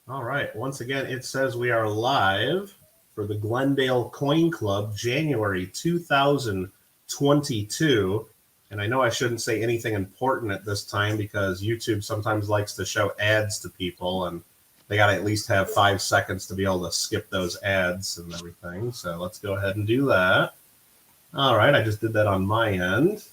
All right. Once again, it says we are live for the Glendale Coin Club, January 2022. And I know I shouldn't say anything important at this time because YouTube sometimes likes to show ads to people, and they got to at least have 5 seconds to be able to skip those ads and everything. So let's go ahead and do that. All right. I just did that on my end.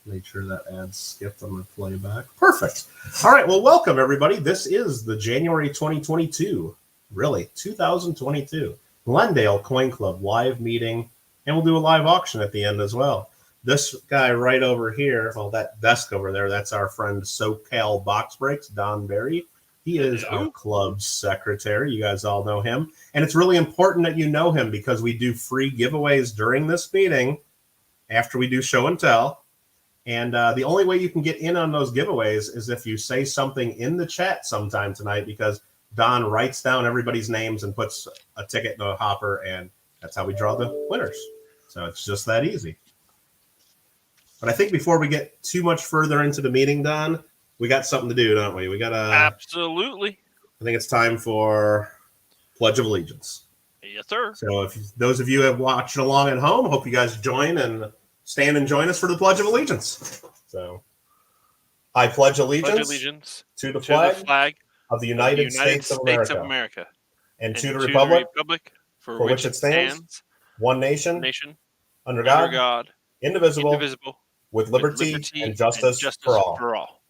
Make sure that ad skipped on the playback. Perfect. All right. Well, welcome, everybody. This is the January 2022, 2022 Glendale Coin Club live meeting, and we'll do a live auction at the end as well. This guy right over here, well, that desk over there, that's our friend SoCal Box Breaks, Don Berry. He is our club's secretary. You guys all know him. And it's really important that you know him because we do free giveaways during this meeting after we do show and tell. And the only way you can get in on those giveaways is if you say something in the chat sometime tonight, because Don writes down everybody's names and puts a ticket in a hopper, and that's how we draw the winners. So it's just that easy. But I think before we get too much further into the meeting, Don, we got something to do, don't we? We got to... Absolutely. I think it's time for Pledge of Allegiance. Yes, sir. So if those of you have watched along at home, hope you guys join and stand and join us for the Pledge of Allegiance. So, I pledge allegiance, to the flag of the United States of America, and to the republic for which it stands, one nation, under God, indivisible, with liberty and justice for all.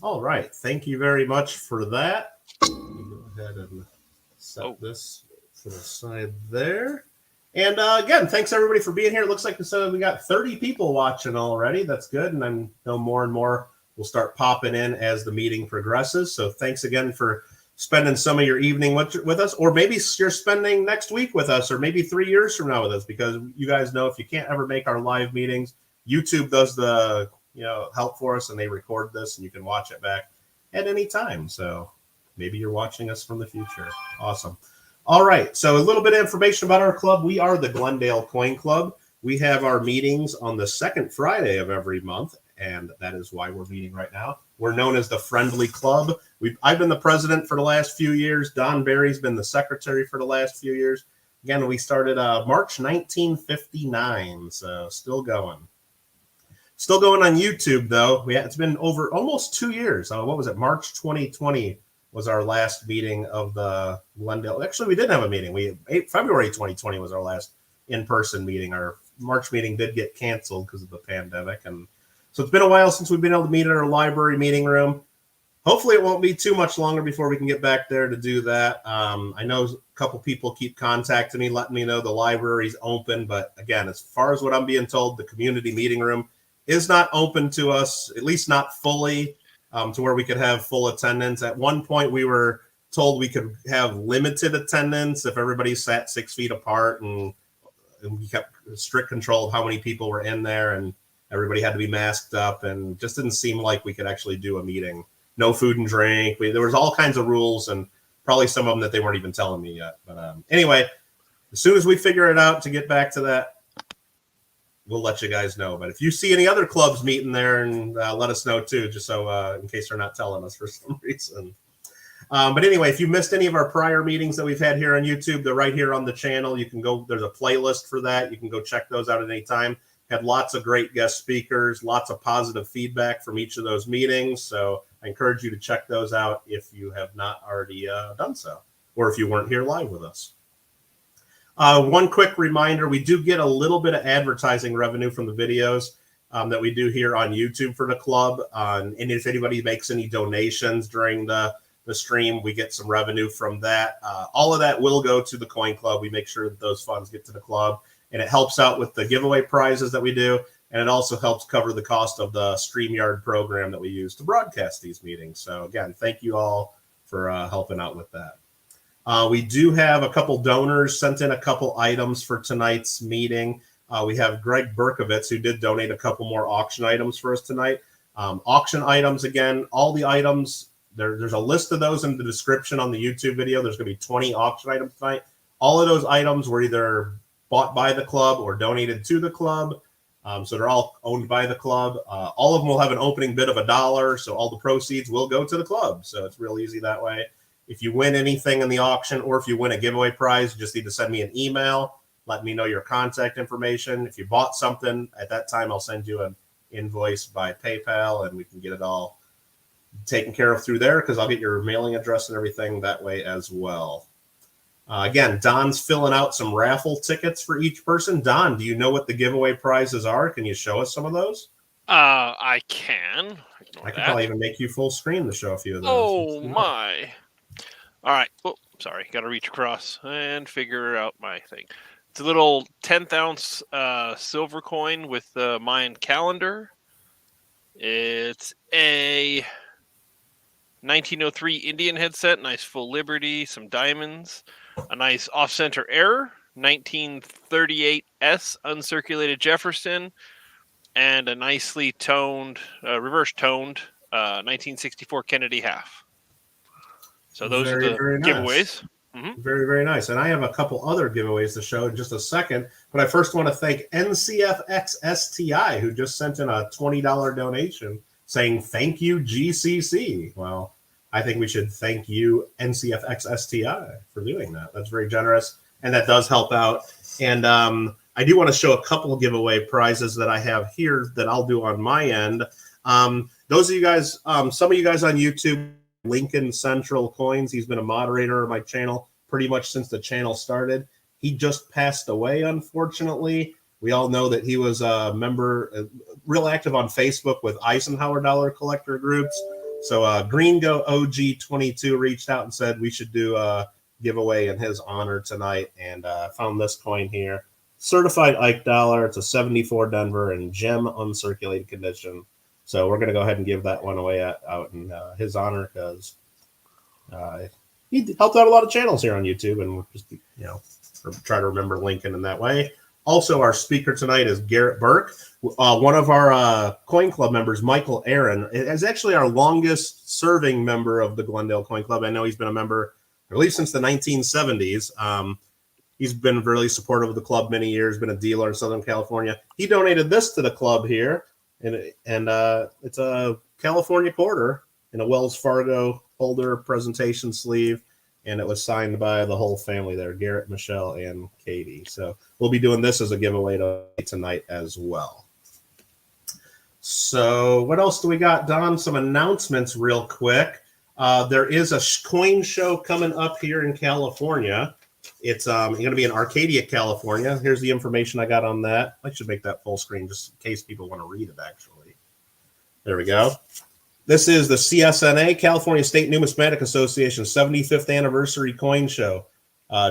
All right. Thank you very much for that. Let me go ahead and set this to the side there. And again, thanks everybody for being here. It looks like we got 30 people watching already. That's good. And I know more and more will start popping in as the meeting progresses. So thanks again for spending some of your evening with us, or maybe you're spending next week with us, or maybe 3 years from now with us, because you guys know if you can't ever make our live meetings, YouTube does the help for us, and they record this and you can watch it back at any time. So maybe you're watching us from the future. Awesome. All right, so a little bit of information about our club. We are the Glendale Coin Club. We have our meetings on the second Friday of every month, and that is why we're meeting right now. We're known as the Friendly Club. I've been the president for the last few years. Don Berry's been the secretary for the last few years. Again, we started March 1959, so still going. Still going on YouTube, though. It's been over almost 2 years. What was it, March 2020? Was our last meeting of the Glendale. Actually, we didn't have a meeting. February 2020 was our last in-person meeting. Our March meeting did get canceled because of the pandemic. And so it's been a while since we've been able to meet at our library meeting room. Hopefully it won't be too much longer before we can get back there to do that. I know a couple people keep contacting me, letting me know the library's open. But again, as far as what I'm being told, the community meeting room is not open to us, at least not fully. To where we could have full attendance. At one point, we were told we could have limited attendance if everybody sat 6 feet apart, and we kept strict control of how many people were in there, and everybody had to be masked up, and just didn't seem like we could actually do a meeting. No food and drink. There was all kinds of rules, and probably some of them that they weren't even telling me yet. But anyway, as soon as we figure it out to get back to that, we'll let you guys know. But if you see any other clubs meeting there, and let us know too, just so in case they're not telling us for some reason. But anyway, if you missed any of our prior meetings that we've had here on YouTube, they're right here on the channel. You can go, there's a playlist for that. You can go check those out at any time. Had lots of great guest speakers, lots of positive feedback from each of those meetings. So I encourage you to check those out if you have not already done so, or if you weren't here live with us. One quick reminder, we do get a little bit of advertising revenue from the videos that we do here on YouTube for the club. And if anybody makes any donations during the stream, we get some revenue from that. All of that will go to the Coin Club. We make sure that those funds get to the club. And it helps out with the giveaway prizes that we do. And it also helps cover the cost of the StreamYard program that we use to broadcast these meetings. So again, thank you all for helping out with that. We do have a couple donors sent in a couple items for tonight's meeting. We have Greg Berkovitz, who did donate a couple more auction items for us tonight. Auction items, again, all the items, there's a list of those in the description on the YouTube video. There's going to be 20 auction items tonight. All of those items were either bought by the club or donated to the club. So they're all owned by the club. All of them will have an opening bid of $1, so all the proceeds will go to the club. So it's real easy that way. If you win anything in the auction, or if you win a giveaway prize, you just need to send me an email. Let me know your contact information. If you bought something at that time, I'll send you an invoice by PayPal, and we can get it all taken care of through there, because I'll get your mailing address and everything that way as well. Again, Don's filling out some raffle tickets for each person. Don, do you know what the giveaway prizes are? Can you show us some of those? I can. I can probably even make you full screen to show a few of those. Oh, my. All right. Oh, sorry. Got to reach across and figure out my thing. It's a little 10th ounce silver coin with the Mayan calendar. It's a 1903 Indian headset, nice full Liberty, some diamonds, a nice off-center error, 1938 S uncirculated Jefferson, and a nicely toned, reverse-toned 1964 Kennedy half. So those are the giveaways. Mm-hmm. Very, very nice. And I have a couple other giveaways to show in just a second. But I first want to thank NCFXSTI, who just sent in a $20 donation saying, thank you, GCC. Well, I think we should thank you, NCFXSTI, for doing that. That's very generous, and that does help out. And I do want to show a couple of giveaway prizes that I have here that I'll do on my end. Those of you guys, some of you guys on YouTube, Lincoln Central Coins, he's been a moderator of my channel pretty much since the channel started. He just passed away, unfortunately. We all know that he was a member, real active on Facebook with Eisenhower Dollar collector groups. So Greengo OG22 reached out and said we should do a giveaway in his honor tonight, and found this coin here. Certified Ike dollar. It's a 74 Denver in gem uncirculated condition. So we're going to go ahead and give that one away out in his honor, because he helped out a lot of channels here on YouTube, and we'll just, try to remember Lincoln in that way. Also, our speaker tonight is Garrett Burke. One of our Coin Club members, Michael Aaron, is actually our longest serving member of the Glendale Coin Club. I know he's been a member at least since the 1970s. He's been really supportive of the club many years, been a dealer in Southern California. He donated this to the club here, and it's a California quarter in a Wells Fargo holder presentation sleeve. And it was signed by the whole family there, Garrett, Michelle, and Katie. So we'll be doing this as a giveaway tonight as well. So what else do we got, Don? Some announcements real quick. There is a coin show coming up here in California. It's going to be in Arcadia, California. Here's the information I got on that. I should make that full screen just in case people want to read it, actually. There we go. This is the CSNA, California State Numismatic Association 75th Anniversary Coin Show,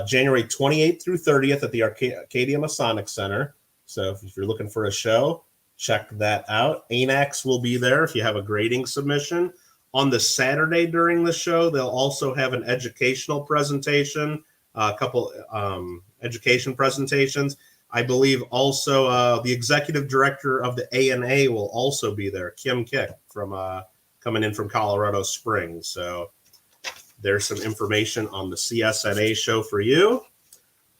January 28th through 30th at the Arcadia Masonic Center. So if you're looking for a show, check that out. ANAX will be there if you have a grading submission. On the Saturday during the show, they'll also have an educational presentation, a couple education presentations. I believe also the executive director of the ANA will also be there, Kim Kick, from coming in from Colorado Springs. So there's some information on the CSNA show for you.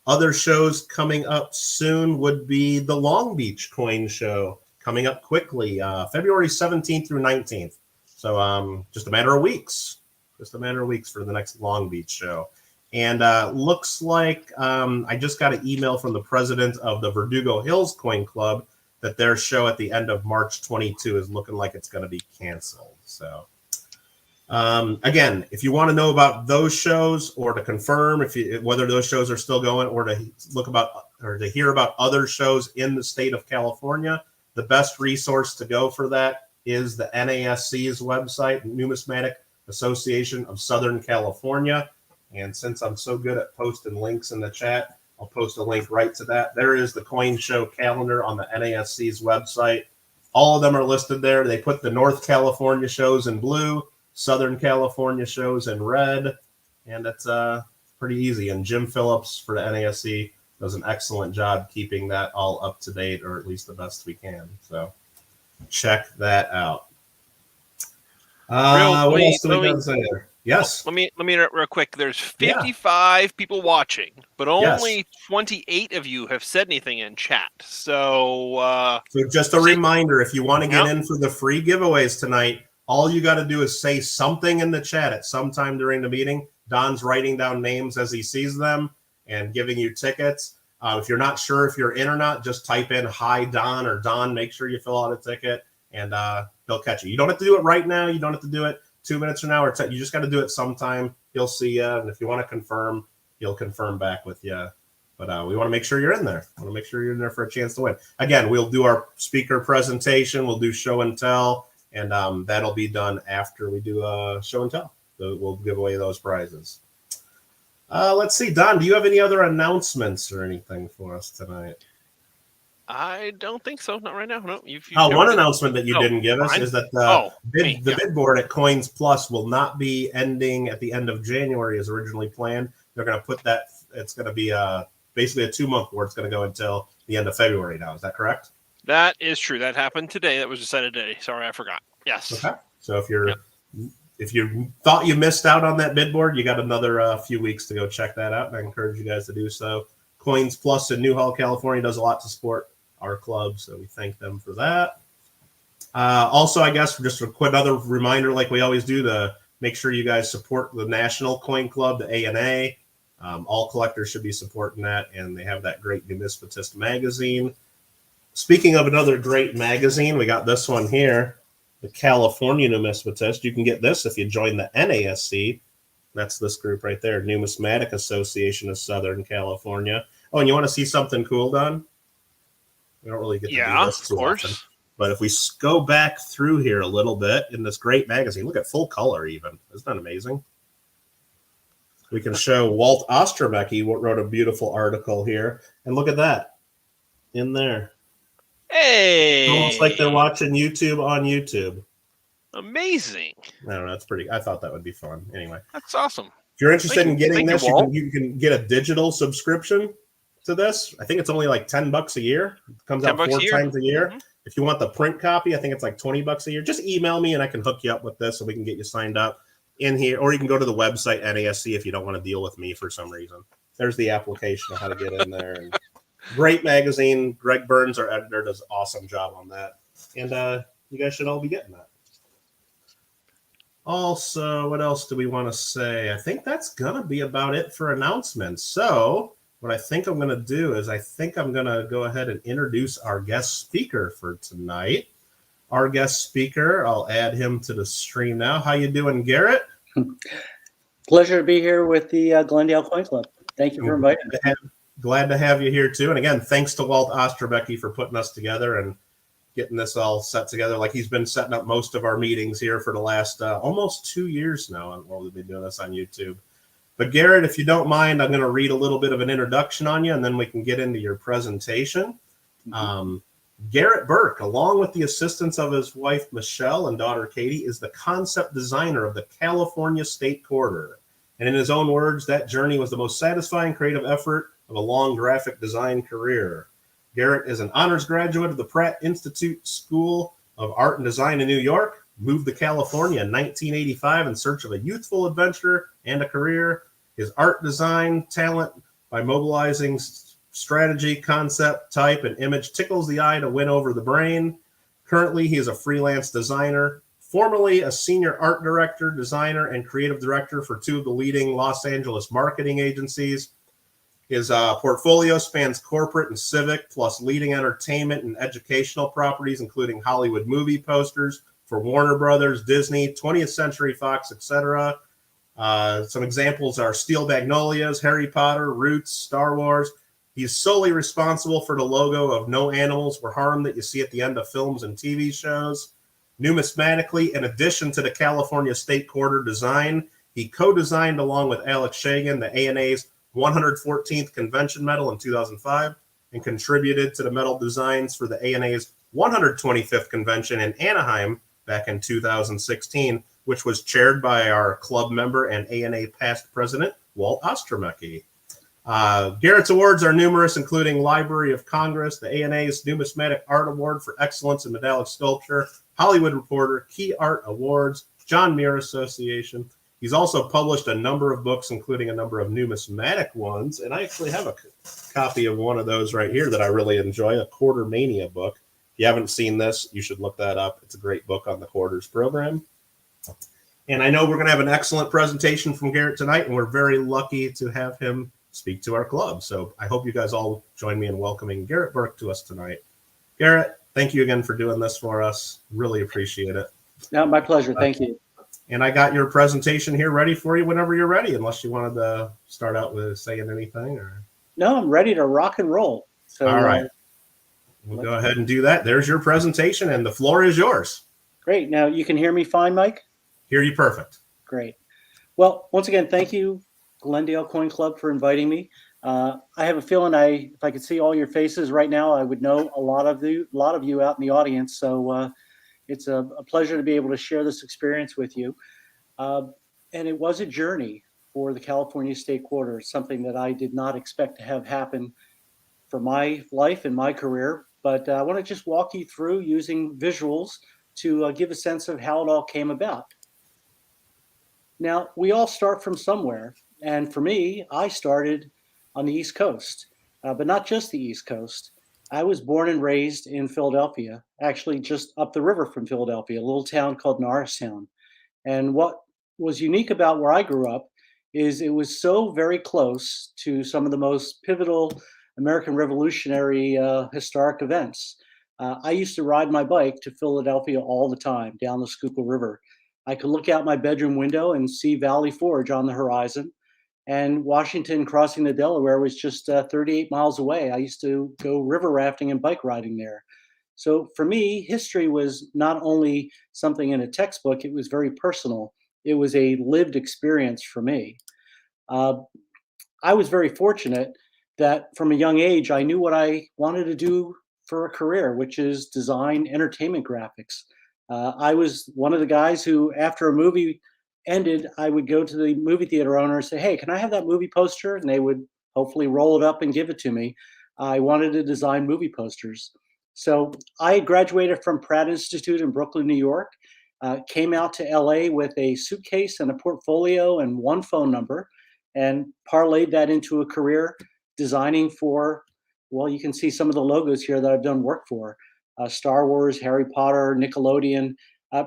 Other shows coming up soon would be the Long Beach Coin Show, coming up quickly, February 17th through 19th. So just a matter of weeks. Just a matter of weeks for the next Long Beach show. And looks like I just got an email from the president of the Verdugo Hills Coin Club that their show at the end of March 22 is looking like it's going to be canceled. So again, if you want to know about those shows, or to confirm whether those shows are still going, or to look about or to hear about other shows in the state of California, the best resource to go for that is the NASC's website, Numismatic Association of Southern California. And since I'm so good at posting links in the chat, I'll post a link right to that. There is the coin show calendar on the NASC's website. All of them are listed there. They put the North California shows in blue, Southern California shows in red, and it's pretty easy. And Jim Phillips for the NASC does an excellent job keeping that all up to date, or at least the best we can. So check that out. What else do we got to say there? Yes. Let me interrupt real quick. There's 55 people watching, but only 28 of you have said anything in chat. So just a reminder, if you want to get in for the free giveaways tonight, all you got to do is say something in the chat at some time during the meeting. Don's writing down names as he sees them and giving you tickets. If you're not sure if you're in or not, just type in "Hi Don" or "Don." Make sure you fill out a ticket, and he'll catch you. You don't have to do it right now. You don't have to do it 2 minutes from now, or you just got to do it sometime. He'll see you, and if you want to confirm, he'll confirm back with you. But we want to make sure you're in there. We want to make sure you're in there for a chance to win. Again, we'll do our speaker presentation. We'll do show and tell, and that'll be done after we do a show and tell. So we'll give away those prizes. Let's see, Don, do you have any other announcements or anything for us tonight? I don't think so. Not right now. No. One announcement that you didn't give us is that the bid board at Coins Plus will not be ending at the end of January as originally planned. They're going to put that. It's going to be basically a 2-month board. It's going to go until the end of February now. Is that correct? That is true. That happened today. That was decided today. Sorry, I forgot. Yes. Okay. So if you thought you missed out on that bid board, you got another few weeks to go check that out. And I encourage you guys to do so. Coins Plus in Newhall, California does a lot to support our club, so we thank them for that. Also, I guess just a quick other reminder, like we always do, to make sure you guys support the National Coin Club, the ANA. All collectors should be supporting that, and they have that great Numismatist magazine. Speaking of another great magazine, we got this one here, the California Numismatist. You can get this if you join the NASC. That's this group right there, Numismatic Association of Southern California. Oh, and you want to see something cool, Don? We don't really get to do this too often. But if we go back through here a little bit in this great magazine, look at full color even. Isn't that amazing? We can show Walt Ostromecki wrote a beautiful article here. And look at that in there. Hey! It's almost like they're watching YouTube on YouTube. Amazing. I don't know. It's pretty. I thought that would be fun. Anyway. That's awesome. If you're interested in getting this, you can get a digital subscription to this. I think it's only like $10 a year. It comes out 4 times a year. Mm-hmm. If you want the print copy, I think it's like $20 a year. Just email me and I can hook you up with this so we can get you signed up in here. Or you can go to the website NASC if you don't want to deal with me for some reason. There's the application of how to get in there. And great magazine. Greg Burns, our editor, does an awesome job on that. And you guys should all be getting that. Also, what else do we want to say? I think that's going to be about it for announcements. So what I think I'm going to do is I'm going to go ahead and introduce our guest speaker for tonight. Our guest speaker, I'll add him to the stream now. How you doing, Garrett? Pleasure to be here with the Glendale Coin Club. Thank you for inviting me. Glad to have you here, too. And again, thanks to Walt Ostromecki for putting us together and getting this all set together. Like he's been setting up most of our meetings here for the last almost 2 years now. While we've been doing this on YouTube. But Garrett, if you don't mind, I'm going to read a little bit of an introduction on you, and then we can get into your presentation. Mm-hmm. Garrett Burke, along with the assistance of his wife, Michelle, and daughter, Katie, is the concept designer of the California State Quarter. And in his own words, that journey was the most satisfying creative effort of a long graphic design career. Garrett is an honors graduate of the Pratt Institute School of Art and Design in New York, moved to California in 1985 in search of a youthful adventure and a career. His art design talent by mobilizing strategy, concept, type, and image tickles the eye to win over the brain. Currently, he is a freelance designer, formerly a senior art director, designer, and creative director for 2 of the leading Los Angeles marketing agencies. His portfolio spans corporate and civic, plus leading entertainment and educational properties, including Hollywood movie posters for Warner Brothers, Disney, 20th Century Fox, etc. Some examples are Steel Magnolias, Harry Potter, Roots, Star Wars. He's solely responsible for the logo of No Animals Were Harmed that you see at the end of films and TV shows. Numismatically, in addition to the California State Quarter design, he co-designed along with Alex Shagin the ANA's 114th Convention Medal in 2005 and contributed to the medal designs for the ANA's 125th Convention in Anaheim back in 2016, which was chaired by our club member and ANA past president, Walt Ostromecki. Garrett's awards are numerous, including Library of Congress, the ANA's Numismatic Art Award for Excellence in Medallic Sculpture, Hollywood Reporter, Key Art Awards, John Muir Association, He's also published a number of books, including a number of numismatic ones. And I actually have a copy of one of those right here that I really enjoy, a Quarter Mania book. If you haven't seen this, you should look that up. It's a great book on the quarters program. And I know we're going to have an excellent presentation from Garrett tonight, and we're very lucky to have him speak to our club. So I hope you guys all join me in welcoming Garrett Burke to us tonight. Garrett, thank you again for doing this for us. Really appreciate it. No, my pleasure. Thank you. And I got your presentation here ready for you whenever you're ready, unless you wanted to start out with saying anything. Or No, I'm ready to rock and roll. So, all right. We'll go ahead and do that. There's your presentation, and the floor is yours. Great. Now, you can hear me fine, Mike? Hear you perfect. Great. Well, once again, thank you, Glendale Coin Club, for inviting me. I have a feeling if I could see all your faces right now, I would know a lot of you out in the audience. So it's a pleasure to be able to share this experience with you. And it was a journey for the California State Quarter, something that I did not expect to have happen for my life and my career. But I want to just walk you through using visuals to give a sense of how it all came about. Now, we all start from somewhere. And for me, I started on the East Coast, but not just the East Coast. I was born and raised in Philadelphia, actually just up the river from Philadelphia, a little town called Norristown. And what was unique about where I grew up is it was so very close to some of the most pivotal American Revolutionary historic events. I used to ride my bike to Philadelphia all the time down the Schuylkill River. I could look out my bedroom window and see Valley Forge on the horizon, and Washington crossing the Delaware was just 38 miles away. I used to go river rafting and bike riding there. So for me, history was not only something in a textbook, it was very personal. It was a lived experience for me. I was very fortunate that from a young age, I knew what I wanted to do for a career, which is design entertainment graphics. I was one of the guys who, after a movie ended, I would go to the movie theater owner and say, "Hey, can I have that movie poster?" And they would hopefully roll it up and give it to me. I wanted to design movie posters. So I graduated from Pratt Institute in Brooklyn, New York, came out to LA with a suitcase and a portfolio and one phone number, and parlayed that into a career designing for, well, you can see some of the logos here that I've done work for. Star Wars, Harry Potter, Nickelodeon,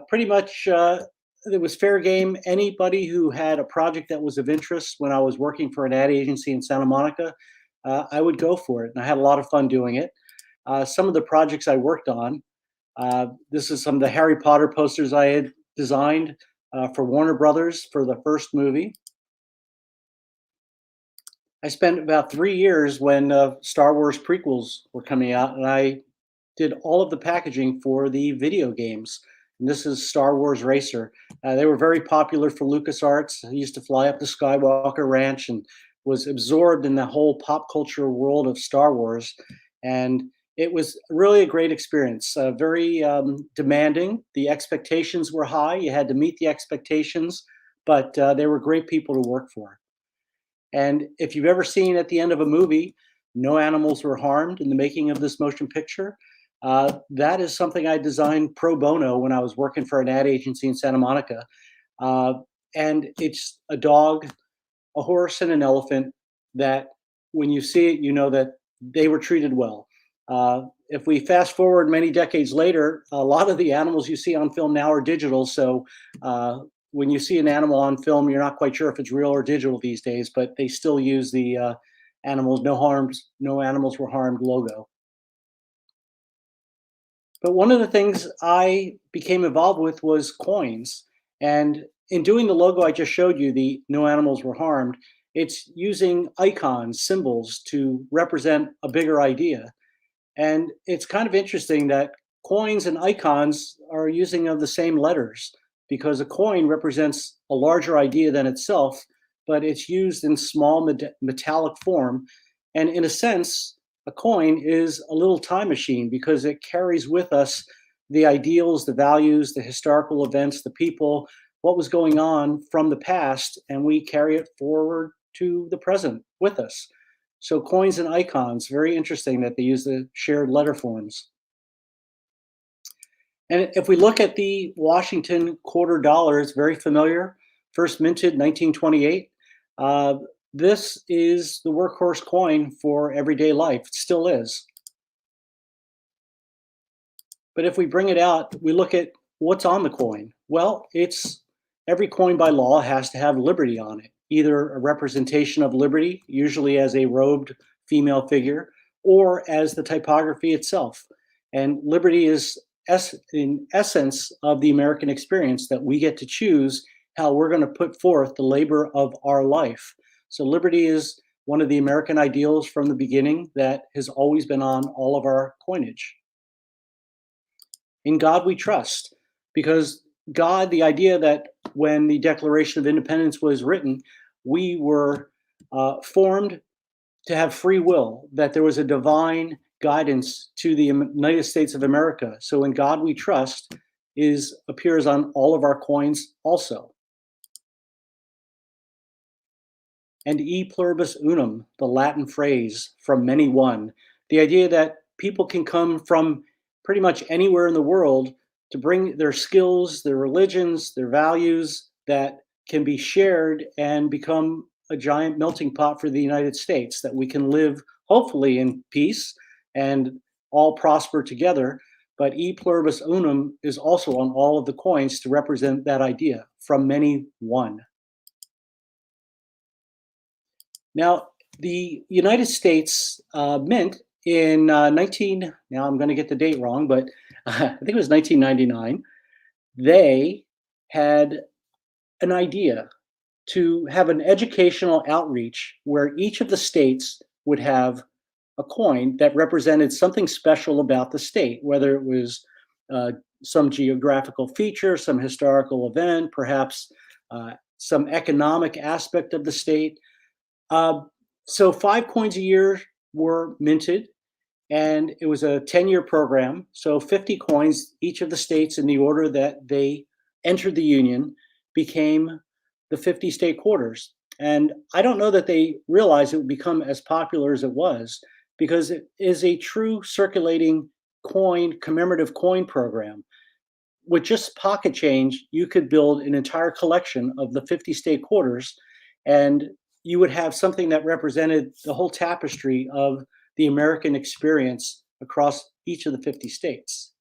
pretty much it was fair game. Anybody who had a project that was of interest when I was working for an ad agency in Santa Monica, I would go for it. And I had a lot of fun doing it. Some of the projects I worked on, this is some of the Harry Potter posters I had designed for Warner Brothers for the first movie. I spent about 3 years when Star Wars prequels were coming out, and I did all of the packaging for the video games. And this is Star Wars Racer. They were very popular for LucasArts. I used to fly up to Skywalker Ranch and was absorbed in the whole pop culture world of Star Wars. And it was really a great experience, very demanding. The expectations were high. You had to meet the expectations, but they were great people to work for. And if you've ever seen at the end of a movie, no animals were harmed in the making of this motion picture, that is something I designed pro bono when I was working for an ad agency in Santa Monica. And it's a dog, a horse, and an elephant that when you see it, you know that they were treated well. If we fast forward many decades later, a lot of the animals you see on film now are digital. So when you see an animal on film, you're not quite sure if it's real or digital these days, but they still use the animals, no animals were harmed logo. But one of the things I became involved with was coins. And in doing the logo I just showed you, the no animals were harmed, it's using icons, symbols to represent a bigger idea. And it's kind of interesting that coins and icons are using of the same letters, because a coin represents a larger idea than itself, but it's used in small metallic form. And in a sense, a coin is a little time machine because it carries with us the ideals, the values, the historical events, the people, what was going on from the past, and we carry it forward to the present with us. So coins and icons, very interesting that they use the shared letter forms. And if we look at the Washington quarter dollar, it's very familiar. first minted 1928. This is the workhorse coin for everyday life. It still is. But if we bring it out, we look at what's on the coin. Well, every coin by law has to have liberty on it, either a representation of liberty, usually as a robed female figure, or as the typography itself. And liberty is in essence of the American experience, that we get to choose how we're going to put forth the labor of our life. So liberty is one of the American ideals from the beginning that has always been on all of our coinage. In God we trust, because God, the idea that when the Declaration of Independence was written, we were formed to have free will, that there was a divine guidance to the United States of America. So in God we trust appears on all of our coins also. And e pluribus unum, the Latin phrase, from many one, the idea that people can come from pretty much anywhere in the world to bring their skills, their religions, their values that can be shared and become a giant melting pot for the United States, that we can live hopefully in peace and all prosper together. But e pluribus unum is also on all of the coins to represent that idea, from many one. Now, the United States Mint in now I'm going to get the date wrong, but I think it was 1999, they had an idea to have an educational outreach where each of the states would have a coin that represented something special about the state, whether it was some geographical feature, some historical event, perhaps some economic aspect of the state. So 5 coins a year were minted, and it was a 10-year program. So 50 coins, each of the states in the order that they entered the Union became the 50 state quarters. And I don't know that they realized it would become as popular as it was, because it is a true circulating coin, commemorative coin program. With just pocket change, you could build an entire collection of the 50 state quarters, and you would have something that represented the whole tapestry of the American experience across each of the 50 states.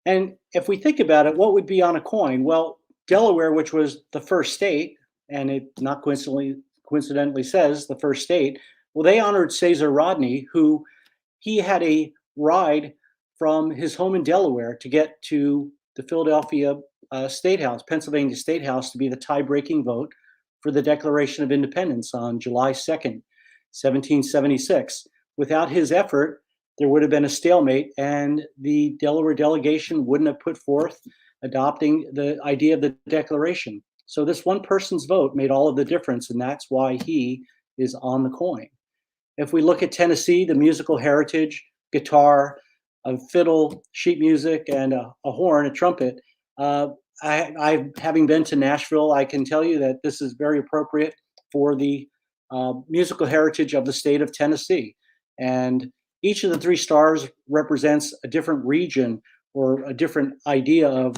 And if we think about it, what would be on a coin? Well, Delaware, which was the first state, and it not coincidentally says the first state, well, they honored Cesar Rodney, who he had a ride from his home in Delaware to get to the Philadelphia State House, Pennsylvania State House, to be the tie-breaking vote for the Declaration of Independence on July 2nd, 1776. Without his effort, there would have been a stalemate, and the Delaware delegation wouldn't have put forth adopting the idea of the Declaration. So this one person's vote made all of the difference, and that's why he is on the coin. If we look at Tennessee, the musical heritage, guitar, a fiddle, sheet music, and a horn, a trumpet, having been to Nashville, I can tell you that this is very appropriate for the musical heritage of the state of Tennessee. And each of the 3 stars represents a different region or a different idea of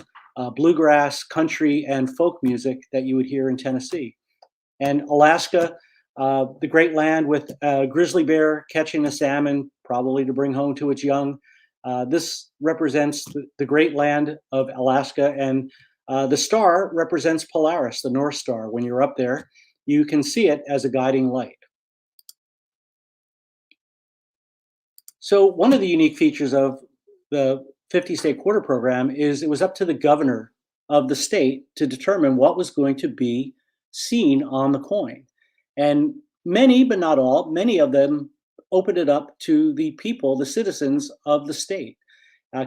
bluegrass, country, and folk music that you would hear in Tennessee. And Alaska, the great land with a grizzly bear catching a salmon, probably to bring home to its young. This represents the great land of Alaska, and the star represents Polaris, the North Star. When you're up there, you can see it as a guiding light. So one of the unique features of the 50 state quarter program is it was up to the governor of the state to determine what was going to be seen on the coin. And many, but not all, many of them opened it up to the people, the citizens of the state.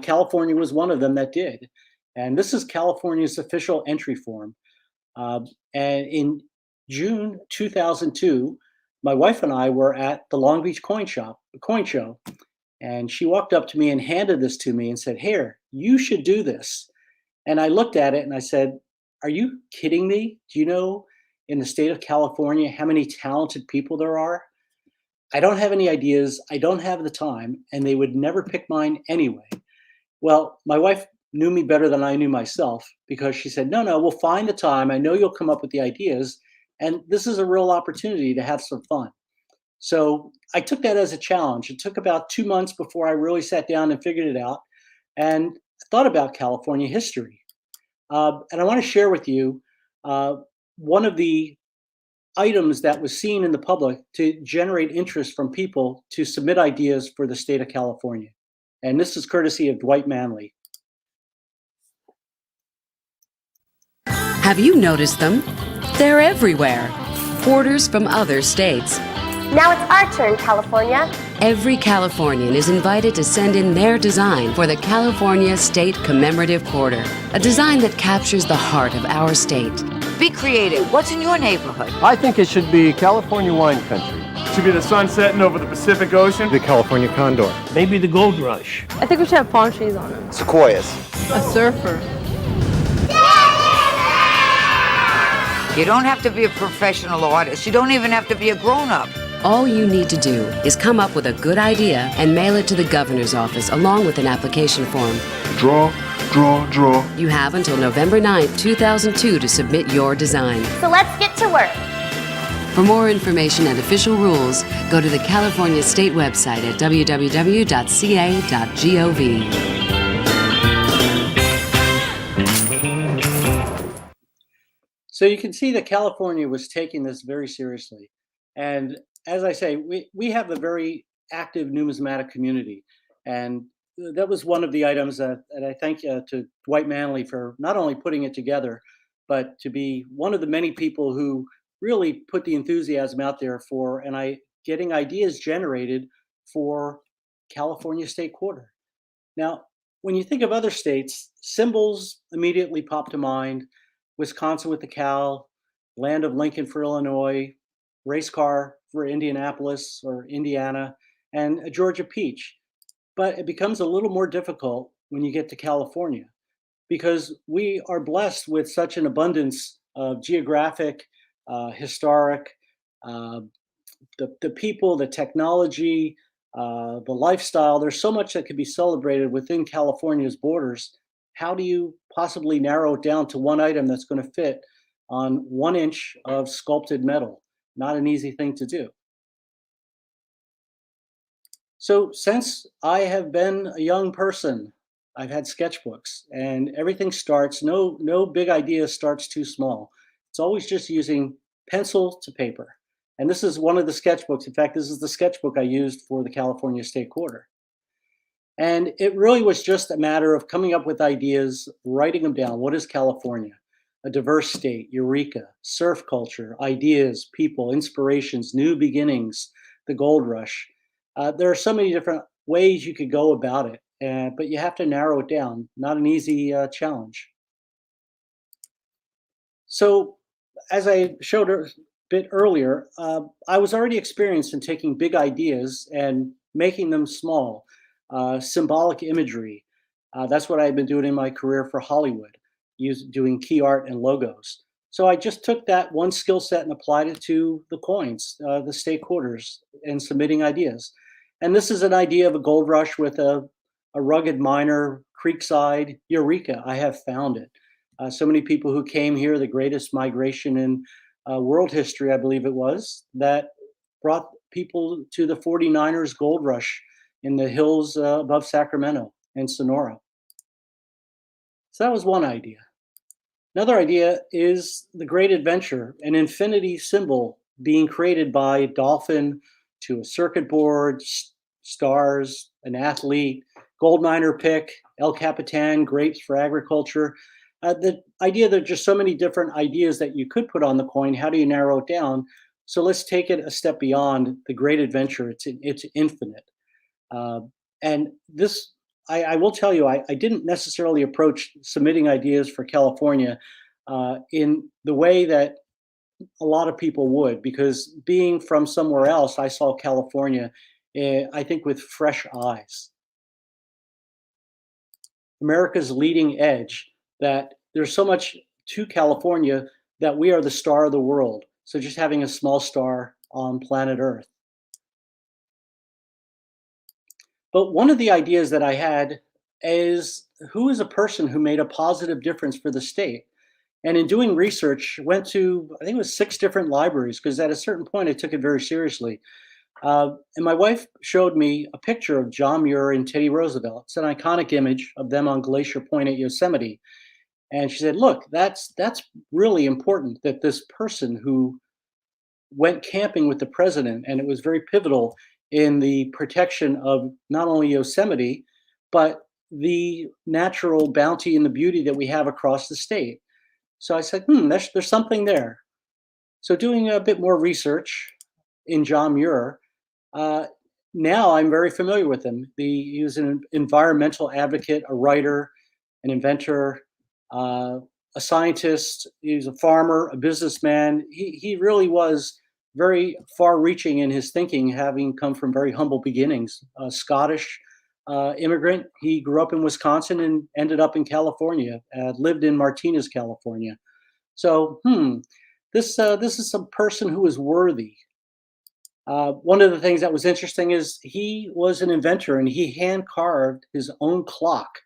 California was one of them that did. And this is California's official entry form. And in June 2002, my wife and I were at the Long Beach coin show, and she walked up to me and handed this to me and said, "Here, you should do this." And I looked at it and I said, "Are you kidding me? Do you know in the state of California how many talented people there are? I don't have any ideas. I don't have the time, and they would never pick mine anyway." Well, my wife knew me better than I knew myself, because she said, no, we'll find the time. I know you'll come up with the ideas. And this is a real opportunity to have some fun. So I took that as a challenge. It took about 2 months before I really sat down and figured it out and thought about California history. And I want to share with you one of the items that was seen in the public to generate interest from people to submit ideas for the state of California. And this is courtesy of Dwight Manley. Have you noticed them? They're everywhere. Quarters from other states. Now it's our turn, California. Every Californian is invited to send in their design for the California State Commemorative Quarter, a design that captures the heart of our state. Be creative. What's in your neighborhood? I think it should be California wine country. Should be the sun setting over the Pacific Ocean. The California condor. Maybe the gold rush. I think we should have palm trees on them. Sequoias. A surfer. You don't have to be a professional artist. You don't even have to be a grown-up. All you need to do is come up with a good idea and mail it to the governor's office along with an application form. Draw. You have until November 9th, 2002 to submit your design. So let's get to work. For more information and official rules, go to the California State website at www.ca.gov. So you can see that California was taking this very seriously. And as I say, we have a very active numismatic community. And that was one of the items that I thank to Dwight Manley for not only putting it together, but to be one of the many people who really put the enthusiasm out there for getting ideas generated for California State Quarter. Now, when you think of other states, symbols immediately pop to mind. Wisconsin with the cow, land of Lincoln for Illinois, race car for Indianapolis or Indiana, and a Georgia peach. But it becomes a little more difficult when you get to California, because we are blessed with such an abundance of geographic, historic, the people, the technology, the lifestyle. There's so much that could be celebrated within California's borders. How do you possibly narrow it down to one item that's going to fit on 1 inch of sculpted metal? Not an easy thing to do. So since I have been a young person, I've had sketchbooks, and everything starts, no big idea starts too small. It's always just using pencil to paper. And this is one of the sketchbooks. In fact, this is the sketchbook I used for the California State Quarter. And it really was just a matter of coming up with ideas, writing them down. What is California? A diverse state, eureka, surf culture, ideas, people, inspirations, new beginnings, the gold rush. There are so many different ways you could go about it, but you have to narrow it down. Not an easy challenge. So as I showed a bit earlier, I was already experienced in taking big ideas and making them small. Symbolic imagery. That's what I've been doing in my career for Hollywood, doing key art and logos. So I just took that one skill set and applied it to the coins, the state quarters, and submitting ideas. And this is an idea of a gold rush with a rugged miner, creekside, eureka. I have found it. So many people who came here, the greatest migration in world history, I believe it was, that brought people to the 49ers gold rush in the hills above Sacramento and Sonora. So that was one idea. Another idea is the Great Adventure, an infinity symbol being created by a dolphin to a circuit board, stars, an athlete, gold miner pick, El Capitan, grapes for agriculture. The idea that just so many different ideas that you could put on the coin, how do you narrow it down? So let's take it a step beyond the Great Adventure. It's infinite. And this, I will tell you, I didn't necessarily approach submitting ideas for California in the way that a lot of people would, because being from somewhere else, I saw California, I think, with fresh eyes. America's leading edge, that there's so much to California that we are the star of the world. So just having a small star on planet Earth. But one of the ideas that I had is who is a person who made a positive difference for the state. And in doing research, went to, I think it was 6 different libraries, because at a certain point I took it very seriously. And my wife showed me a picture of John Muir and Teddy Roosevelt. It's an iconic image of them on Glacier Point at Yosemite. And she said, look, that's really important, that this person who went camping with the president, and it was very pivotal in the protection of not only Yosemite, but the natural bounty and the beauty that we have across the state. So I said, there's something there. So doing a bit more research in John Muir, now I'm very familiar with him. He was an environmental advocate, a writer, an inventor, a scientist. He was a farmer, a businessman. He really was very far-reaching in his thinking, having come from very humble beginnings. A Scottish immigrant. He grew up in Wisconsin and ended up in California. Lived in Martinez, California. So, this is a person who is worthy. One of the things that was interesting is he was an inventor, and he hand carved his own clock.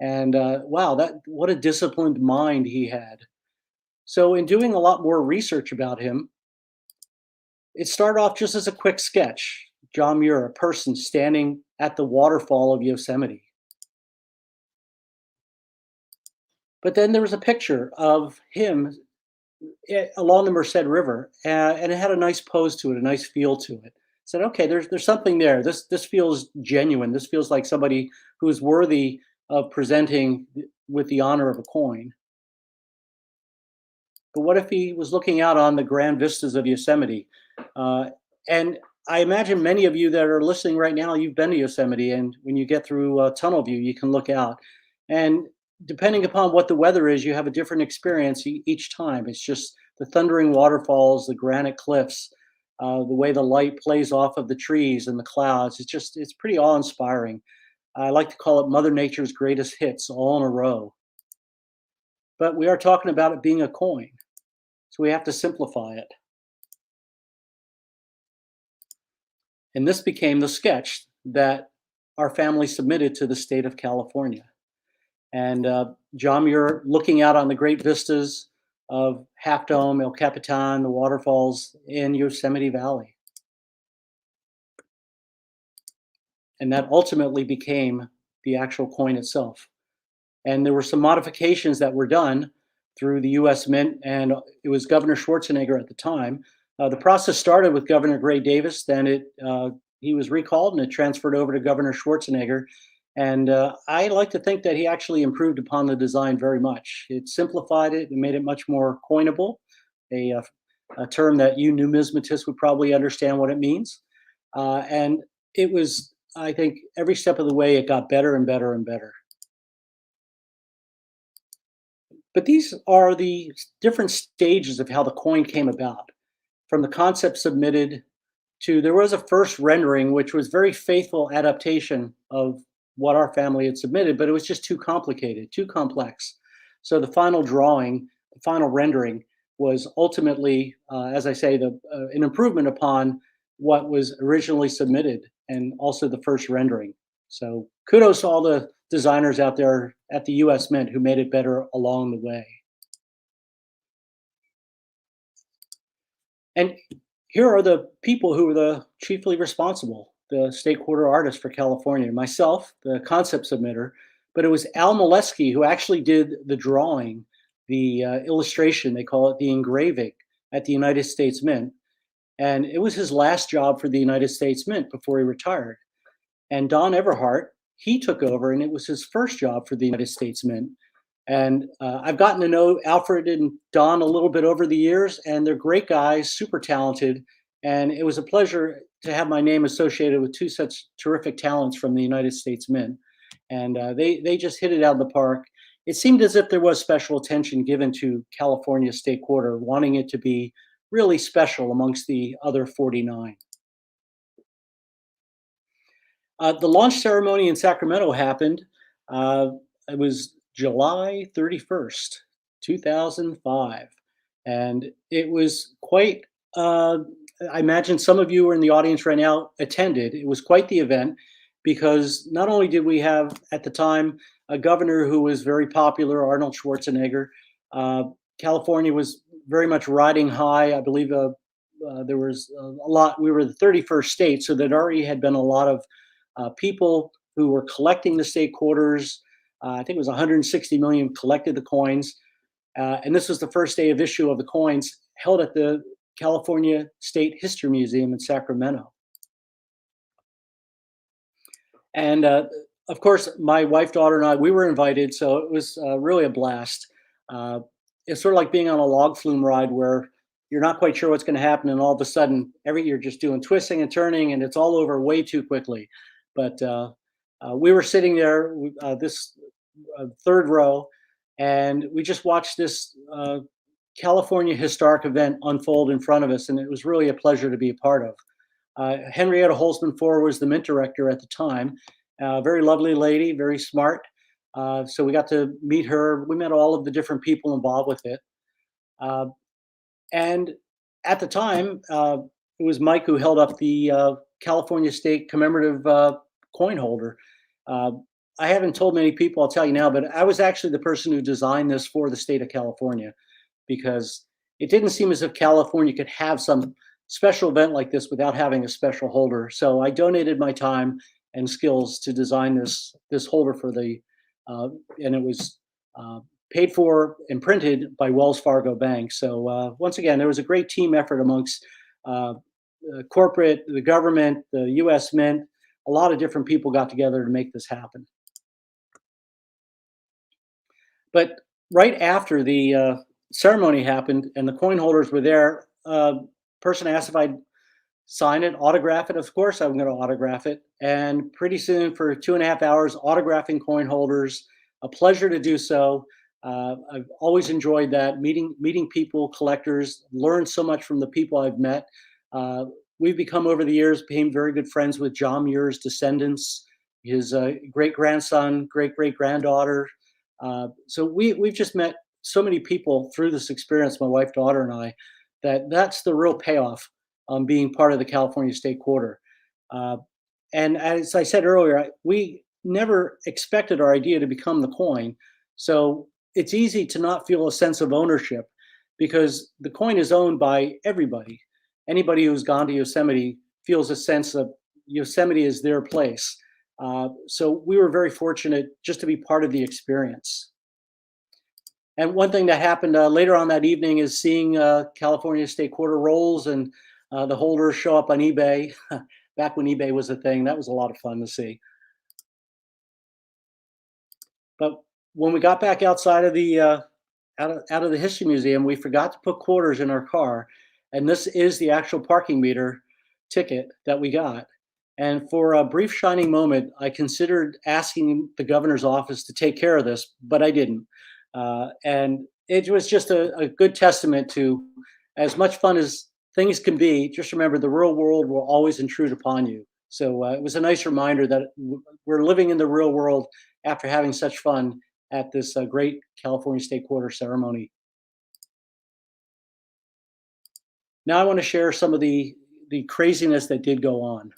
And wow, what a disciplined mind he had. So in doing a lot more research about him, it started off just as a quick sketch. John Muir, a person standing at the waterfall of Yosemite. But then there was a picture of him along the Merced River, and it had a nice pose to it, a nice feel to it. I said, okay, there's something there. This feels genuine. This feels like somebody who is worthy of presenting with the honor of a coin. But what if he was looking out on the grand vistas of Yosemite? And I imagine many of you that are listening right now, you've been to Yosemite, and when you get through tunnel view, you can look out. And depending upon what the weather is, you have a different experience each time. It's just the thundering waterfalls, the granite cliffs, the way the light plays off of the trees and the clouds. It's pretty awe-inspiring. I like to call it Mother Nature's greatest hits all in a row. But we are talking about it being a coin, so we have to simplify it. And this became the sketch that our family submitted to the state of California. And John Muir looking out on the great vistas of Half Dome, El Capitan, the waterfalls in Yosemite Valley. And that ultimately became the actual coin itself. And there were some modifications that were done through the US Mint, and it was Governor Schwarzenegger at the time. The process started with Governor Gray Davis, then he was recalled and it transferred over to Governor Schwarzenegger. And I like to think that he actually improved upon the design very much. It simplified it and made it much more coinable, a term that you numismatists would probably understand what it means. And it was, I think, every step of the way, it got better and better and better. But these are the different stages of how the coin came about. From the concept submitted to, there was a first rendering, which was very faithful adaptation of what our family had submitted, but it was just too complicated, too complex. So the final drawing, the final rendering was ultimately, as I say, an improvement upon what was originally submitted, and also the first rendering. So kudos to all the designers out there at the US Mint who made it better along the way. And here are the people who were the chiefly responsible. The state quarter artist for California, myself, the concept submitter, but it was Al Molesky who actually did the drawing, the illustration, they call it the engraving, at the United States Mint. And it was his last job for the United States Mint before he retired. And Don Everhart, he took over, and it was his first job for the United States Mint. And I've gotten to know Alfred and Don a little bit over the years, and they're great guys, super talented. And it was a pleasure to have my name associated with two such terrific talents from the United States Mint. And they just hit it out of the park. It seemed as if there was special attention given to California State Quarter, wanting it to be really special amongst the other 49. The launch ceremony in Sacramento happened. It was July 31st, 2005. And it was quite, I imagine some of you are in the audience right now attended. It was quite the event because not only did we have at the time a governor who was very popular, Arnold Schwarzenegger. California was very much riding high. I believe there was a lot. We were the 31st state, so there already had been a lot of people who were collecting the state quarters. I think it was 160 million collected the coins. And this was the first day of issue of the coins held at the California State History Museum in Sacramento. And of course, my wife, daughter, and I, we were invited, so it was really a blast. It's sort of like being on a log flume ride where you're not quite sure what's going to happen, and all of a sudden, you're just doing twisting and turning, and it's all over way too quickly. But we were sitting there, this third row, and we just watched this California historic event unfold in front of us, and it was really a pleasure to be a part of. Henrietta Holzman-Foer was the mint director at the time. Very lovely lady, very smart. So we got to meet her. We met all of the different people involved with it. And at the time, it was Mike who held up the California State Commemorative coin holder. I haven't told many people, I'll tell you now, but I was actually the person who designed this for the state of California, because it didn't seem as if California could have some special event like this without having a special holder. So I donated my time and skills to design this holder for the, and it was paid for and printed by Wells Fargo Bank. So once again, there was a great team effort amongst corporate, the government, the U.S. Mint. A lot of different people got together to make this happen. But right after the ceremony happened and the coin holders were there, person asked if I'd sign it, autograph it. Of course, I'm going to autograph it. And pretty soon, for 2.5 hours, autographing coin holders, a pleasure to do so. I've always enjoyed that, meeting people, collectors, learned so much from the people I've met. We've become, over the years, became very good friends with John Muir's descendants, his great-grandson, great-great-granddaughter. So we've just met so many people through this experience, my wife, daughter, and I, that's the real payoff on being part of the California State Quarter. And as I said earlier, we never expected our idea to become the coin. So it's easy to not feel a sense of ownership, because the coin is owned by everybody. Anybody who's gone to Yosemite feels a sense of Yosemite is their place. So we were very fortunate just to be part of the experience. And one thing that happened later on that evening is seeing California State Quarter rolls and the holders show up on eBay. Back when eBay was a thing, that was a lot of fun to see. But when we got back outside of the out of the History Museum, we forgot to put quarters in our car, and this is the actual parking meter ticket that we got. And for a brief shining moment, I considered asking the governor's office to take care of this, but I didn't. And it was just a good testament to, as much fun as things can be, just remember the real world will always intrude upon you. So it was a nice reminder that we're living in the real world after having such fun at this great California State Quarter ceremony. Now I want to share some of the craziness that did go on.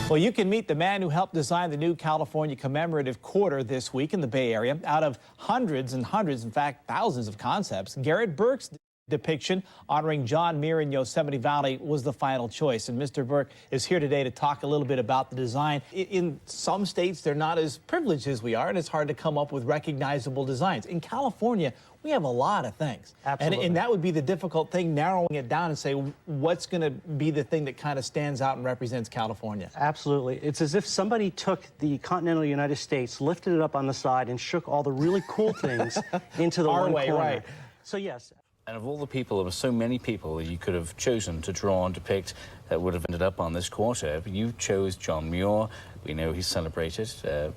Well, you can meet the man who helped design the new California Commemorative Quarter this week in the Bay Area. Out of hundreds and hundreds, in fact, thousands of concepts, Garrett Burke's depiction honoring John Muir in Yosemite Valley was the final choice. And Mr. Burke is here today to talk a little bit about the design. In some states, they're not as privileged as we are, and it's hard to come up with recognizable designs. In California, we have a lot of things. Absolutely. And that would be the difficult thing, narrowing it down and say, what's going to be the thing that kind of stands out and represents California? Absolutely. It's as if somebody took the continental United States, lifted it up on the side, and shook all the really cool things into the one corner. Right. So yes. And of all the people, there were so many people that you could have chosen to draw and depict that would have ended up on this quarter. You chose John Muir. We know he's celebrated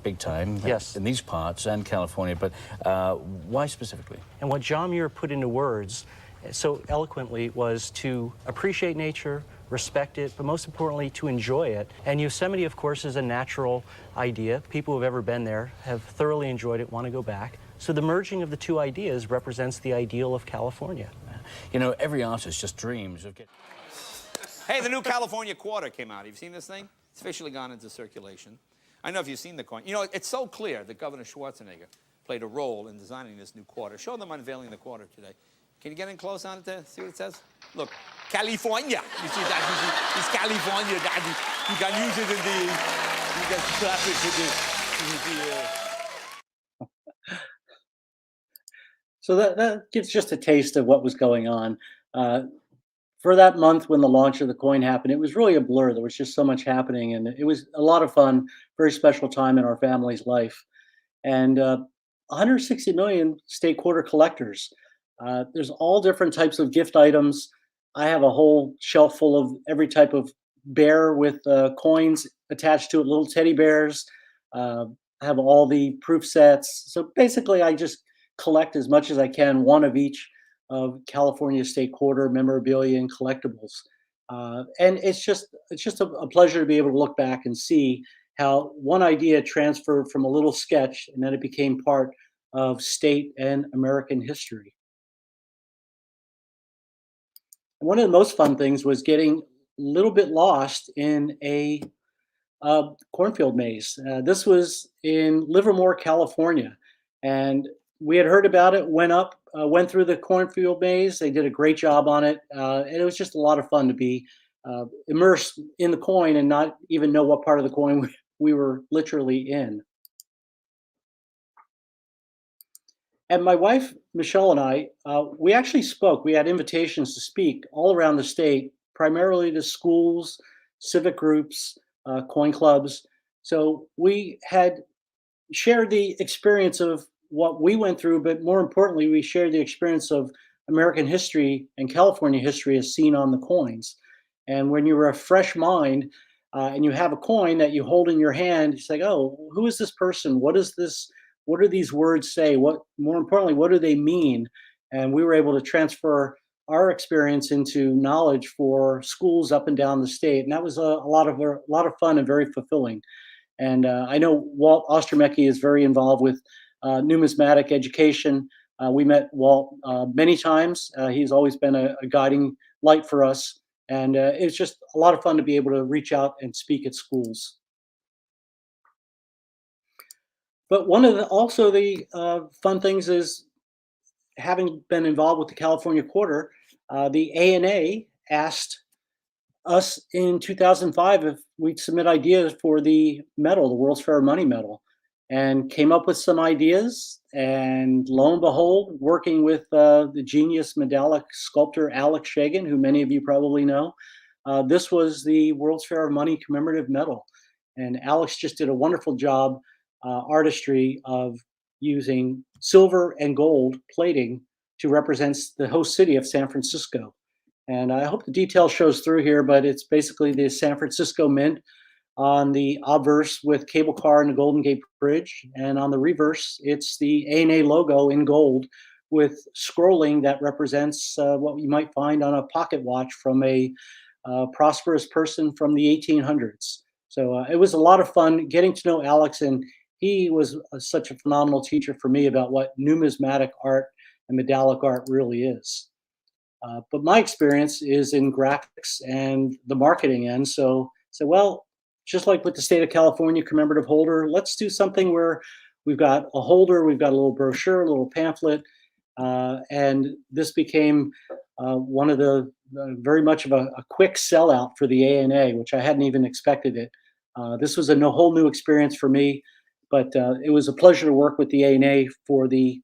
big time in these parts and California, but why specifically? And what John Muir put into words so eloquently was to appreciate nature, respect it, but most importantly, to enjoy it. And Yosemite, of course, is a natural idea. People who have ever been there have thoroughly enjoyed it, want to go back. So the merging of the two ideas represents the ideal of California. You know, every artist just dreams of getting... Hey, the new California quarter came out. Have you seen this thing? It's officially gone into circulation. I don't know if you've seen the coin. You know, it's so clear that Governor Schwarzenegger played a role in designing this new quarter. Show them unveiling the quarter today. Can you get in close on it there? See what it says? Look, California. You see that? It's California, Daddy. You can use it in the... You can slap it to the... So that gives just a taste of what was going on. For that month when the launch of the coin happened, it was really a blur. There was just so much happening, and it was a lot of fun, very special time in our family's life. And 160 million state quarter collectors. There's all different types of gift items. I have a whole shelf full of every type of bear with coins attached to it, little teddy bears. I have all the proof sets. So basically, I just collect as much as I can, one of each of California state quarter memorabilia and collectibles. And it's just a pleasure to be able to look back and see how one idea transferred from a little sketch and then it became part of state and American history. And one of the most fun things was getting a little bit lost in a cornfield maze. This was in Livermore, California. And we had heard about it, went through the cornfield maze. They did a great job on it. And it was just a lot of fun to be immersed in the coin and not even know what part of the coin we were literally in. And my wife, Michelle, and I, we actually spoke. We had invitations to speak all around the state, primarily to schools, civic groups, coin clubs. So we had shared the experience of what we went through, but more importantly, we shared the experience of American history and California history as seen on the coins. And when you're a fresh mind and you have a coin that you hold in your hand, it's like, oh, who is this person? What is this? What do these words say? What, more importantly, what do they mean? And we were able to transfer our experience into knowledge for schools up and down the state. And that was a lot of fun and very fulfilling. And I know Walt Ostromecki is very involved with numismatic education. We met Walt many times. He's always been a guiding light for us. And it's just a lot of fun to be able to reach out and speak at schools. But one of the fun things is having been involved with the California Quarter, the ANA asked us in 2005 if we'd submit ideas for the medal, the World's Fair Money Medal, and came up with some ideas. And lo and behold, working with the genius medallic sculptor Alex Shagin, who many of you probably know, this was the World's Fair of Money Commemorative Medal. And Alex just did a wonderful job, artistry of using silver and gold plating to represent the host city of San Francisco. And I hope the detail shows through here, but it's basically the San Francisco Mint on the obverse with cable car and the Golden Gate Bridge. And on the reverse, it's the ANA logo in gold with scrolling that represents what you might find on a pocket watch from a prosperous person from the 1800s. So it was a lot of fun getting to know Alex, and he was such a phenomenal teacher for me about what numismatic art and medallic art really is. But my experience is in graphics and the marketing end. So well, just like with the state of California commemorative holder, let's do something where we've got a holder, we've got a little brochure, a little pamphlet, and this became one of the very much of a quick sellout for the ANA, which I hadn't even expected it. This was a whole new experience for me, but it was a pleasure to work with the ANA for the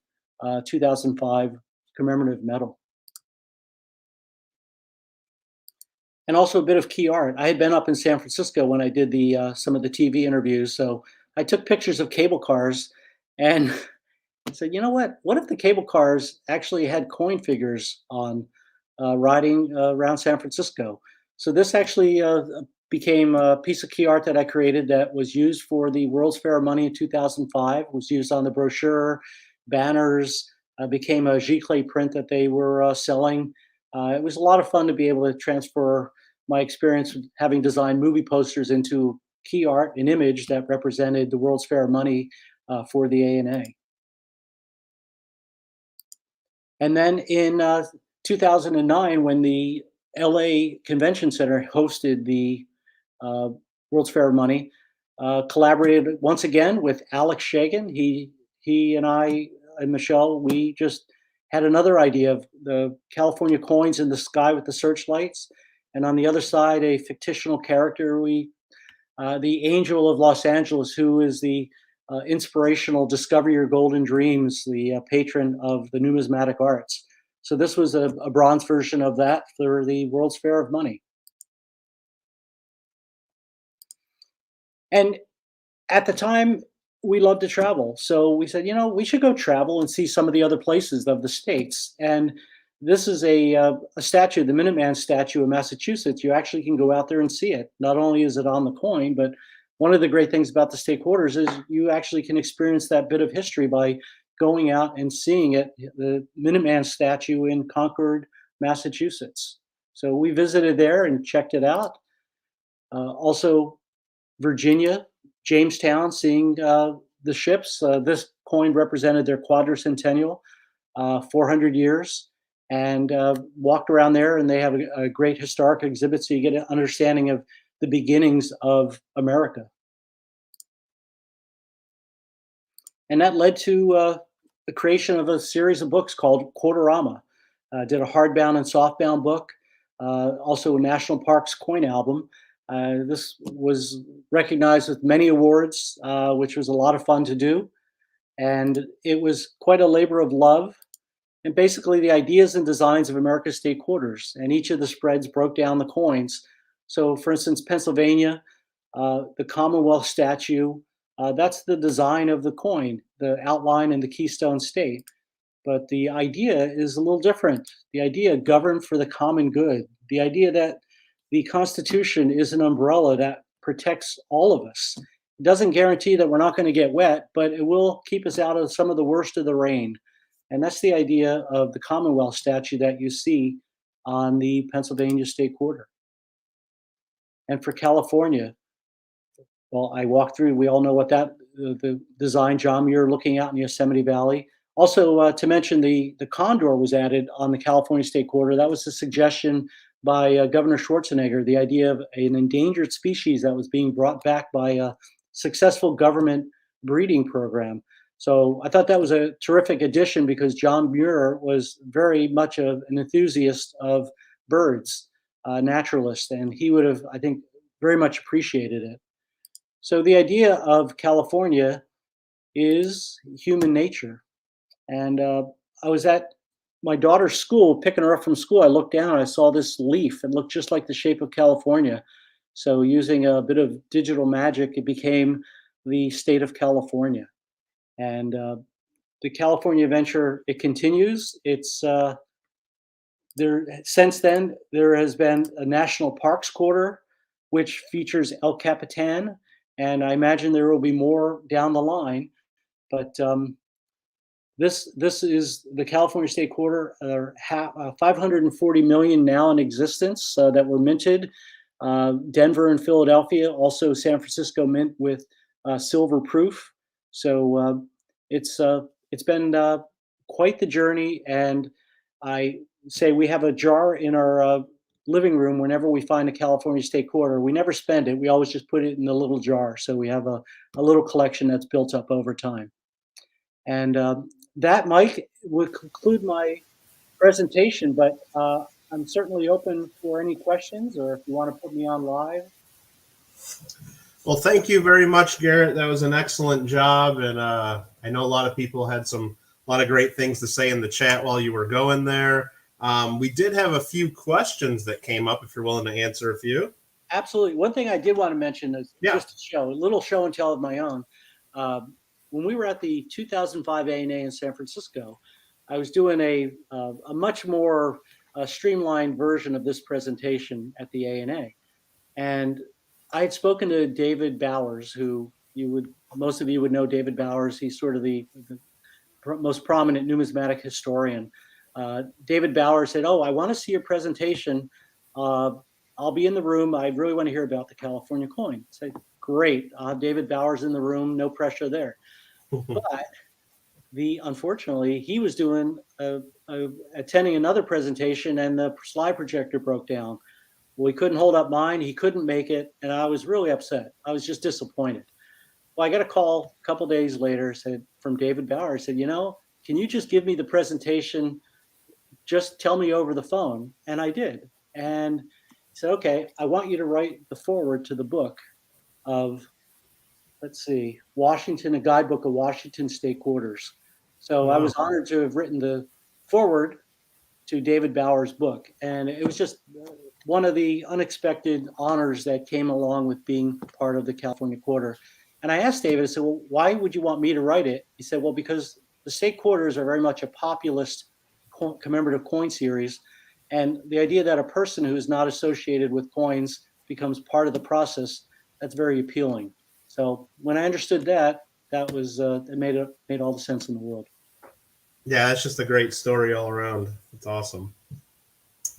2005 commemorative medal. And also a bit of key art. I had been up in San Francisco when I did the some of the TV interviews, so I took pictures of cable cars and said, you know what? What if the cable cars actually had coin figures on riding around San Francisco? So this actually became a piece of key art that I created that was used for the World's Fair of Money in 2005. Was used on the brochure, banners. Became a giclée print that they were selling. It was a lot of fun to be able to transfer my experience with having designed movie posters into key art, an image that represented the World's Fair of Money for the ANA. And then in 2009, when the LA Convention Center hosted the World's Fair of Money, collaborated once again with Alex Shagin. He and I and Michelle, we just had another idea of the California coins in the sky with the searchlights, and on the other side, a fictional character. The Angel of Los Angeles, who is the inspirational Discover Your Golden Dreams, the patron of the numismatic arts. So this was a bronze version of that for the World's Fair of Money. And at the time, we loved to travel. So we said, we should go travel and see some of the other places of the states. And this is a statue, the Minuteman statue in Massachusetts. You actually can go out there and see it. Not only is it on the coin, but one of the great things about the state quarters is you actually can experience that bit of history by going out and seeing it, the Minuteman statue in Concord, Massachusetts. So we visited there and checked it out. Also, Virginia, Jamestown, seeing the ships. This coin represented their quadricentennial, 400 years, and walked around there, and they have a great historic exhibit, so you get an understanding of the beginnings of America. And that led to the creation of a series of books called Quarterama. Did a hardbound and softbound book, also a National Parks coin album. This was recognized with many awards, which was a lot of fun to do. And it was quite a labor of love. And basically the ideas and designs of America's state quarters. And each of the spreads broke down the coins. So for instance, Pennsylvania, the Commonwealth statue, that's the design of the coin, the outline and the keystone state. But the idea is a little different. The idea governed for the common good. The idea that the Constitution is an umbrella that protects all of us. It doesn't guarantee that we're not going to get wet, but it will keep us out of some of the worst of the rain. And that's the idea of the Commonwealth statue that you see on the Pennsylvania State Quarter. And for California, well, I walked through, we all know what the design, John Muir looking out in Yosemite Valley. Also, to mention the condor was added on the California State Quarter. That was a suggestion by Governor Schwarzenegger, the idea of an endangered species that was being brought back by a successful government breeding program. So I thought that was a terrific addition because John Muir was very much an enthusiast of birds, naturalist, and he would have, I think, very much appreciated it. So the idea of California is human nature. And I was at my daughter's school, picking her up from school. I looked down and I saw this leaf. It looked just like the shape of California. So using a bit of digital magic, it became the state of California. And the California venture, it continues. It's there. Since then, there has been a National Parks Quarter, which features El Capitan, and I imagine there will be more down the line. But this is the California State Quarter. 540 million now in existence that were minted. Denver and Philadelphia, also San Francisco mint with silver proof. So it's been quite the journey, and I say we have a jar in our living room whenever we find a California State Quarter. We never spend it. We always just put it in the little jar. So we have a little collection that's built up over time. And that, Mike, would conclude my presentation, but I'm certainly open for any questions, or if you want to put me on live. Well, thank you very much, Garrett. That was an excellent job. And I know a lot of people had a lot of great things to say in the chat while you were going there. We did have a few questions that came up, if you're willing to answer a few. Absolutely. One thing I did want to mention is just a little show and tell of my own. When we were at the 2005 ANA in San Francisco, I was doing a much more streamlined version of this presentation at the ANA. And I had spoken to David Bowers, who most of you would know David Bowers. He's sort of the most prominent numismatic historian. David Bowers said, "Oh, I want to see your presentation. I'll be in the room. I really want to hear about the California coin." I said, "Great. I'll have David Bowers in the room. No pressure there." But Unfortunately, he was doing attending another presentation, and the slide projector broke down. Well, he couldn't hold up mine. He couldn't make it, and I was really upset. I was just disappointed. Well, I got a call a couple days later, said from David Bauer. Said, can you just give me the presentation? Just tell me over the phone, and I did. And he said, okay, I want you to write the foreword to the book of, let's see, Washington, a guidebook of Washington state quarters. So I was honored to have written the foreword to David Bauer's book. And it was just one of the unexpected honors that came along with being part of the California Quarter. And I asked David, I said, well, why would you want me to write it? He said, well, because the state quarters are very much a populist commemorative coin series. And the idea that a person who is not associated with coins becomes part of the process, that's very appealing. So when I understood that was it made all the sense in the world. Yeah, it's just a great story all around. It's awesome.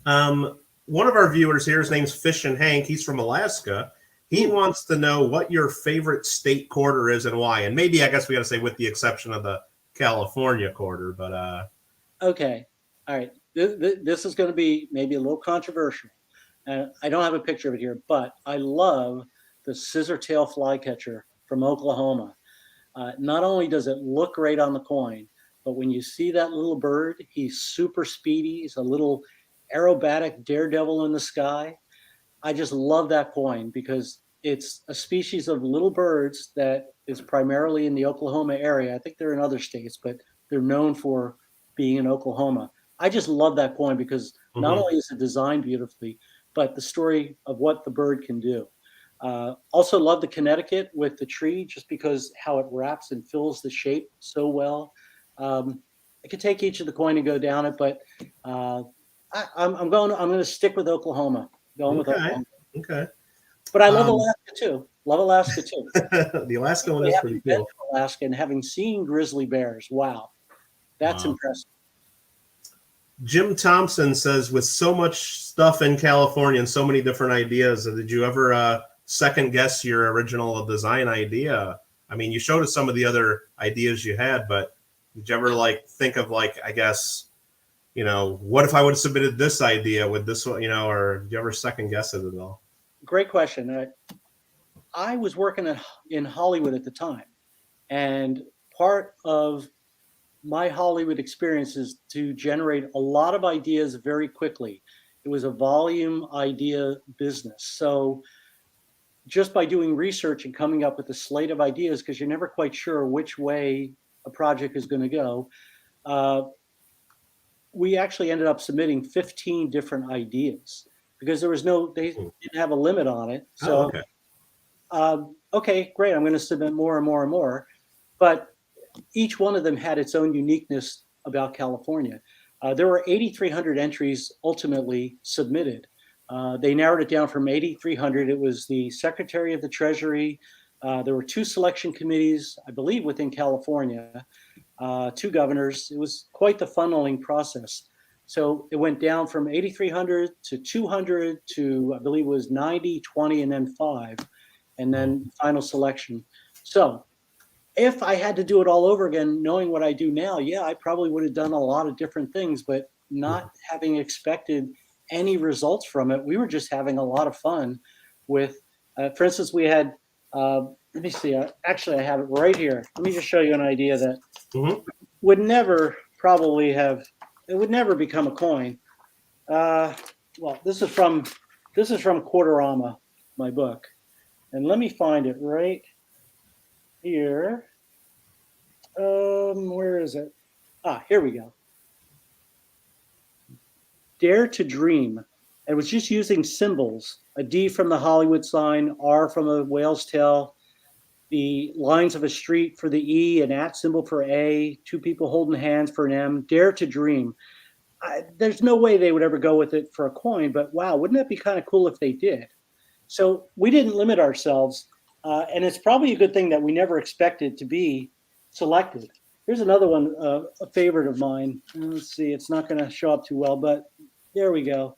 One of our viewers here, his name's Fish and Hank. He's from Alaska. He wants to know what your favorite state quarter is and why. And maybe I guess we got to say with the exception of the California quarter, but okay, all right. This is going to be maybe a little controversial. I don't have a picture of it here, but I love the scissortail flycatcher from Oklahoma. Not only does it look great on the coin, but when you see that little bird, he's super speedy. He's a little aerobatic daredevil in the sky. I just love that coin because it's a species of little birds that is primarily in the Oklahoma area. I think they're in other states, but they're known for being in Oklahoma. I just love that coin because not only is it designed beautifully, but the story of what the bird can do. Also love the Connecticut with the tree just because how it wraps and fills the shape so well. I could take each of the coin and go down it, but I'm going to stick with Oklahoma. With Oklahoma. Okay. But I love Alaska too. Love Alaska too. The Alaska one is pretty cool. Alaska and having seen grizzly bears, wow, that's impressive. Jim Thompson says, with so much stuff in California and so many different ideas, did you ever second guess your original design idea? I mean, you showed us some of the other ideas you had, but did you ever think of I guess, what if I would have submitted this idea with this one, or did you ever second guess it at all? Great question. I was working in Hollywood at the time, and part of my Hollywood experience is to generate a lot of ideas very quickly. It was a volume idea business. So just by doing research and coming up with a slate of ideas, because you're never quite sure which way a project is going to go, we actually ended up submitting 15 different ideas because they didn't have a limit on it. So, okay, great. I'm going to submit more and more and more. But each one of them had its own uniqueness about California. There were 8,300 entries ultimately submitted. They narrowed it down from 8,300. It was the Secretary of the Treasury. There were 2 selection committees, I believe, within California, 2 governors. It was quite the funneling process. So it went down from 8,300 to 200 to, I believe it was 90, 20, and then 5, and then final selection. So if I had to do it all over again, knowing what I do now, yeah, I probably would have done a lot of different things, but not having expected any results from it. We were just having a lot of fun with, for instance, we had, let me see, actually I have it right here. Let me just show you an idea that would never become a coin. Well, this is from Quarterama, my book. And let me find it right here. Where is it? Here we go. Dare to Dream. It was just using symbols, a D from the Hollywood sign, R from a whale's tail, the lines of a street for the E, an at symbol for A, 2 people holding hands for an M. Dare to Dream. There's no way they would ever go with it for a coin, but wow, wouldn't that be kind of cool if they did? So we didn't limit ourselves, and it's probably a good thing that we never expected to be selected. Here's another one, a favorite of mine. Let's see, it's not going to show up too well, but there we go.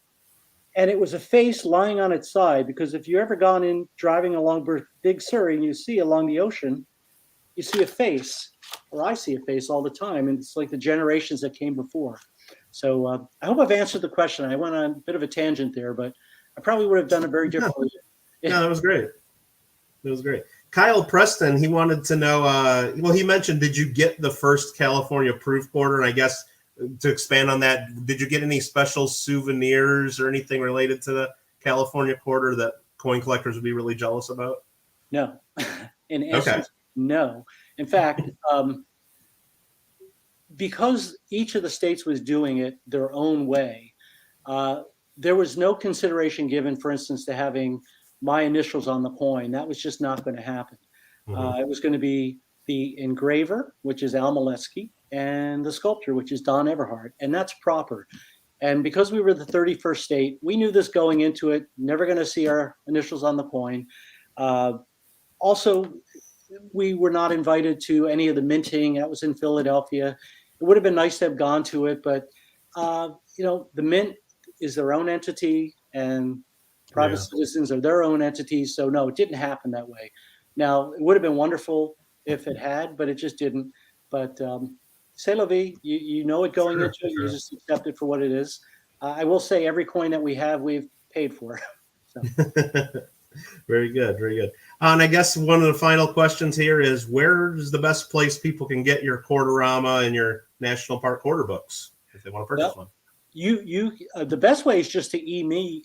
And it was a face lying on its side, because if you've ever gone in driving along Big Sur and you see along the ocean, you see a face, or I see a face all the time, and it's like the generations that came before. So I hope I've answered the question. I went on a bit of a tangent there, but I probably would have done it very differently. No, that was great. It was great. Kyle Preston, he wanted to know, well, he mentioned, did you get the first California proof quarter? And I guess to expand on that, did you get any special souvenirs or anything related to the California quarter that coin collectors would be really jealous about? No. In essence, no. In fact, because each of the states was doing it their own way, there was no consideration given, for instance, to having my initials on the coin. That was just not going to happen. It was going to be the engraver, which is Al Molesky, and the sculptor, which is Don Everhart, and that's proper. And because we were the 31st state, we knew this going into it, never going to see our initials on the coin. Also, we were not invited to any of the minting. That was in Philadelphia. It would have been nice to have gone to it, but you know, the mint is their own entity, and private citizens are their own entities. So no, it didn't happen that way. Now, it would have been wonderful if it had, but it just didn't. But c'est la vie. You know it going into it. You just accept it for what it is. I will say every coin that we have, we've paid for. So. Very good. Very good. And I guess one of the final questions here is, where's the best place people can get your quarterama and your National Park quarter books if they want to purchase one? The best way is just to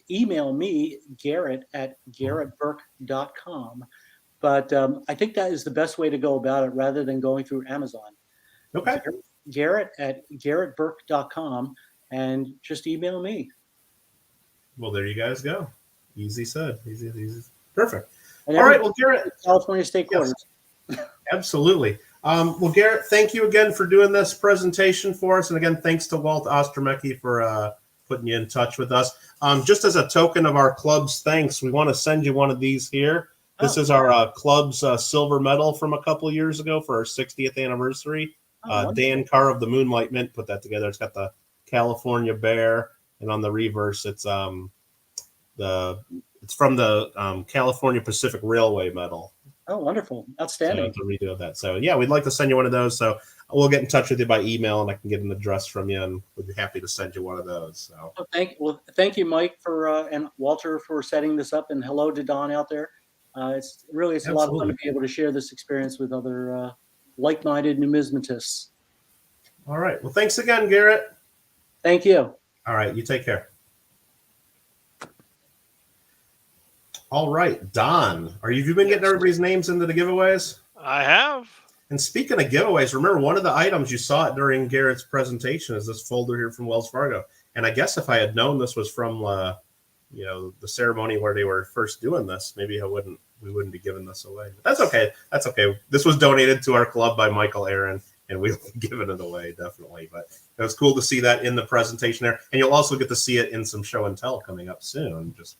email me, Garrett at garrettburke.com. But I think that is the best way to go about it rather than going through Amazon. Okay. Garrett at garrettburke.com, and just email me. Well, there you guys go. Easy said. Easy. Perfect. And all right. Well, Garrett. California State Quarters. Yes. Absolutely. Well, Garrett, thank you again for doing this presentation for us. And again, thanks to Walt Ostromecki for putting you in touch with us. Just as a token of our club's thanks, we want to send you one of these here. This is our club's silver medal from a couple of years ago for our 60th anniversary. Dan Carr of the Moonlight Mint put that together. It's got the California bear, and on the reverse, it's from the California Pacific Railway medal. Oh, wonderful. Outstanding. So it's a redo of that. So yeah, we'd like to send you one of those. So we'll get in touch with you by email, and I can get an address from you, and we'd be happy to send you one of those. So thank you, Mike, for and Walter for setting this up, and hello to Don out there. It's a lot of fun to be able to share this experience with other like-minded numismatists. All right. Well, thanks again, Garrett. Thank you. All right. You take care. All right, Don, have you been getting everybody's names into the giveaways? I have. And speaking of giveaways, remember one of the items you saw it during Garrett's presentation is this folder here from Wells Fargo. And I guess if I had known this was from the ceremony where they were first doing this, maybe we wouldn't be giving this away. But that's okay. That's okay. This was donated to our club by Michael Aaron, and we'll be giving it away definitely. But it was cool to see that in the presentation there, and you'll also get to see it in some show and tell coming up soon. Just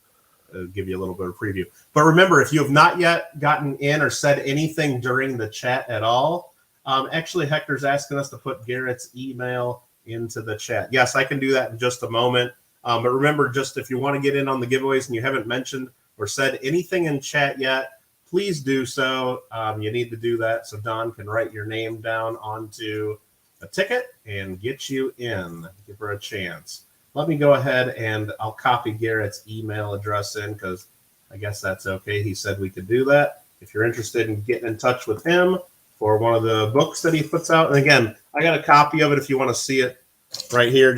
give you a little bit of preview. But remember, if you have not yet gotten in or said anything during the chat at all, actually Hector's asking us to put Garrett's email into the chat. Yes, I can do that in just a moment. But remember, just if you want to get in on the giveaways and you haven't mentioned or said anything in chat yet, please do so. You need to do that so Don can write your name down onto a ticket and get you in. Give her a chance. Let me go ahead and I'll copy Garrett's email address in because I guess that's okay. He said we could do that. If you're interested in getting in touch with him for one of the books that he puts out. And again, I got a copy of it if you want to see it right here.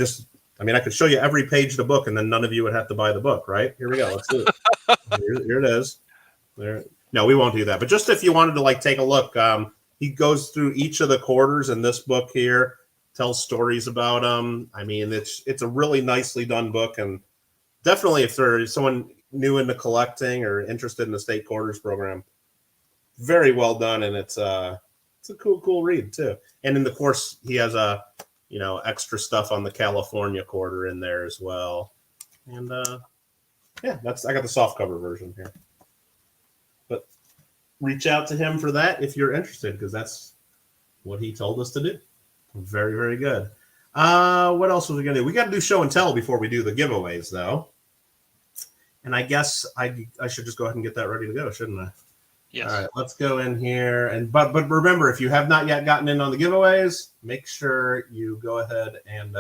I could show you every page of the book and then none of you would have to buy the book, right? Here we go. Let's do it. Here it is. There. No, we won't do that. But just if you wanted to take a look, he goes through each of the quarters in this book here. Tells stories about them. It's a really nicely done book, and definitely if there's someone new into collecting or interested in the state quarters program, very well done, and it's a cool read too. And in the course, he has extra stuff on the California quarter in there as well. And I got the soft cover version here. But reach out to him for that if you're interested, because that's what he told us to do. Very, very good. What else was we going to do? We got to do show and tell before we do the giveaways, though. And I guess I should just go ahead and get that ready to go, shouldn't I? Yes. All right, let's go in here. And but remember, if you have not yet gotten in on the giveaways, make sure you go ahead and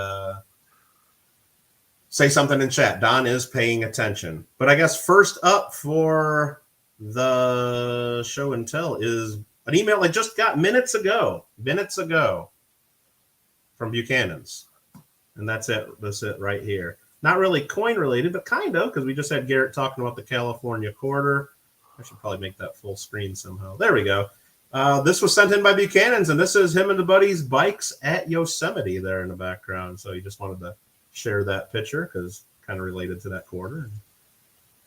say something in chat. Don is paying attention. But I guess first up for the show and tell is an email I just got minutes ago from Buchanan's. And that's it. That's it right here. Not really coin related, but kind of, because we just had Garrett talking about the California quarter. I should probably make that full screen somehow. There we go. This was sent in by Buchanan's, and this is him and the buddies' bikes at Yosemite there in the background. So he just wanted to share that picture because kind of related to that quarter.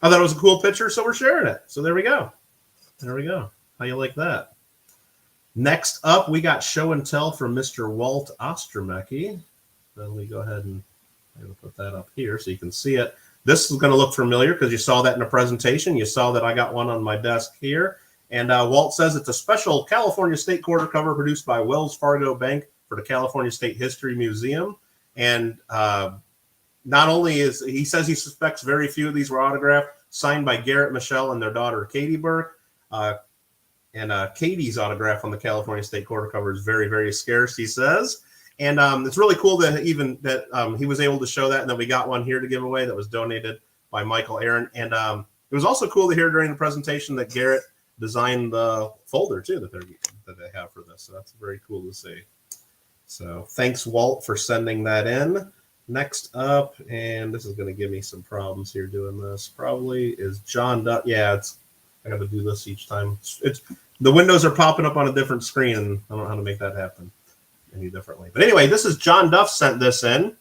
I thought it was a cool picture, so we're sharing it. So there we go. There we go. How you like that? Next up, we got show and tell from Mr. Walt Ostromecki. Then we go ahead and put that up here so you can see it. This is going to look familiar because you saw that in the presentation. You saw that I got one on my desk here. And Walt says it's a special California State quarter cover produced by Wells Fargo Bank for the California State History Museum. And not only is he says he suspects very few of these were autographed, signed by Garrett, Michelle, and their daughter Katie Burke. And Katie's autograph on the California State quarter cover is very, very scarce, he says. And it's really cool that he was able to show that, and then we got one here to give away that was donated by Michael Aaron. And it was also cool to hear during the presentation that Garrett designed the folder too that they have for this. So that's very cool to see. So thanks, Walt, for sending that in. Next up, and this is going to give me some problems here doing this. Probably is John Duff. Yeah, I got to do this each time. It's the windows are popping up on a different screen, and I don't know how to make that happen any differently. But anyway, this is John Duff sent this in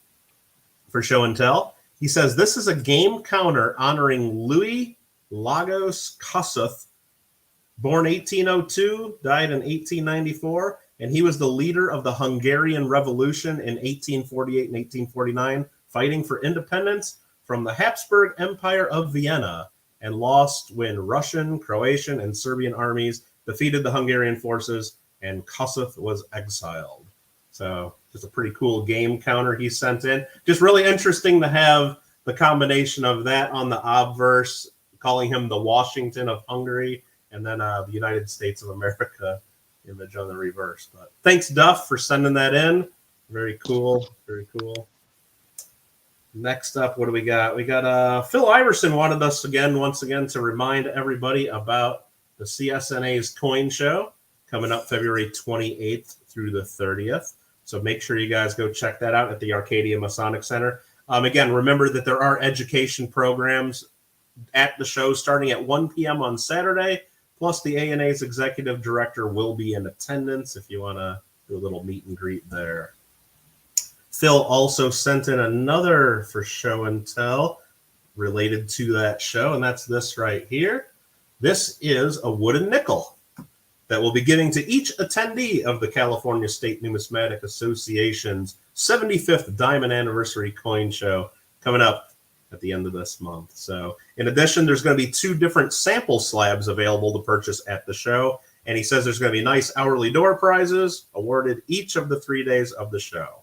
for show and tell. He says this is a game counter honoring Louis Lagos Kossuth, born 1802, died in 1894, and he was the leader of the Hungarian Revolution in 1848 and 1849, fighting for independence from the Habsburg Empire of Vienna, and lost when Russian, Croatian, and Serbian armies defeated the Hungarian forces, and Kossuth was exiled. So just a pretty cool game counter he sent in. Just really interesting to have the combination of that on the obverse, calling him the Washington of Hungary, and then the United States of America image on the reverse. But thanks, Duff, for sending that in. Very cool. Very cool. Next up, what do we got? We got Phil Iverson wanted us once again to remind everybody about the CSNA's coin show coming up February 28th through the 30th. So make sure you guys go check that out at the Arcadia Masonic Center. Again, remember that there are education programs at the show starting at 1 p.m. on Saturday, plus the ANA's executive director will be in attendance if you want to do a little meet and greet there. Phil also sent in another for show and tell related to that show, and that's this right here. This is a wooden nickel that we'll be giving to each attendee of the California State Numismatic Association's 75th Diamond Anniversary Coin Show coming up at the end of this month. So in addition, there's going to be 2 different sample slabs available to purchase at the show. And he says there's going to be nice hourly door prizes awarded each of the 3 days of the show.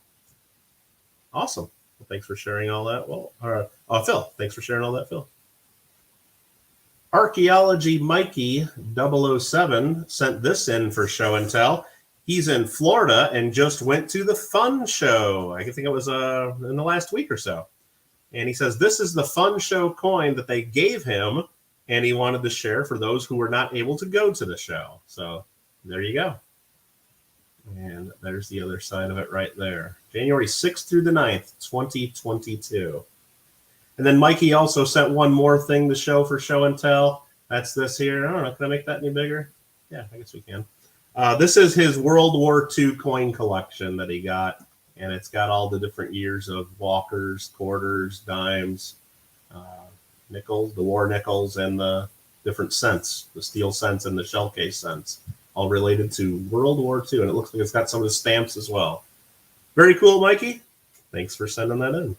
Awesome. Well, thanks for sharing all that. Phil, thanks for sharing all that, Phil. Archaeology Mikey 007 sent this in for show and tell. He's in Florida and just went to the Fun Show. I think it was in the last week or so. And he says this is the Fun Show coin that they gave him, and he wanted to share for those who were not able to go to the show. So there you go. And there's the other side of it right there. January 6th through the 9th, 2022. And then Mikey also sent one more thing to show for show and tell. That's this here. I don't know. Can I make that any bigger? Yeah, I guess we can. This is his World War II coin collection that he got. And it's got all the different years of walkers, quarters, dimes, nickels, the war nickels, and the different cents, the steel cents and the shell case cents, all related to World War II. And it looks like it's got some of the stamps as well. Very cool, Mikey. Thanks for sending that in.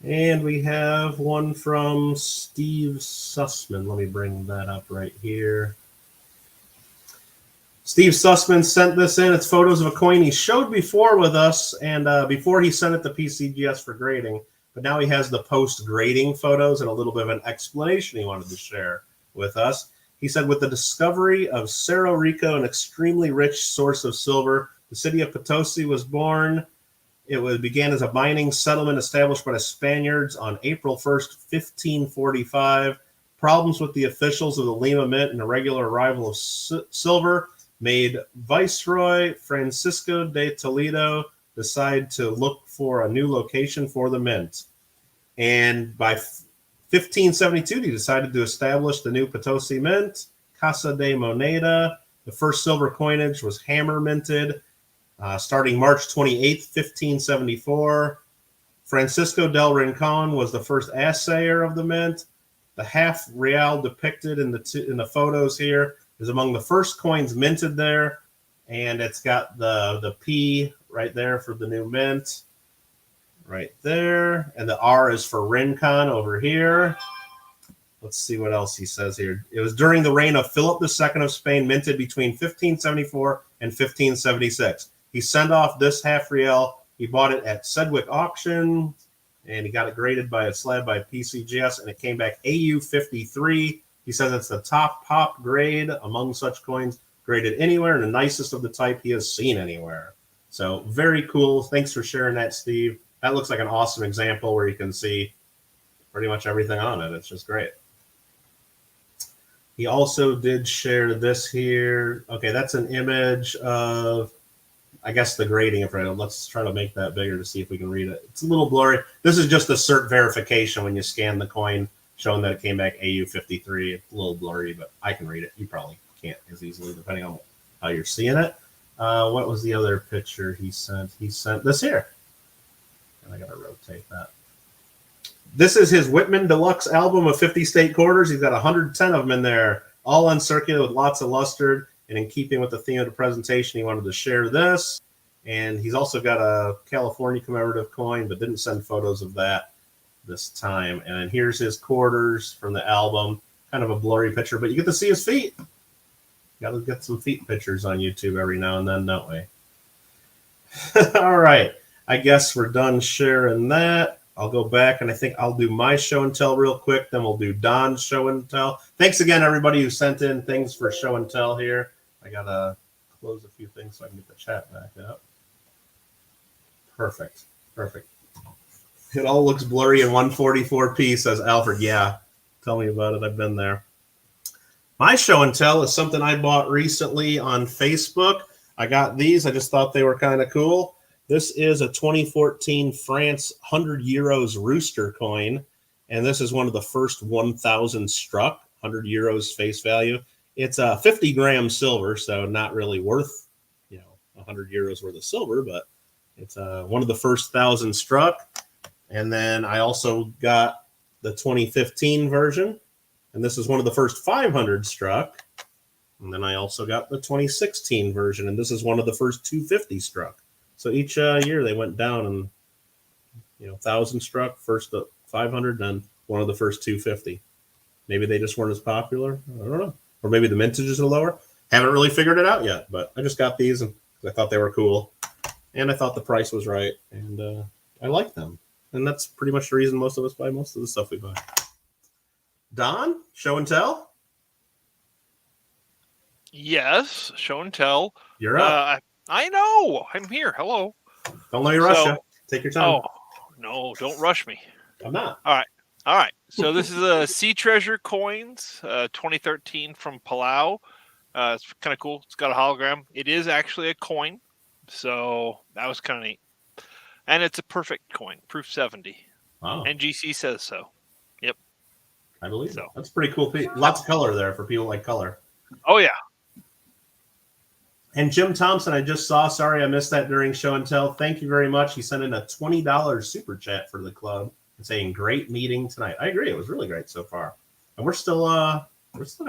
And we have one from Steve Sussman. Let me bring that up right here. Steve Sussman sent this in. It's photos of a coin he showed before with us, and before he sent it to PCGS for grading. But now he has the post-grading photos and a little bit of an explanation he wanted to share with us. He said, with the discovery of Cerro Rico, an extremely rich source of silver, the city of Potosi was born. Began as a mining settlement established by the Spaniards on April 1st, 1545. Problems with the officials of the Lima Mint and the regular arrival of silver made Viceroy Francisco de Toledo decide to look for a new location for the mint. And by 1572, he decided to establish the new Potosi Mint, Casa de Moneda. The first silver coinage was hammer minted starting March 28, 1574. Francisco del Rincon was the first assayer of the mint. The half real depicted in the photos here is among the first coins minted there, and it's got the P right there for the new mint, right there, and the R is for Rincon over here. Let's see what else he says here. It was during the reign of Philip II of Spain, minted between 1574 and 1576. He sent off this half real. He bought it at Sedgwick Auction, and he got it graded by a slab by PCGS, and it came back AU 53. He says it's the top pop grade among such coins graded anywhere, and the nicest of the type he has seen anywhere. So very cool. Thanks for sharing that, Steve. That looks like an awesome example where you can see pretty much everything on it. It's just great. He also did share this here. Okay, that's an image of, I guess, the grading of it. Let's try to make that bigger to see if we can read it. It's a little blurry. This is just a cert verification when you scan the coin, showing that it came back AU 53. It's a little blurry, but I can read it. You probably can't as easily, depending on how you're seeing it. What was the other picture he sent? He sent this here. And I got to rotate that. This is his Whitman Deluxe album of 50 state quarters. He's got 110 of them in there, all uncirculated with lots of lustered. And in keeping with the theme of the presentation, he wanted to share this. And he's also got a California commemorative coin, but didn't send photos of that this time. And here's his quarters from the album. Kind of a blurry picture, but you get to see his feet. Got to get some feet pictures on YouTube every now and then, don't we? All right. I guess we're done sharing that. I'll go back, and I think I'll do my show and tell real quick. Then we'll do Don's show and tell. Thanks again, everybody who sent in things for show and tell here. I got to close a few things so I can get the chat back up. Perfect. Perfect. It all looks blurry in 144p, says Alfred. Yeah, tell me about it. I've been there. My show and tell is something I bought recently on Facebook. I got these. I just thought they were kind of cool. This is a 2014 France 100 euros Rooster coin, and this is one of the first 1,000 struck, 100 euros face value. It's 50 grams silver, so not really worth, 100 euros worth of silver, but it's one of the first 1,000 struck. And then I also got the 2015 version, and this is one of the first 500 struck. And then I also got the 2016 version, and this is one of the first 250 struck. So each year they went down, and 1,000 struck, first 500, then one of the first 250. Maybe they just weren't as popular. I don't know. Or maybe the mintages are lower. Haven't really figured it out yet, but I just got these and I thought they were cool. And I thought the price was right, and I like them. And that's pretty much the reason most of us buy most of the stuff we buy. Don, show and tell? Yes, show and tell. You're up. I know. I'm here. Hello. Don't let me rush you. Take your time. Oh, no, don't rush me. I'm not. All right. So this is a Sea Treasure Coins, 2013 from Palau. It's kind of cool. It's got a hologram. It is actually a coin, so that was kind of neat. And it's a perfect coin, proof 70. Wow. NGC says so. Yep. I believe so. That's pretty cool. Lots of color there for people like color. Oh, yeah. And Jim Thompson, I just saw. Sorry, I missed that during show and tell. Thank you very much. He sent in a $20 super chat for the club and saying, "Great meeting tonight." I agree. It was really great so far. And we're still got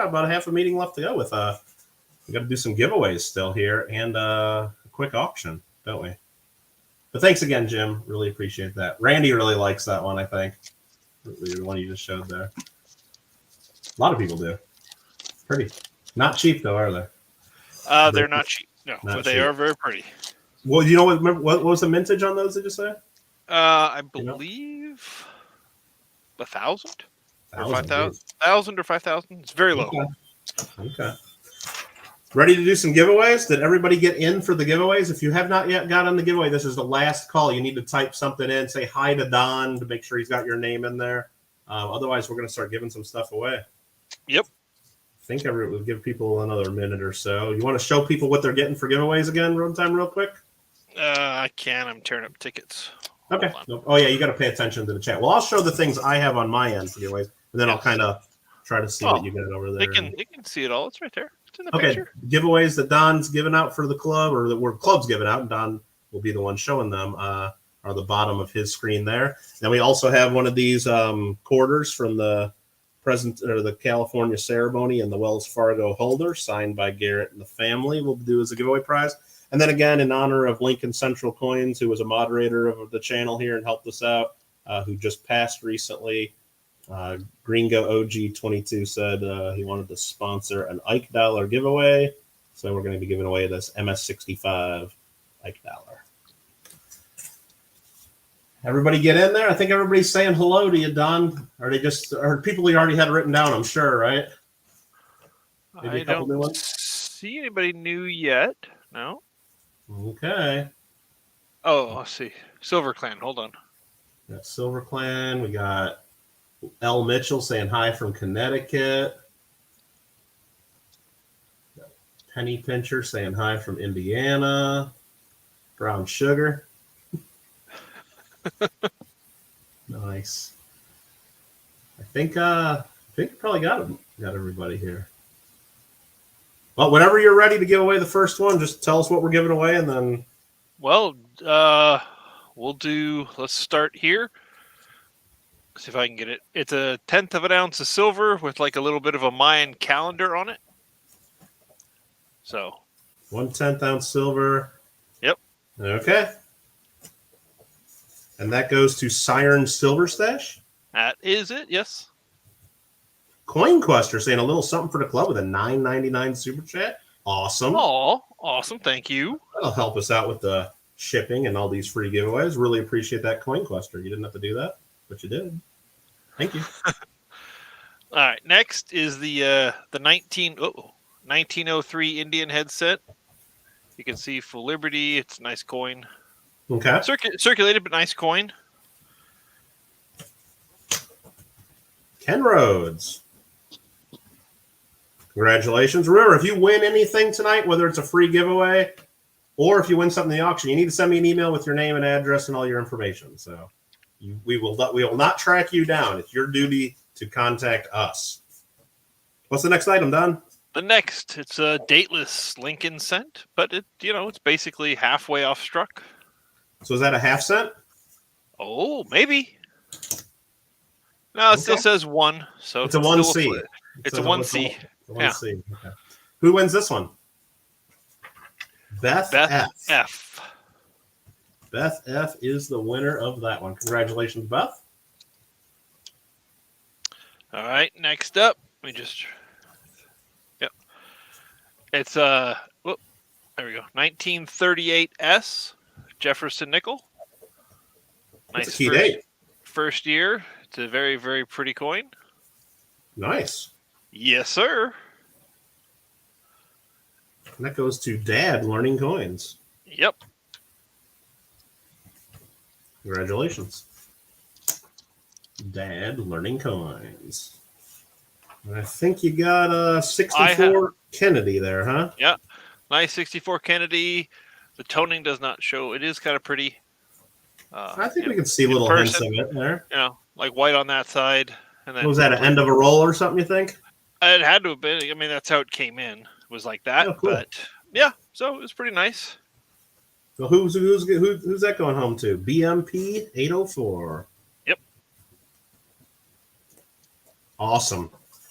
about half a meeting left to go with. We got to do some giveaways still here and a quick auction, don't we? But thanks again, Jim. Really appreciate that. Randy really likes that one, I think. The one you just showed there. A lot of people do. Pretty. Not cheap, though, are they? They're not cheap. No, but they are very pretty. Well, you know what was the mintage on those, did you say? I believe 1,000. Or 5,000 or 5,000. It's very low. Okay. Ready to do some giveaways? Did everybody get in for the giveaways? If you have not yet got on the giveaway, this is the last call. You need to type something in, say hi to Don to make sure he's got your name in there. Otherwise, we're going to start giving some stuff away. Yep. I think we'll give people another minute or so. You want to show people what they're getting for giveaways again, Roadtime, real quick? I can. I'm tearing up tickets. Okay. Oh, yeah, you got to pay attention to the chat. Well, I'll show the things I have on my end for giveaways, and then I'll kind of try to see what you got over there. They can see it all. It's right there. It's in the Okay, picture. giveaways that Don's giving out for the club, or that we're club's giving out, and Don will be the one showing them, are the bottom of his screen there. Then we also have one of these quarters from the the California ceremony and the Wells Fargo holder, signed by Garrett and the family. We'll do as a giveaway prize. And then again, in honor of Lincoln Central Coins, who was a moderator of the channel here and helped us out, who just passed recently. Gringo OG22 said he wanted to sponsor an Ike Dollar giveaway. So we're going to be giving away this MS65 Ike Dollar. Everybody get in there. I think everybody's saying hello to you, Don. Are people you already had written down, I'm sure, right? Maybe I don't see anybody new yet. No. Okay. Oh, let's see. Silver Clan. Hold on. Got Silver Clan. We got L. Mitchell saying hi from Connecticut. Penny Pincher saying hi from Indiana. Brown Sugar. Nice. I think probably got everybody here. Well, whenever you're ready to give away the first one, just tell us what we're giving away, and then. Well, let's start here. See if I can get it. It's a 1/10 of an ounce of silver with like a little bit of a Mayan calendar on it. So 1/10 ounce silver. Yep. Okay. And that goes to Siren Silver Stash. That is it. Yes. Coin Quester saying a little something for the club with a $9.99 super chat. Awesome. Oh, awesome. Thank you. That'll help us out with the shipping and all these free giveaways. Really appreciate that, Coin Quester. You didn't have to do that, but you did. Thank you. All right. Next is the 1903 Indian headset. You can see for Liberty. It's a nice coin. Okay. Circulated, but nice coin. Ken Rhodes. Congratulations. Remember, if you win anything tonight, whether it's a free giveaway or if you win something in the auction, you need to send me an email with your name and address and all your information. So we will not track you down. It's your duty to contact us. What's the next item, Don? It's a dateless Lincoln cent, but it's basically halfway off struck. So is that a half cent? Oh, maybe. No, it still says 1. So it's a 1C. It's a 1C. Yeah. Okay. Who wins this one? Beth F. Beth F is the winner of that one. Congratulations, Beth. All right, next up, It's there we go. 1938 S Jefferson Nickel. Nice. That's a key date. First year. It's a very, very pretty coin. Nice. Yes, sir. And that goes to Dad Learning Coins. Yep. Congratulations. Dad Learning Coins. And I think you got a 64 Kennedy there, huh? Yeah. Nice 64 Kennedy. The toning does not show. It is kind of pretty. I think we can see little hints of it there. Like white on that side. And then was that, an end of a roll or something, you think? It had to have been. I mean, that's how it came in. It was like that. Oh, cool. But yeah, so it was pretty nice. So who's that going home to? BMP 804. Yep. Awesome.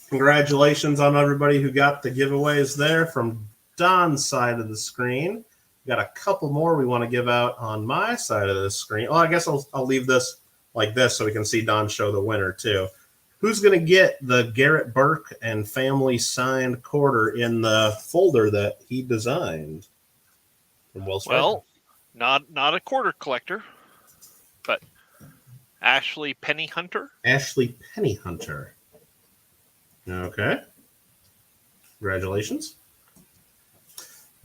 Congratulations on everybody who got the giveaways there from Don's side of the screen. We got a couple more we want to give out on my side of the screen. Well, I guess I'll leave this like this so we can see Don show the winner too. Who's going to get the Garrett Burke and family signed quarter in the folder that he designed from Wells Fargo? Well, not a quarter collector, but Ashley Pennyhunter. Ashley Pennyhunter. Okay. Congratulations.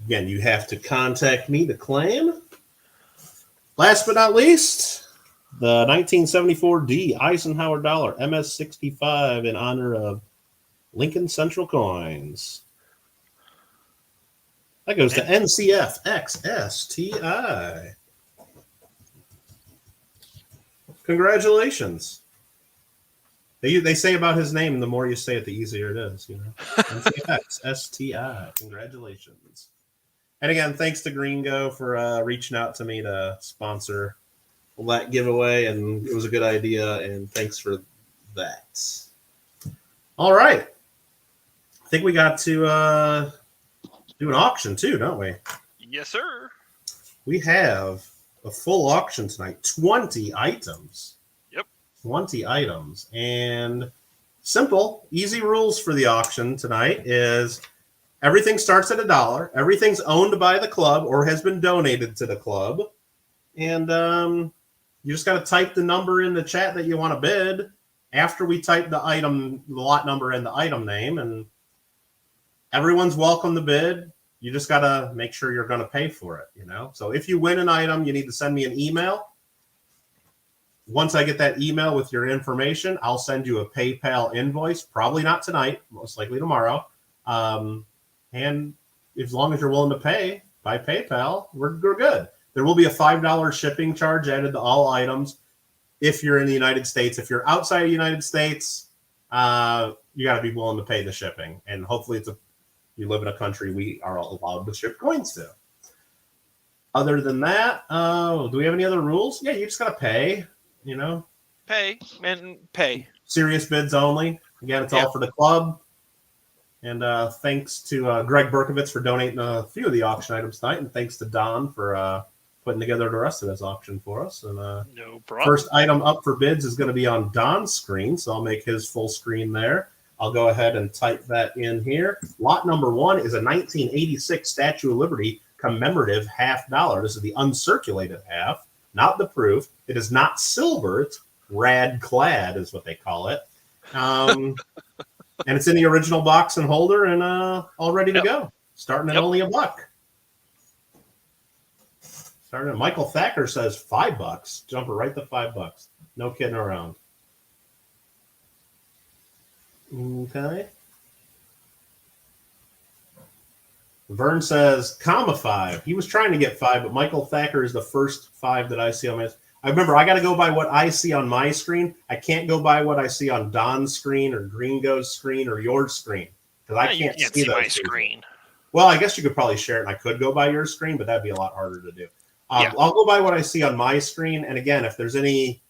Again, you have to contact me to claim. Last but not least, the 1974 D Eisenhower Dollar Ms. 65 in honor of Lincoln Central Coins. That goes to NCF XSTI. Congratulations. They say about his name, the more you say it, the easier it is. You know, NCF XSTI. Congratulations. And again, thanks to Gringo for reaching out to me to sponsor that giveaway, and it was a good idea, and thanks for that. All right. I think we got to do an auction too, don't we? Yes, sir. We have a full auction tonight, 20 items. Yep. 20 items. And simple, easy rules for the auction tonight is everything starts at $1. Everything's owned by the club or has been donated to the club. And you just got to type the number in the chat that you want to bid after we type the item, the lot number and the item name. And everyone's welcome to bid. You just got to make sure you're going to pay for it, you know? So if you win an item, you need to send me an email. Once I get that email with your information, I'll send you a PayPal invoice, probably not tonight, most likely tomorrow. And as long as you're willing to pay by PayPal, we're good. There will be a $5 shipping charge added to all items if you're in the United States. If you're outside the United States, you got to be willing to pay the shipping. And hopefully you live in a country we are allowed to ship coins to. Other than that, do we have any other rules? Yeah, you just got to pay, you know. Pay, and pay. Serious bids only. Again, it's all for the club. And thanks to Greg Berkovitz for donating a few of the auction items tonight. And thanks to Don for putting together the rest of this auction for us. And no problem. First item up for bids is going to be on Don's screen. So I'll make his full screen there. I'll go ahead and type that in here. Lot number 1 is a 1986 Statue of Liberty commemorative $50. This is the uncirculated half, not the proof. It is not silver. It's rad clad is what they call it. And it's in the original box and holder and all ready to go. Starting at only $1. Starting at Michael Thacker says $5. Jumper right to $5. No kidding around. Okay. Vern says, $5. He was trying to get 5, but Michael Thacker is the first 5 that I see on my. I remember I got to go by what I see on my screen. I can't go by what I see on Don's screen or Gringo's screen or your screen because I can't see my screen. Well, I guess you could probably share it, and I could go by your screen, but that'd be a lot harder to do. I'll go by what I see on my screen, and again, if there's any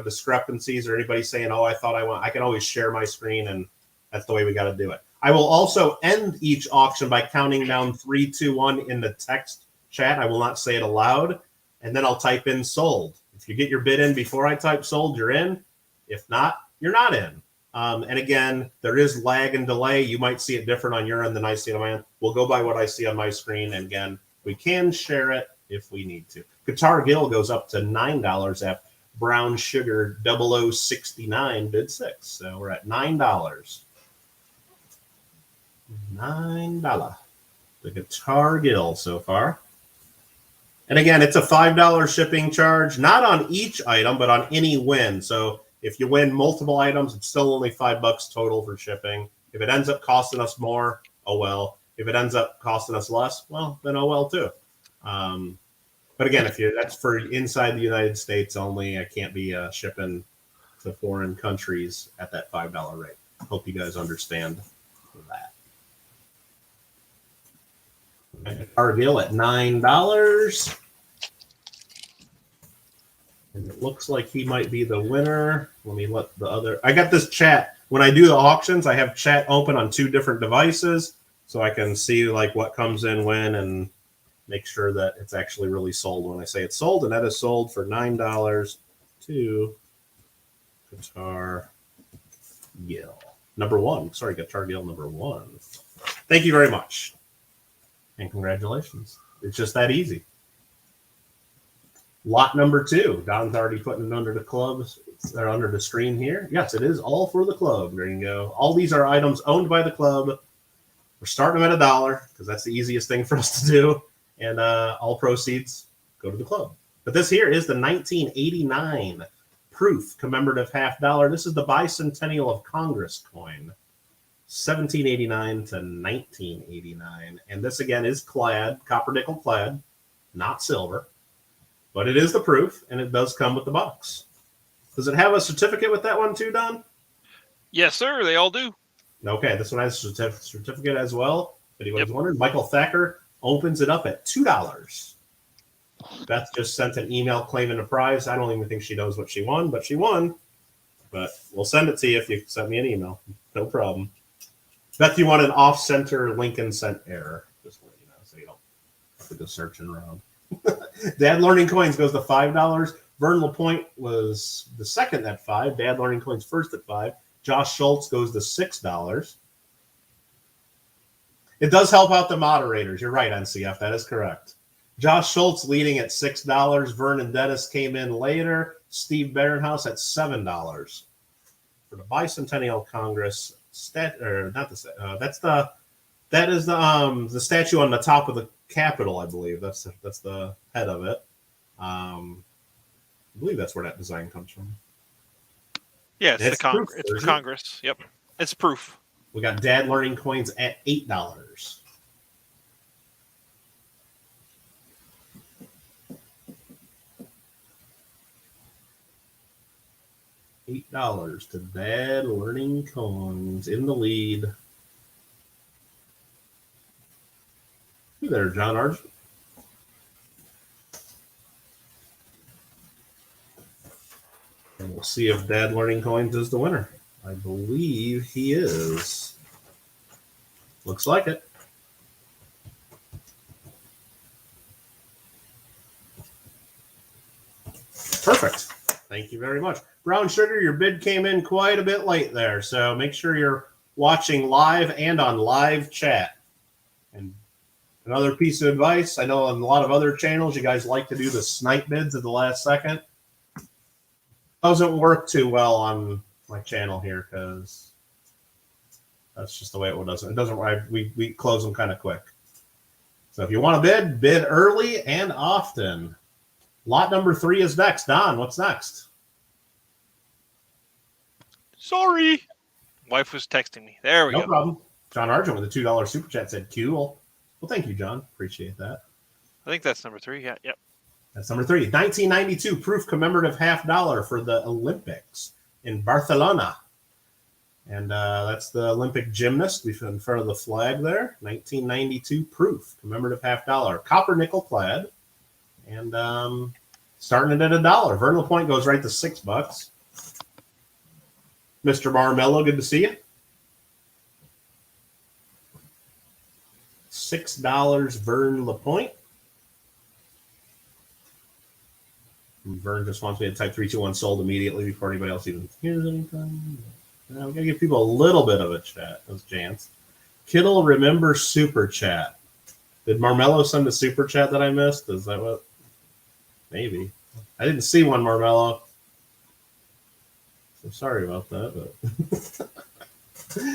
discrepancies or anybody saying, "Oh, I thought I can always share my screen, and that's the way we got to do it. I will also end each auction by counting down 3, 2, 1 in the text chat. I will not say it aloud, and then I'll type in sold. If you get your bid in before I type sold, you're in. If not, you're not in. And again, there is lag and delay. You might see it different on your end than I see it on my end. We'll go by what I see on my screen, and again, we can share it if we need to. Guitar Gill goes up to $9 at Brown Sugar 0069 bid 6. So we're at $9. $9. The Guitar Gill so far. And again, it's a $5 shipping charge, not on each item, but on any win. So if you win multiple items, it's still only $5 total for shipping. If it ends up costing us more, oh well. If it ends up costing us less, well, then oh well too. But again, that's for inside the United States only. I can't be shipping to foreign countries at that $5 rate. Hope you guys understand that. Cargill at $9. And it looks like he might be the winner. Let me let the other. I got this chat. When I do the auctions, I have chat open on 2 different devices so I can see like what comes in when and make sure that it's actually really sold when I say it's sold. And that is sold for $9 to Guitar Gill. Number 1. Sorry, Guitar Gill number 1. Thank you very much. And congratulations. It's just that easy. Lot number 2. Don's already putting it under the clubs. They're under the screen here. Yes, it is all for the club. There you go. All these are items owned by the club. We're starting them at $1 because that's the easiest thing for us to do. And all proceeds go to the club. But this here is the 1989 proof commemorative $50. This is the Bicentennial of Congress coin. 1789 to 1989. And this again is clad, copper nickel clad, not silver. But it is the proof, and it does come with the box. Does it have a certificate with that one too, Don? Yes, sir. They all do. Okay, this one has a certificate as well. If anyone's wondering, Michael Thacker opens it up at $2. Beth just sent an email claiming a prize. I don't even think she knows what she won, but she won. But we'll send it to you if you send me an email. No problem. Beth, you want an off-center Lincoln cent error. Just let you know, so you don't have to go searching around. Dad Learning Coins goes to $5. Vern LaPointe was the second at $5. Dad Learning Coins first at $5. Josh Schultz goes to $6. It does help out the moderators. You're right, NCF. That is correct. Josh Schultz leading at $6. Vernon Dennis came in later. Steve Barenhouse at $7 for the Bicentennial Congress. That is the statue on the top of the Capitol, I believe. That's the head of it. I believe that's where that design comes from. Yeah, it's for Congress. Yep, it's proof. We got Dad Learning Coins at $8. $8 to Dad Learning Coins in the lead. Hey there, John Argent. And we'll see if Dad Learning Coins is the winner. I believe he is. Looks like it. Perfect. Thank you very much. Brown Sugar, your bid came in quite a bit late there, so make sure you're watching live and on live chat. And another piece of advice, I know on a lot of other channels, you guys like to do the snipe bids at the last second. Doesn't work too well on my channel here because that's just the way it does. It doesn't. We close them kind of quick. So if you want to bid early and often. Lot number 3 is next. Don, what's next? Sorry. Wife was texting me. There we go. No problem. John Argent with a $2 super chat said cool. Well, thank you, John. Appreciate that. I think that's number 3. Yeah, yep. That's number 3. 1992 proof commemorative $50 for the Olympics in Barcelona. And that's the Olympic gymnast in front of the flag there. 1992 proof commemorative $50. Copper nickel clad. And starting it at $1. Vern LaPointe goes right to $6. Mr. Marmello, good to see you. $6 Vern LaPointe. Vern just wants me to type 321 sold immediately before anybody else even hears anything. Now, we got to give people a little bit of a chat. Those chants. Kittle, remember super chat. Did Marmello send a super chat that I missed? Is that what? Maybe. I didn't see one, Marmello. So sorry about that. But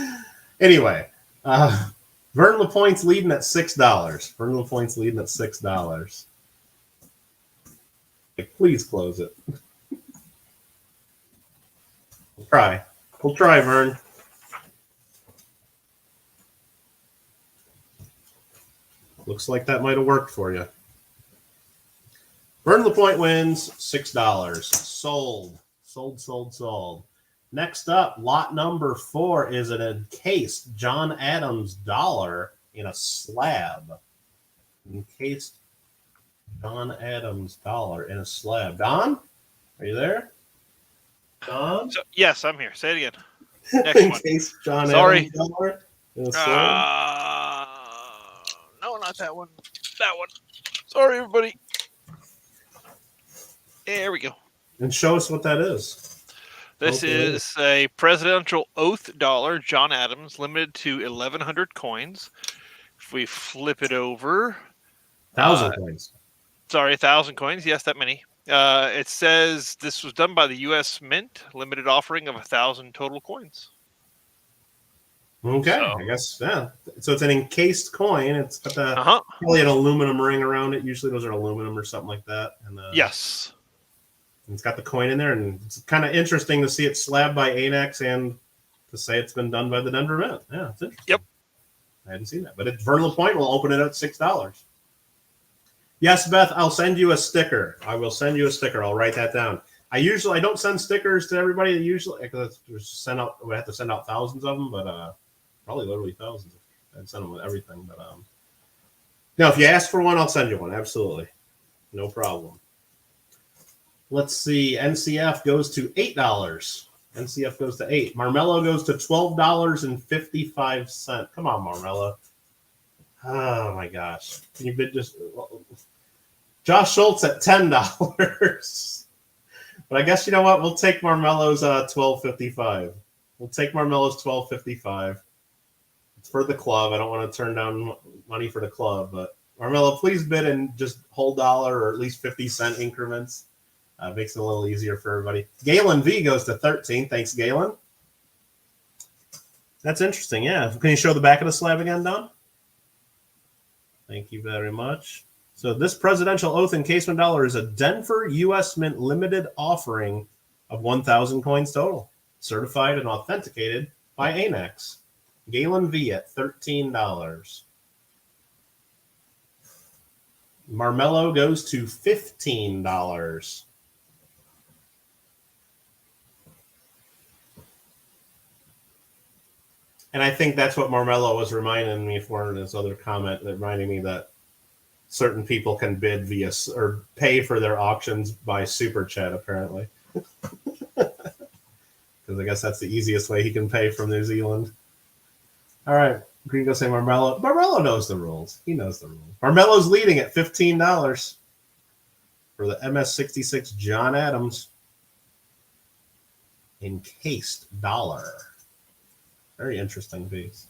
anyway, Vern LaPointe's leading at $6. Vern LaPointe's leading at $6. Please close it. We'll try. We'll try, Vern. Looks like that might have worked for you. Vern LaPointe wins $6. Sold. Sold. Next up, lot number 4 is an encased John Adams dollar in a slab. Encased John Adams dollar in a slab. Don, are you there? Don? Yes, I'm here. Say it again. Next Encased John Adams dollar in a slab. No, not that one. That one. Sorry, everybody. There we go. And show us what that is. This is a presidential oath dollar, John Adams, limited to 1,100 coins. If we flip it over. 1,000 coins. Sorry, 1,000 coins. Yes, that many. It says this was done by the U.S. Mint, limited offering of 1,000 total coins. Okay, So. I guess, yeah. So it's an encased coin. It's got the probably an aluminum ring around it. Usually those are aluminum or something like that. And yes. And it's got the coin in there, and it's kind of interesting to see it slabbed by ANAX and to say it's been done by the Denver Mint. Yeah, it's interesting. Yep. I hadn't seen that. But at Vernal Point, we'll open it at $6. Yes, Beth, I'll send you a sticker. I will send you a sticker. I'll write that down. I don't send stickers to everybody. Usually, because we have to send out thousands of them, but probably literally thousands. I'd send them with everything. But no, if you ask for one, I'll send you one. Absolutely, no problem. Let's see. NCF goes to $8. NCF goes to $8. Marmello goes to $12.55. Come on, Marmello. Oh my gosh! Can you bid just Josh Schultz at $10? But I guess you know what? We'll take Marmello's $12.55. We'll take Marmello's $12.55. It's for the club. I don't want to turn down money for the club, but Marmello, please bid in just whole dollar or at least 50-cent increments. Makes it a little easier for everybody. Galen V goes to 13. Thanks, Galen. That's interesting. Yeah. Can you show the back of the slab again, Don? Thank you very much. So this presidential oath encasement dollar is a Denver U.S. Mint limited offering of 1,000 coins total, certified and authenticated by ANAX. Galen V at $13. Marmello goes to $15. And I think that's what Marmello was reminding me for in his other comment, reminding me that certain people can bid via or pay for their auctions by super chat, apparently. Because I guess that's the easiest way he can pay from New Zealand. All right. Gringo say Marmello. Marmello knows the rules. He knows the rules. Marmello's leading at $15 for the MS-66 John Adams encased dollar. Very interesting piece.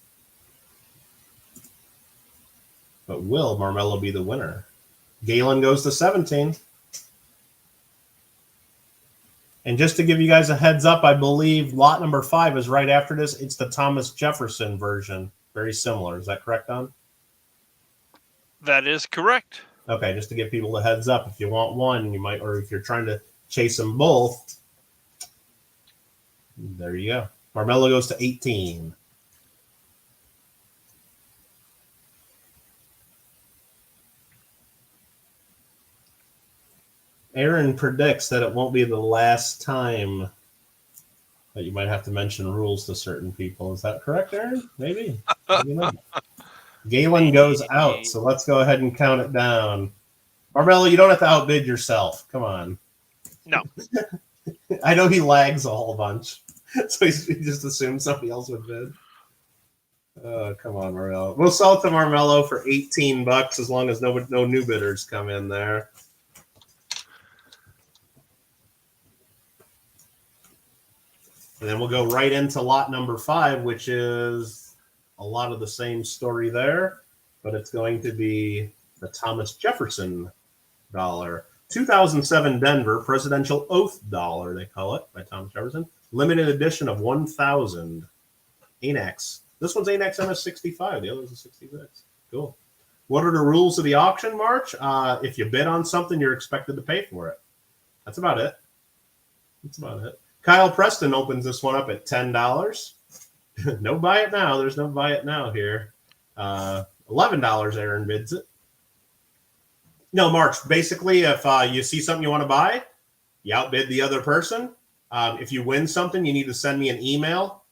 But will Marmello be the winner? Galen goes to 17. And just to give you guys a heads up, I believe lot number 5 is right after this. It's the Thomas Jefferson version. Very similar. Is that correct, Don? That is correct. Okay, just to give people a heads up. If you want one, you might, or if you're trying to chase them both, there you go. Marmello goes to 18. Aaron predicts that it won't be the last time that you might have to mention rules to certain people. Is that correct, Aaron? Maybe. Maybe not. Galen goes out, so let's go ahead and count it down. Marmello, you don't have to outbid yourself. Come on. No. I know he lags a whole bunch, so he just assumed somebody else would bid. Oh, come on, Marmello. We'll sell it to Marmello for $18 as long as no new bidders come in there. And then we'll go right into lot number 5, which is a lot of the same story there, but it's going to be the Thomas Jefferson dollar. 2007 Denver Presidential Oath Dollar, they call it, by Thomas Jefferson. Limited edition of 1,000. ANAX. This one's ANAX MS-65. The other one's a 66. Cool. What are the rules of the auction, March? If you bid on something, you're expected to pay for it. That's about it. That's about it. Kyle Preston opens this one up at $10. No buy it now. There's no buy it now here. $11 Aaron bids it. No, March. Basically, if you see something you want to buy, you outbid the other person. If you win something, you need to send me an email.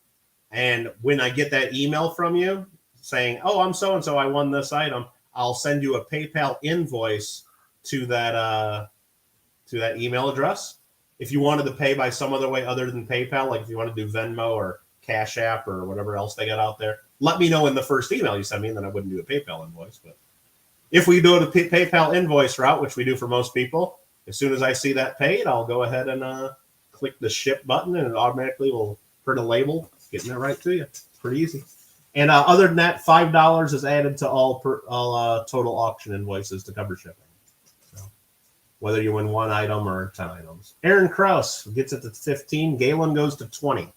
And when I get that email from you saying, oh, I'm so-and-so, I won this item, I'll send you a PayPal invoice to that email address. If you wanted to pay by some other way other than PayPal, like if you want to do Venmo or Cash App or whatever else they got out there, let me know in the first email you send me, and then I wouldn't do a PayPal invoice. But if we do a PayPal invoice route, which we do for most people, as soon as I see that paid, I'll go ahead and click the ship button, and it automatically will print a label, getting it right to you. It's pretty easy. And other than that, $5 is added to all total auction invoices to cover shipping. So whether you win 1 item or 10 items. Aaron Krause gets it to 15. Galen goes to 20.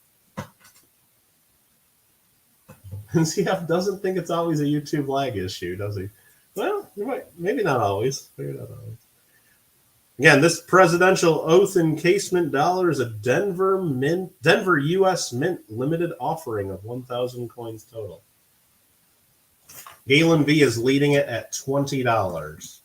And CF doesn't think it's always a YouTube lag issue, does he? Well, you might, maybe not always. Maybe not always. Again, this presidential oath encasement dollar is a Denver U.S. Mint limited offering of 1,000 coins total. Galen V is leading it at $20.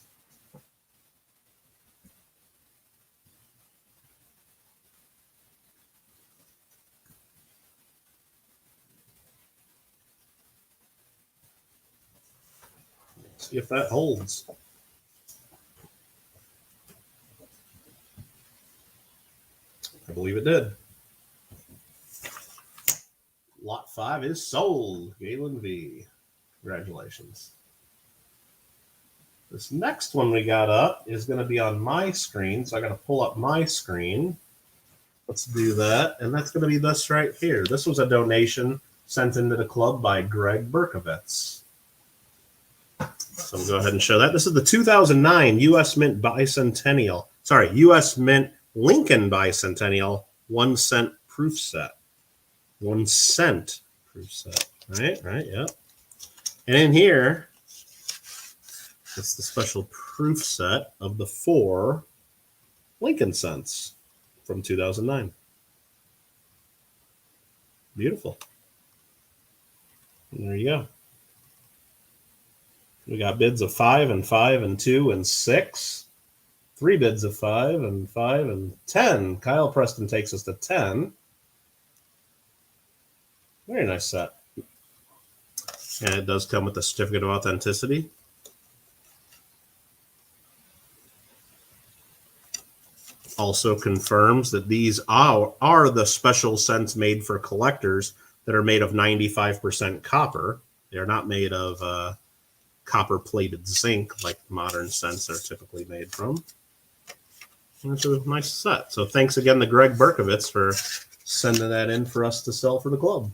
See if that holds. I believe it did. Lot 5 is sold. Galen V. Congratulations. This next one we got up is going to be on my screen, so I got to pull up my screen. Let's do that, and that's going to be this right here. This was a donation sent into the club by Greg Berkovitz. So we'll go ahead and show that. This is the 2009 U.S. Mint Bicentennial. Sorry, U.S. Mint Lincoln Bicentennial 1 cent proof set. 1 cent proof set. Right, yeah. And in here, it's the special proof set of the 4 Lincoln cents from 2009. Beautiful. And there you go. We got bids of 5 and 5 and 2 and 6. 3 bids of 5 and 5 and 10. Kyle Preston takes us to 10. Very nice set. And it does come with a certificate of authenticity. Also confirms that these are the special cents made for collectors that are made of 95% copper. They're not made of copper-plated zinc like modern cents are typically made from. And it's a nice set. So thanks again to Greg Berkovitz for sending that in for us to sell for the club.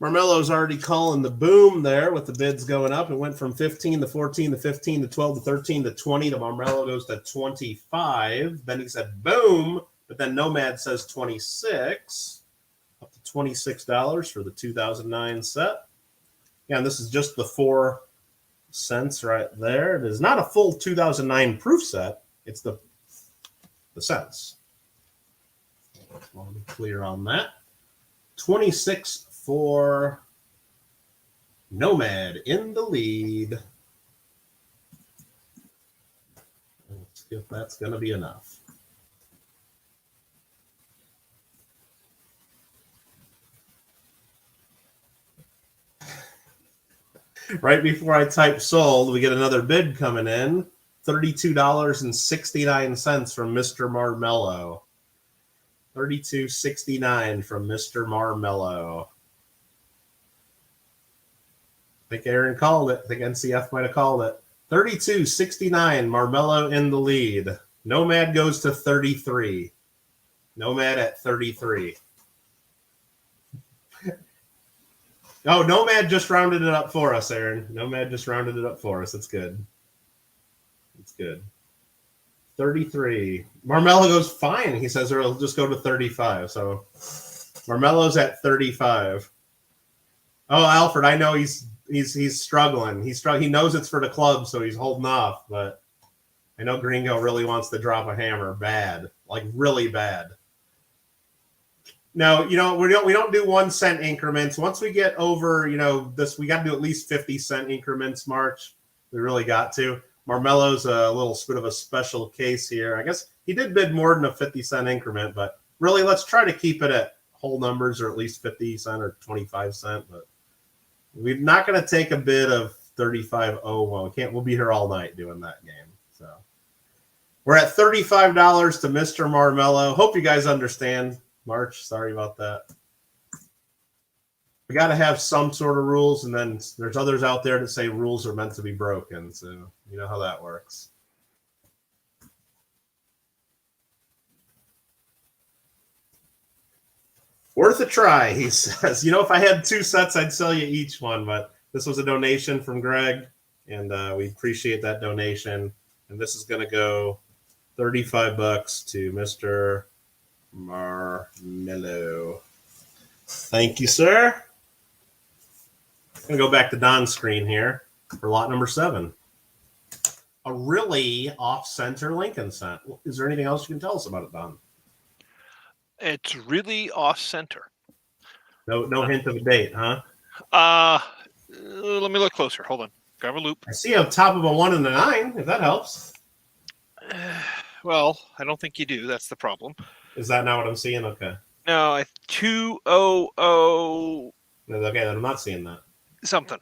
Marmelo's already calling the boom there with the bids going up. It went from 15 to 14 to 15 to 12 to 13 to 20 to Marmelo goes to 25. Then he said boom, but then Nomad says 26. Up to $26 for the 2009 set. Yeah, and this is just the 4 cents right there. It is not a full 2009 proof set. It's the cents. I want to be clear on that. 26 for Nomad in the lead. Let's see if that's going to be enough. Right before I type sold, we get another bid coming in. $32.69 from Mr. Marmello. $32.69 from Mr. Marmello. I think Aaron called it. I think NCF might have called it. $32.69, Marmello in the lead. Nomad goes to 33. Nomad at 33. Oh, Nomad just rounded it up for us, Aaron. Nomad just rounded it up for us. It's good. It's good. 33. Marmello goes fine. He says it'll just go to 35. So Marmello's at 35. Oh, Alfred, I know he's struggling. He knows it's for the club, so he's holding off. But I know Gringo really wants to drop a hammer bad, like really bad. No, we don't do 1 cent increments. Once we get over, this, we got to do at least 50 cent increments. March, we really got to. Marmello's a little bit of a special case here. I guess he did bid more than a 50 cent increment, but really, let's try to keep it at whole numbers or at least 50 cent or 25 cent. But we're not going to take a bid of 35.01. We'll be here all night doing that game. So we're at $35 to Mr. Marmello. Hope you guys understand. March, sorry about that. We got to have some sort of rules, and then there's others out there that say rules are meant to be broken. So you know how that works. Worth a try, he says. If I had 2 sets, I'd sell you each one, but this was a donation from Greg, and we appreciate that donation. And And this is going to go $35 to Mr. Marmello. Thank you, sir. I'm going to go back to Don's screen here for lot number 7. A really off-center Lincoln cent. Is there anything else you can tell us about it, Don? It's really off-center. No hint of a date, huh? Let me look closer. Hold on. Grab a loop. I see on top of a 1 and a 9, if that helps. Well, I don't think you do. That's the problem. Is that not what I'm seeing? Okay. No, 200. Okay, then I'm not seeing that. Something.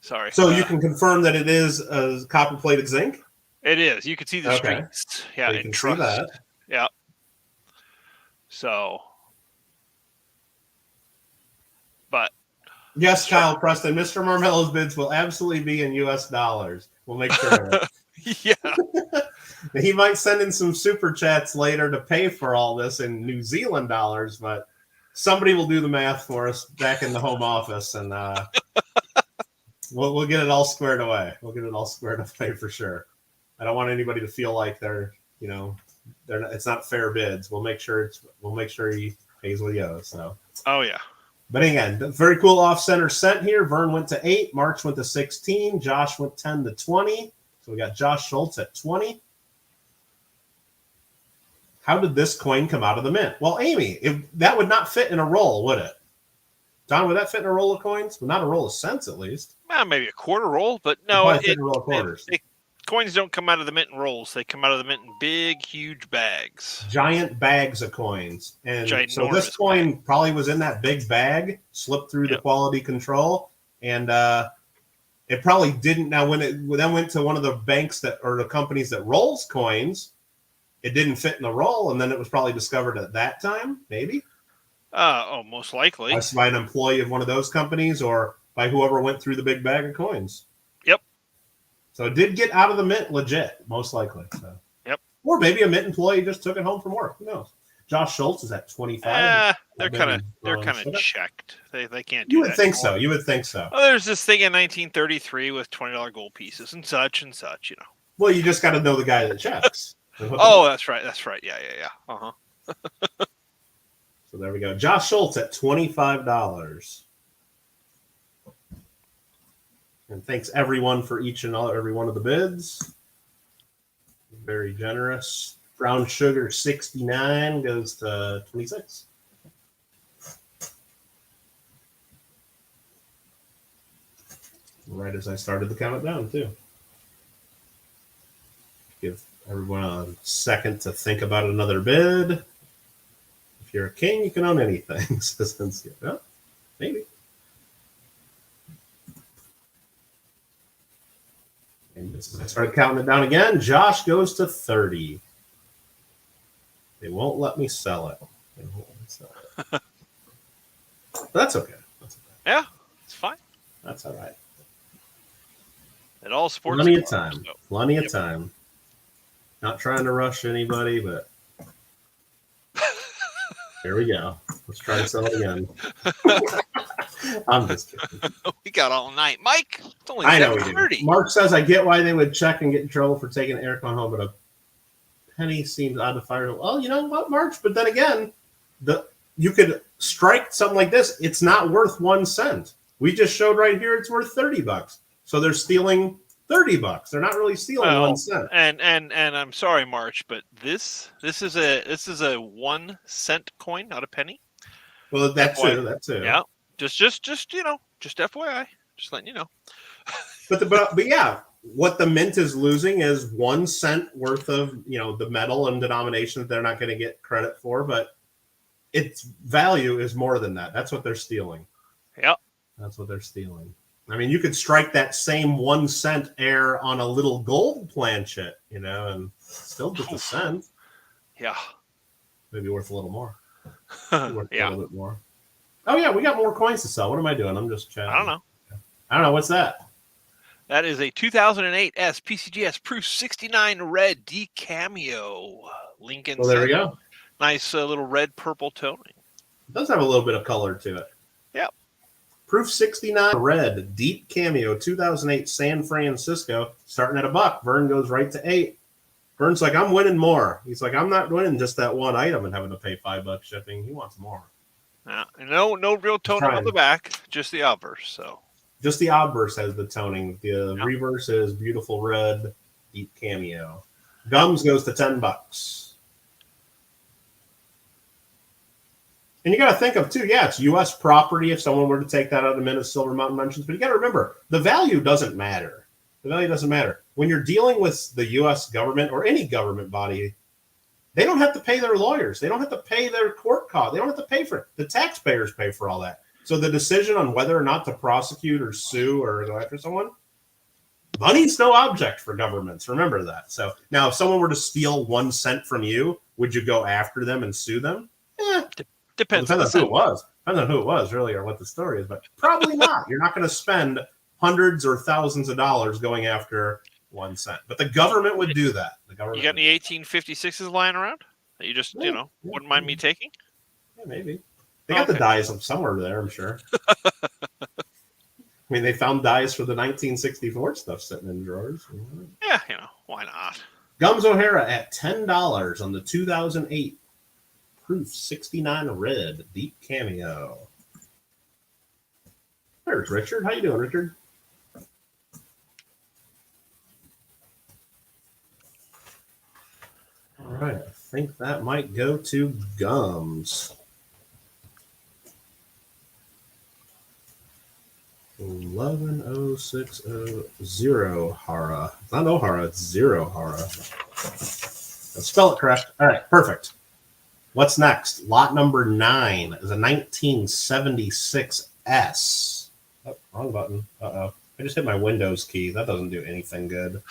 Sorry. So you can confirm that it is a copper-plated zinc? It is. You can see the Okay. streaks. Yeah, You in can see trust. that. Yeah. So, but Yes, Kyle Preston. Mr. Marmello's bids will absolutely be in U.S. dollars. We'll make sure of it. Yeah. He might send in some super chats later to pay for all this in New Zealand dollars, but somebody will do the math for us back in the home office, and we'll get it all squared away. We'll get it all squared away for sure. I don't want anybody to feel like it's not fair bids. We'll make sure he pays what he owes. So. Oh yeah. But again, very cool off-center cent here. Vern went to 8. March went to 16. Josh went 10 to 20. So we got Josh Schultz at 20. How did this coin come out of the mint? Well, Amy, that would not fit in a roll, would it? Don, would that fit in a roll of coins? Well, not a roll of cents, at least. Maybe a quarter roll, but no, It fit in a roll of quarters. Coins don't come out of the mint in rolls. They come out of the mint in big, huge bags. Giant bags of coins. And so Ginormous this coin probably was in that big bag, slipped through the quality control, and it probably didn't. Now, when it then went to one of the banks or the companies that rolls coins, it didn't fit in the roll, and then it was probably discovered at that time, maybe? Most likely. By an employee of one of those companies or by whoever went through the big bag of coins. Yep. So it did get out of the mint legit, most likely. So. Yep. Or maybe a mint employee just took it home from work. Who knows? Josh Schultz is at 25. They're kind of checked. They can't do that. You would think so. You would think so. Well, there's this thing in 1933 with $20 gold pieces and such, Well, you just got to know the guy that checks. Oh, that's right. Yeah. Uh-huh. So there we go. Josh Schultz at $25. And thanks everyone for every one of the bids. Very generous. Brown sugar 69 goes to 26. Right as I started the countdown too. Give everyone a second to think about another bid. If you're a king, you can own anything. Well, maybe. And as I started counting it down again, Josh goes to 30. They won't let me sell it. But that's okay. Yeah, it's fine. That's all right. It all sports. Plenty of time. So. Plenty of time. Not trying to rush anybody, but here we go. Let's try to sell it again. I'm just kidding. We got all night. Mike, it's only I know 7:30. Mark says, I get why they would check and get in trouble for taking an aircon home, but a penny seems odd to fire. Well, you know what, March? But then again, you could strike something like this. It's not worth 1 cent. We just showed right here it's worth $30. So they're stealing $30. They're not really stealing 1 cent. And I'm sorry, March, but this is a 1 cent coin, not a penny. Well, that's true. That's true. Yeah. Just FYI, just letting you know. but yeah, what the mint is losing is 1 cent worth of the metal and denomination that they're not going to get credit for, but its value is more than that. That's what they're stealing. Yep. That's what they're stealing. I mean, you could strike that same 1 cent air on a little gold planchet, and still just a cent. Yeah. Maybe worth a little more. Yeah. A little bit more. Oh, yeah, we got more coins to sell. What am I doing? I'm just chatting. I don't know. What's that? That is a 2008 S PCGS Proof 69 Red D Cameo Lincoln. Well, there we go. Nice little red-purple toning. It does have a little bit of color to it. Yep. Proof 69 red, deep cameo, 2008 San Francisco, starting at $1. Vern goes right to 8. Vern's like, I'm winning more. He's like, I'm not winning just that one item and having to pay $5 shipping. He wants more. No real toning on the back, just the obverse. So just the obverse has the toning. The reverse is beautiful red, deep cameo. Gums goes to $10. And you got to think of, too, it's U.S. property if someone were to take that out of the Mint of Silver Mountain Mentions. But you got to remember, the value doesn't matter. The value doesn't matter. When you're dealing with the U.S. government or any government body, they don't have to pay their lawyers. They don't have to pay their court costs. They don't have to pay for it. The taxpayers pay for all that. So the decision on whether or not to prosecute or sue or go after someone, money's no object for governments. Remember that. So now if someone were to steal 1 cent from you, would you go after them and sue them? Depends on who it was. Depends on who it was, really, or what the story is. But probably not. You're not going to spend hundreds or thousands of dollars going after 1 cent. But the government would do that. The government. You got any 1856s lying around that you just, wouldn't mind me taking? Yeah, maybe. They got the dies somewhere there, I'm sure. I mean, they found dies for the 1964 stuff sitting in drawers. Yeah, why not? Gums O'Hara at $10 on the 2008 Proof 69 red, deep cameo. There's Richard. How you doing, Richard? All right, I think that might go to Gums. 110600 Hara. It's not O'Hara, it's 0 Hara. Let's spell it correct. All right, perfect. What's next? Lot number 9 is a 1976 S. Oh, wrong button. Uh-oh. I just hit my Windows key. That doesn't do anything good.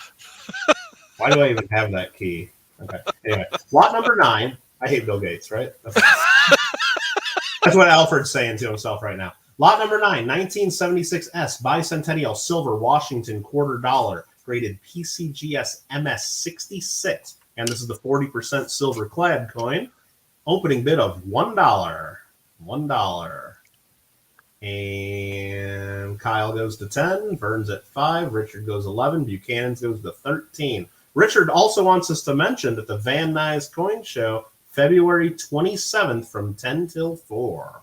Why do I even have that key? Okay. Anyway, lot number 9. I hate Bill Gates, right? That's what Alfred's saying to himself right now. Lot number 9, 1976 S Bicentennial Silver Washington $quarter, graded PCGS MS 66. And this is the 40% silver clad coin. Opening bid of $1. $1. And Kyle goes to 10. Vern's at 5. Richard goes 11. Buchanan's goes to 13. Richard also wants us to mention that the Van Nuys Coin Show, February 27th from 10 till 4.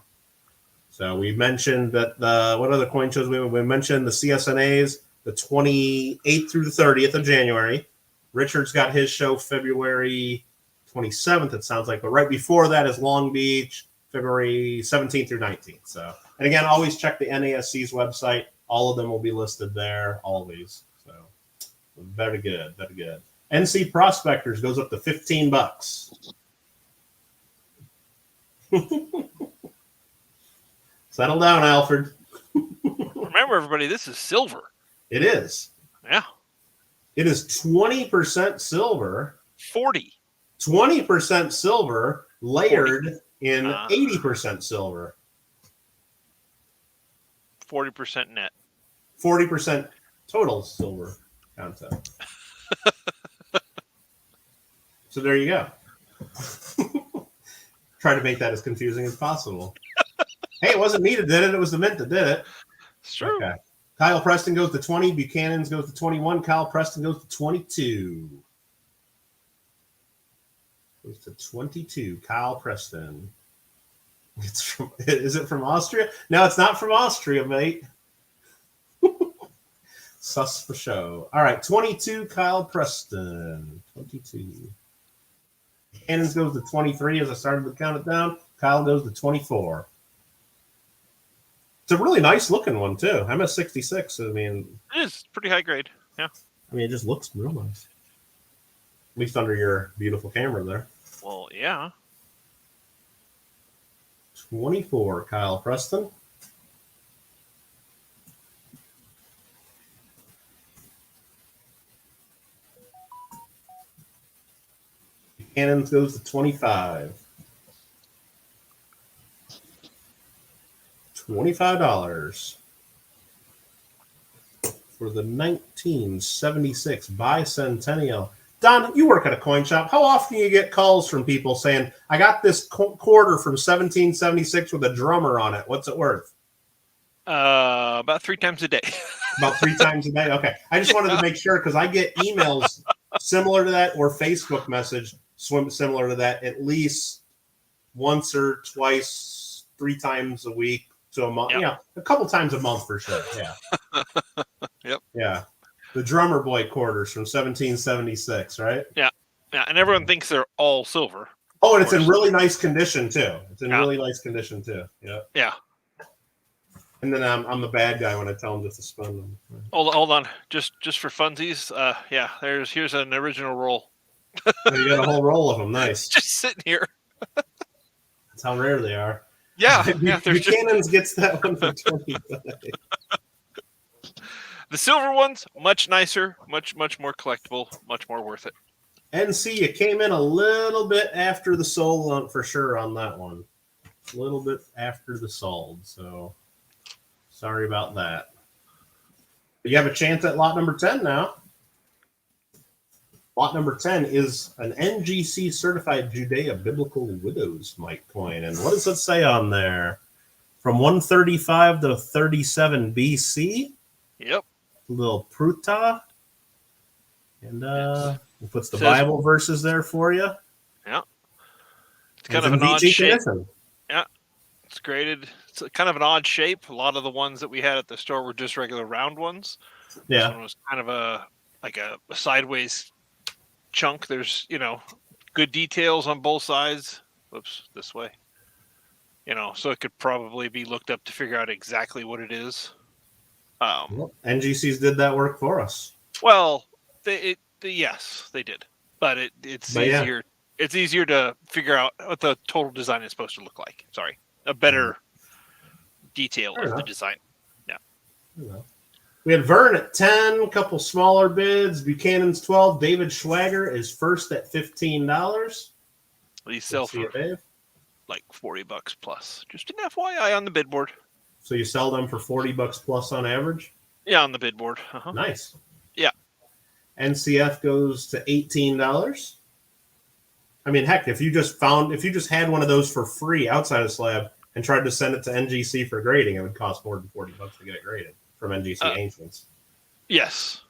So we mentioned that what other coin shows? We mentioned the CSNAs, the 28th through the 30th of January. Richard's got his show February 27th, it sounds like. But right before that is Long Beach, February 17th through 19th. So, and again, always check the NASC's website. All of them will be listed there, always. So very good, very good. NC Prospectors goes up to $15. Settle down, Alfred. Remember, everybody, this is silver. It is. Yeah. It is 20% silver. 40. 20% silver layered in 80% silver. 40% net. 40% total silver content. So there you go. Try to make that as confusing as possible. Hey, it wasn't me that did it. It was the Mint that did it. It's true. Okay. Kyle Preston goes to 20. Buchanan's goes to 21. Kyle Preston goes to 22. Goes to 22. Kyle Preston. Is it from Austria? No, it's not from Austria, mate. Sus for show. All right, 22. Kyle Preston. 22. Buchanan's goes to 23 as I started to count it down. Kyle goes to 24. It's a really nice looking one, too. I'm at 66. I mean, it is pretty high grade. Yeah. I mean, it just looks real nice. At least under your beautiful camera there. Well, yeah. 24, Kyle Preston. Buchanan goes to 25. $25 for the 1976 Bicentennial. Don, you work at a coin shop. How often do you get calls from people saying, I got this quarter from 1776 with a drummer on it. What's it worth? About 3 times a day. About 3 times a day? Okay. I just wanted to make sure because I get emails similar to that or Facebook message similar to that at least once or twice, 3 times a week to a month. Yep. Yeah, a couple times a month for sure. Yeah. Yep. Yeah. The Drummer Boy quarters from 1776, right? Yeah. Yeah. And everyone thinks they're all silver. Oh, and it's in really nice condition too. It's in Yeah. really nice condition too. Yeah. Yeah. And then I'm the bad guy when I tell them just to spend them. Hold on. Just for funsies. Yeah. Here's an original roll. Oh, you got a whole roll of them. Nice. Just sitting here. That's how rare they are. Yeah. Yeah. Buchanan's gets that one for 20. The silver ones, much nicer, much more collectible, much more worth it. NC, you came in a little bit after the sold on for sure on that one. A little bit after the sold, so sorry about that. But you have a chance at lot number 10 now. Lot number 10 is an NGC certified Judea Biblical Widows Mike coin. And what does it say on there? From 135 to 37 BC. Yep. Little Pruta. And it puts the Bible verses there for you. Yeah. It's kind of an odd shape. Yeah. It's graded. It's kind of an odd shape. A lot of the ones that we had at the store were just regular round ones. Yeah. This one was kind of a sideways chunk. There's, good details on both sides. Whoops, this way. So it could probably be looked up to figure out exactly what it is. NGCs did that work for us. Well, yes, they did, but it's easier. Yeah. It's easier to figure out what the total design is supposed to look like. Sorry, a better detail of the design. Yeah. We had Vern at 10, a couple smaller bids. Buchanan's 12. David Schwager is first at $15. These sell for like $40 plus. Just an FYI on the bid board. So you sell them for $40 plus on average? Yeah, on the bid board. Uh-huh. Nice. Yeah. NCF goes to $18. I mean, heck, if you just had one of those for free outside of slab and tried to send it to NGC for grading, it would cost more than $40 to get it graded from NGC Ancients. Yes.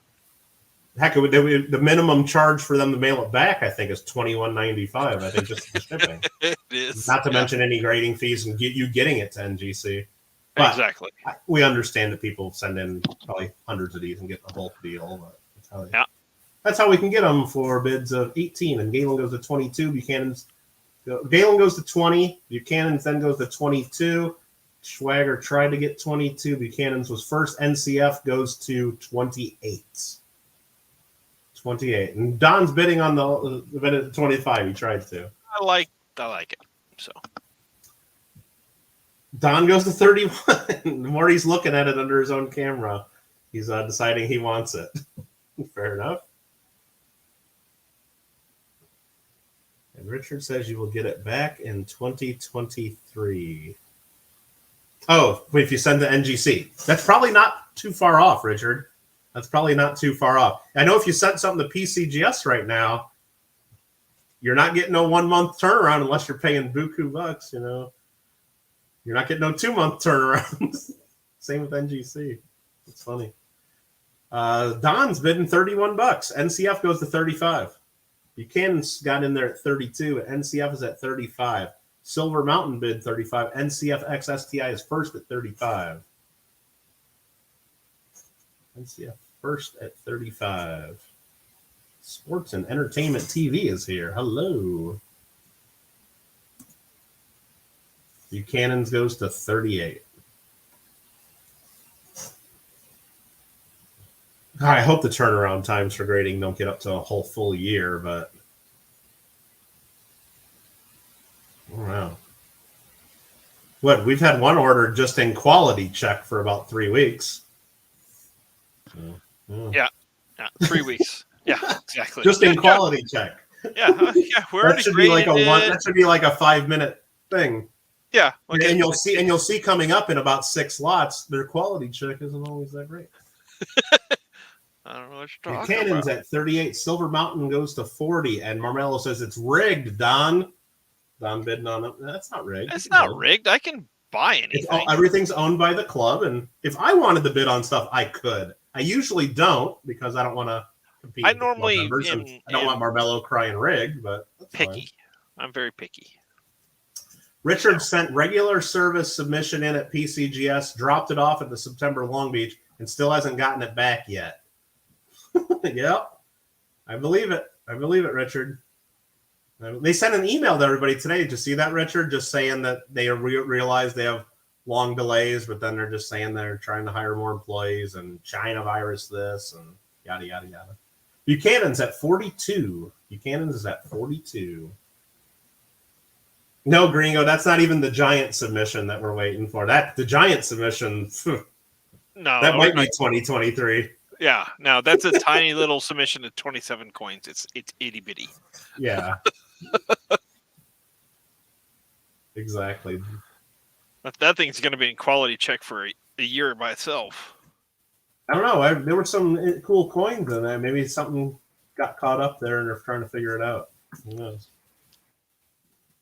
Heck, the minimum charge for them to mail it back, I think, is $21.95. I think just for shipping. It is. Not to mention any grading fees and getting it to NGC. But exactly. We understand that people send in probably hundreds of these and get the bulk deal. But that's how we can get them for bids of 18. And Galen goes to 22. Galen goes to 20. Buchanan's then goes to 22. Schwager tried to get 22. Buchanan's was first. NCF goes to 28. 28. And Don's bidding on the bid at 25. He tried to. I like it. So. Don goes to 31. The more he's looking at it under his own camera, he's deciding he wants it. Fair enough. And Richard says you will get it back in 2023. Oh, if you send to NGC. That's probably not too far off, Richard. That's probably not too far off. I know if you sent something to PCGS right now, you're not getting no 1 month turnaround unless you're paying buku bucks, You're not getting no 2 month turnaround. Same with NGC. It's funny. Don's bidding $31. NCF goes to 35. Buchanan's got in there at 32. NCF is at 35. Silver Mountain bid 35. NCF XSTI is first at 35. NCF first at 35. Sports and Entertainment TV is here. Hello. Buchanan's goes to 38. I hope the turnaround times for grading don't get up to a whole full year, but wow. What, we've had one order just in quality check for about 3 weeks. Yeah. 3 weeks. Yeah, exactly. Just in quality check. Yeah, we're that should be like that should be like a 5-minute thing. Yeah. Okay. And you'll see coming up in about 6 lots, their quality check isn't always that great. I don't know what you're talking Buchanan's about. at 38. Silver Mountain goes to 40. And Marmello says it's rigged, Don. Don bidding on it. That's not rigged. It's not rigged. I can buy anything. Everything's owned by the club, and if I wanted to bid on stuff, I could. I usually don't because I don't want to compete. I normally I don't want Marbello crying rig, but that's picky. Fine. I'm very picky. Richard sent regular service submission in at PCGS, dropped it off at the September Long Beach, and still hasn't gotten it back yet. Yep. I believe it. I believe it, Richard. They sent an email to everybody today. Did you see that, Richard? Just saying that they realize they have long delays, but then they're just saying they're trying to hire more employees and China virus this and yada, yada, yada. Buchanan's at 42. Buchanan's is at 42. No, Gringo, that's not even the giant submission that we're waiting for. The giant submission, no, that might be 2023. Yeah, no, that's a tiny little submission of 27 coins. It's itty bitty. Yeah. Exactly. That thing's going to be in quality check for a year by itself. I don't know. There were some cool coins in there. Maybe something got caught up there and they're trying to figure it out. Who knows?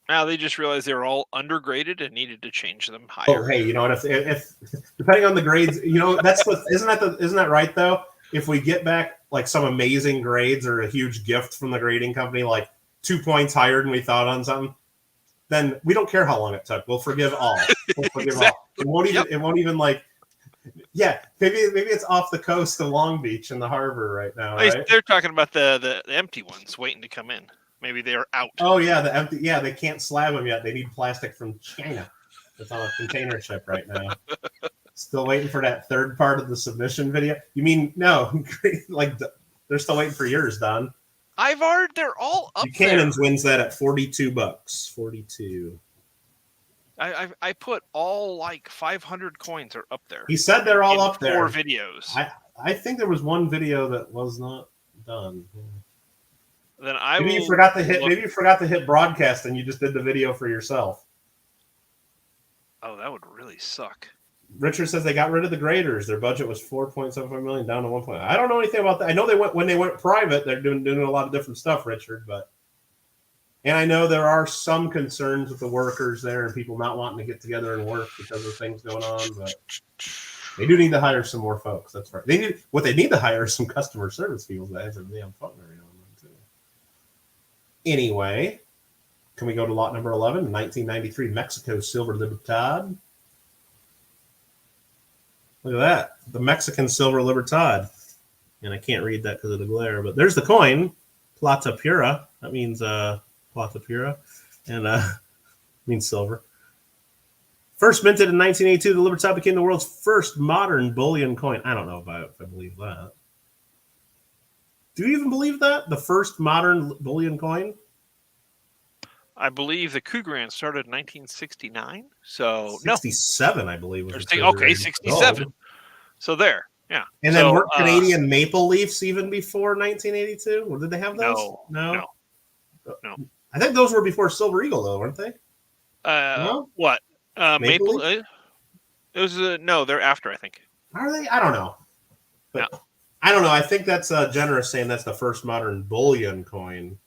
Now they just realized they were all undergraded and needed to change them higher. Oh, hey, you know what? If depending on the grades, that's what isn't that right though? If we get back like some amazing grades or a huge gift from the grading company, like 2 points higher than we thought on something, then we don't care how long it took. We'll forgive all. We'll forgive all. It won't even. It won't even like. Yeah, maybe it's off the coast of Long Beach in the harbor right now. Right? They're talking about the empty ones waiting to come in. Maybe they're out. Oh yeah, the empty. Yeah, they can't slab them yet. They need plastic from China. It's on a container ship right now. Still waiting for that third part of the submission video. You mean no? Like they're still waiting for yours, Don. They're all up Buchanan's there. wins that at $42. 42. I put all like 500 coins are up there. He said they're all up there. 4 videos. I think there was one video that was not done. Then Maybe you forgot to hit broadcast and you just did the video for yourself. Oh, that would really suck. Richard says they got rid of the graders. Their budget was $4.75 million down to 1. I don't know anything about that. I know when they went private, they're doing a lot of different stuff, Richard. And I know there are some concerns with the workers there and people not wanting to get together and work because of things going on. But they do need to hire some more folks. That's right. They need to hire some customer service people that have their damn phone right on them too. Anyway, can we go to lot number 11? 1993 Mexico Silver Libertad. Look at that. The Mexican Silver Libertad. And I can't read that because of the glare, but there's the coin. Plata Pura. That means Plata Pura. And means silver. First minted in 1982, the Libertad became the world's first modern bullion coin. I don't know if I believe that. Do you even believe that? The first modern bullion coin? I believe the Cougaran started in 1969. So 67, I believe. Was okay, 67. Gold. So there, yeah. And then weren't Canadian Maple Leafs even before 1982? Or did they have those? No. I think those were before Silver Eagle, though, weren't they? No? What? Maple? It was no. They're after, I think. Are they? I don't know. But no. I don't know. I think that's generous saying that's the first modern bullion coin.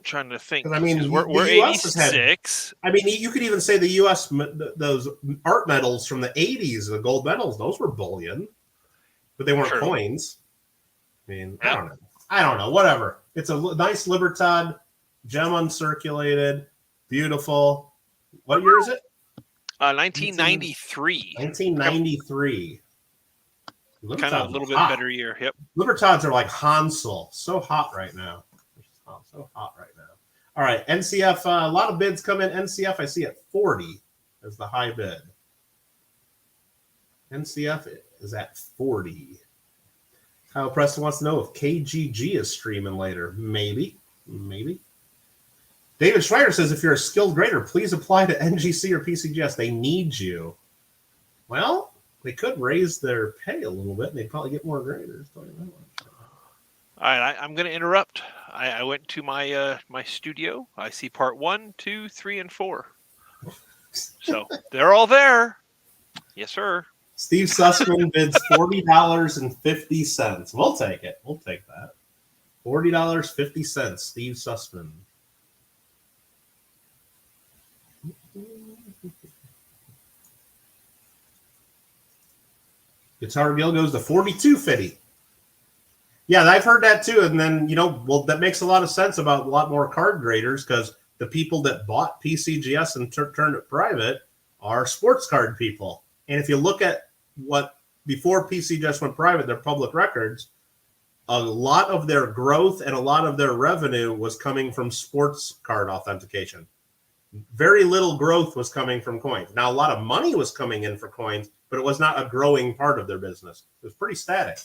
Trying to think. I mean, we're 86. I mean, you could even say the U.S. those art medals from the 80s, the gold medals, those were bullion, but they weren't coins. I mean, yeah. I don't know. Whatever. It's a nice Libertad, gem uncirculated, beautiful. What year is it? 1993. 1993. Kind of a little bit better year. Yep. Libertads are like Hansel. So hot right now. So hot right now. All right, NCF, a lot of bids come in. NCF, I see at 40 as the high bid. NCF is at 40. Kyle Preston wants to know if KGG is streaming later. Maybe. David Schreier says if you're a skilled grader, please apply to NGC or PCGS. They need you. Well, they could raise their pay a little bit, and they'd probably get more graders. All right, I'm going to interrupt. I went to my my studio. I see part 1, 2, 3, and 4. So they're all there. Yes, sir. Steve Sussman bids $40.50. We'll take it. We'll take that. $40.50. Steve Sussman. Guitar Guild goes to 42.50. Yeah, I've heard that too. And then, that makes a lot of sense about a lot more card graders because the people that bought PCGS and turned it private are sports card people. And if you look at what before PCGS went private, their public records, a lot of their growth and a lot of their revenue was coming from sports card authentication. Very little growth was coming from coins. Now, a lot of money was coming in for coins, but it was not a growing part of their business. It was pretty static.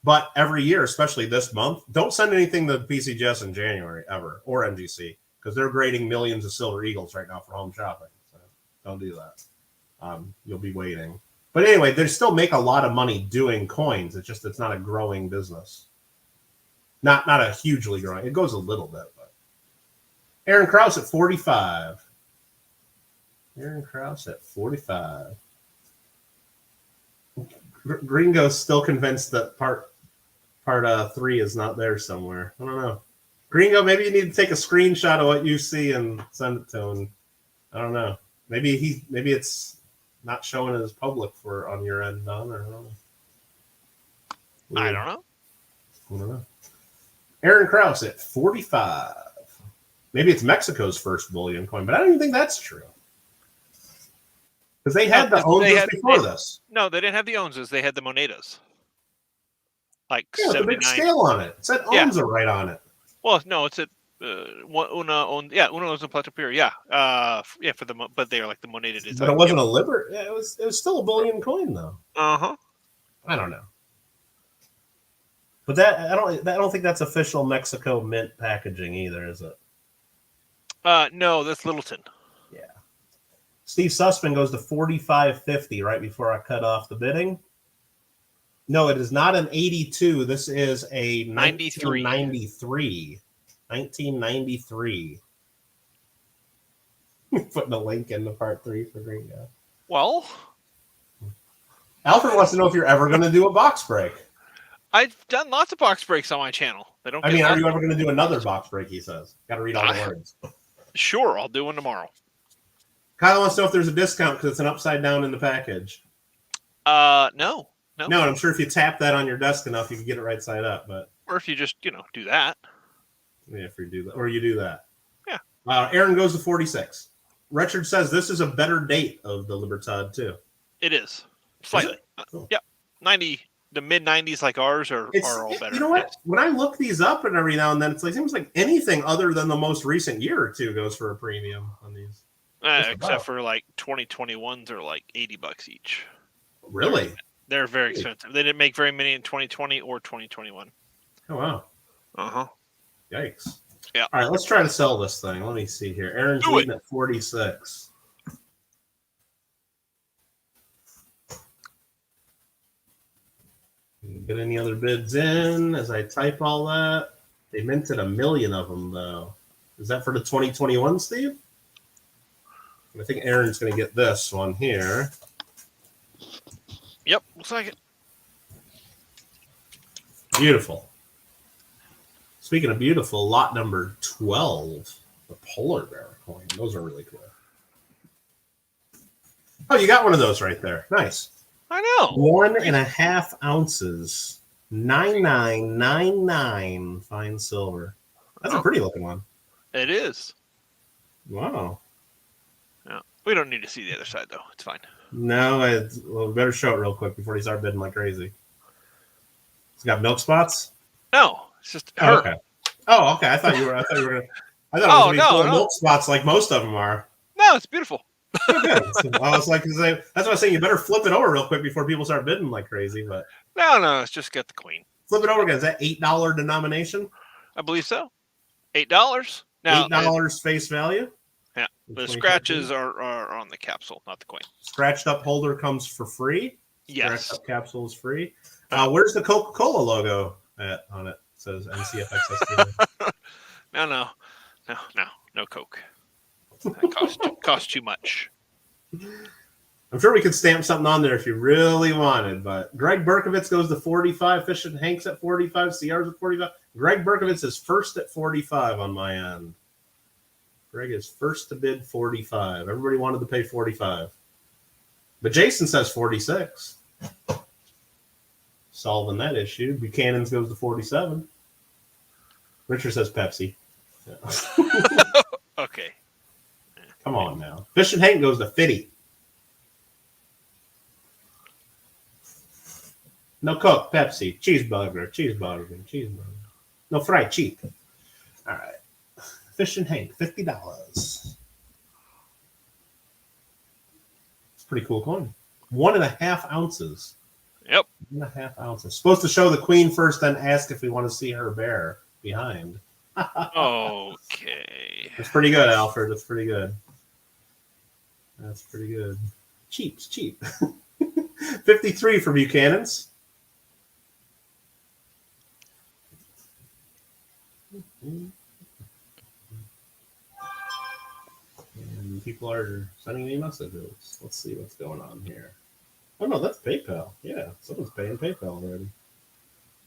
But every year, especially this month, don't send anything to PCGS in January ever, or MGC, because they're grading millions of Silver Eagles right now for home shopping. So don't do that. You'll be waiting. But anyway, they still make a lot of money doing coins. It's just it's not a growing business. Not a hugely growing. It goes a little bit, but Aaron Krause at 45. Aaron Krause at 45. Gringo's still convinced that part 3 is not there somewhere. I don't know. Gringo, maybe you need to take a screenshot of what you see and send it to him. I don't know. Maybe it's not showing as public for on your end, Don, or I don't know. I don't know. I don't know. Aaron Krause at 45. Maybe it's Mexico's first bullion coin, but I don't even think that's true. Because they had the onzas before this. No, they didn't have the onzas. They had the monedas. Like the 79. big scale on it. It said onza right on it. Well, no, it's at una plata pure. Yeah, but they are like the moneda design. But it wasn't a liber. Yeah, it was still a bullion coin though. I don't know. But I don't think that's official Mexico mint packaging either, is it? No, that's Littleton. Yeah. Steve Sussman goes to 45.50 right before I cut off the bidding. No, it is not an 82. This is a 1993. 1993. Putting a link in the part 3 for Gringo. Well, Alfred wants to know if you're ever going to do a box break. I've done lots of box breaks on my channel. They don't. I mean, are you ever going to do another box break? He says. Got to read all the words. Sure, I'll do one tomorrow. Kyle wants to know if there's a discount because it's an upside down in the package. No. No, and I'm sure if you tap that on your desk enough, you can get it right side up. But or if you just do that. Yeah, if you do that, or you do that. Yeah. Aaron goes to 46. Richard says this is a better date of the Libertad too. It is slightly. Cool. Yeah, 90. The mid 90s like ours are all better. You know what? When I look these up and every now and then, it seems like anything other than the most recent year or two goes for a premium on these. Except for like 2021s are like $80 each. Really? They're very expensive. They didn't make very many in 2020 or 2021. Oh wow. Yikes. Yeah. All right, let's try to sell this thing. Let me see here. Aaron's leading at 46. Get any other bids in as I type all that? They minted 1 million of them, though. Is that for the 2021, Steve? I think Aaron's going to get this one here. Yep, looks like it. Beautiful. Speaking of beautiful, lot number 12, the polar bear coin. Those are really cool. Oh, you got one of those right there. Nice. I know. 1.5 ounces. 9999 fine silver. That's a pretty looking one. It is. Wow. Yeah. We don't need to see the other side, though. It's fine. No, we better show it real quick before you start bidding like crazy. It's got milk spots? No, it's just her. Oh, okay. Oh, okay. I thought you were gonna. I thought it was gonna be milk spots like most of them are. No, it's beautiful. Good. So I was like, that's what I was saying. You better flip it over real quick before people start bidding like crazy. But no, it's just got the queen. Flip it over again. Is that $8 denomination? I believe so. $8. Now $8 face value. Yeah, the scratches are on the capsule, not the coin. Scratched up holder comes for free. Yes. Scratched up capsule is free. Where's the Coca-Cola logo on it? It says NCFXST. No Coke. That cost too much. I'm sure we could stamp something on there if you really wanted, but Greg Berkovitz goes to 45. Fish and Hank's at 45. CR's at 45. Greg Berkovitz is first at 45 on my end. Greg is first to bid 45. Everybody wanted to pay 45. But Jason says 46. solving that issue. Buchanan's goes to 47. Richard says Pepsi. Yeah. Okay. Come on now. Fish and Hank goes to 50. No Coke, Pepsi, cheeseburger. No fried cheap. All right. Fish and Hank, $50. It's a pretty cool coin. 1.5 ounces. Yep. 1.5 ounces. Supposed to show the queen first, then ask if we want to see her bear behind. Okay. That's pretty good, Alfred. That's pretty good. That's pretty good. Cheap's cheap. 53 for Buchanan's. And people are sending me messages. Let's see what's going on here. Oh, no, that's PayPal. Yeah, someone's paying PayPal already.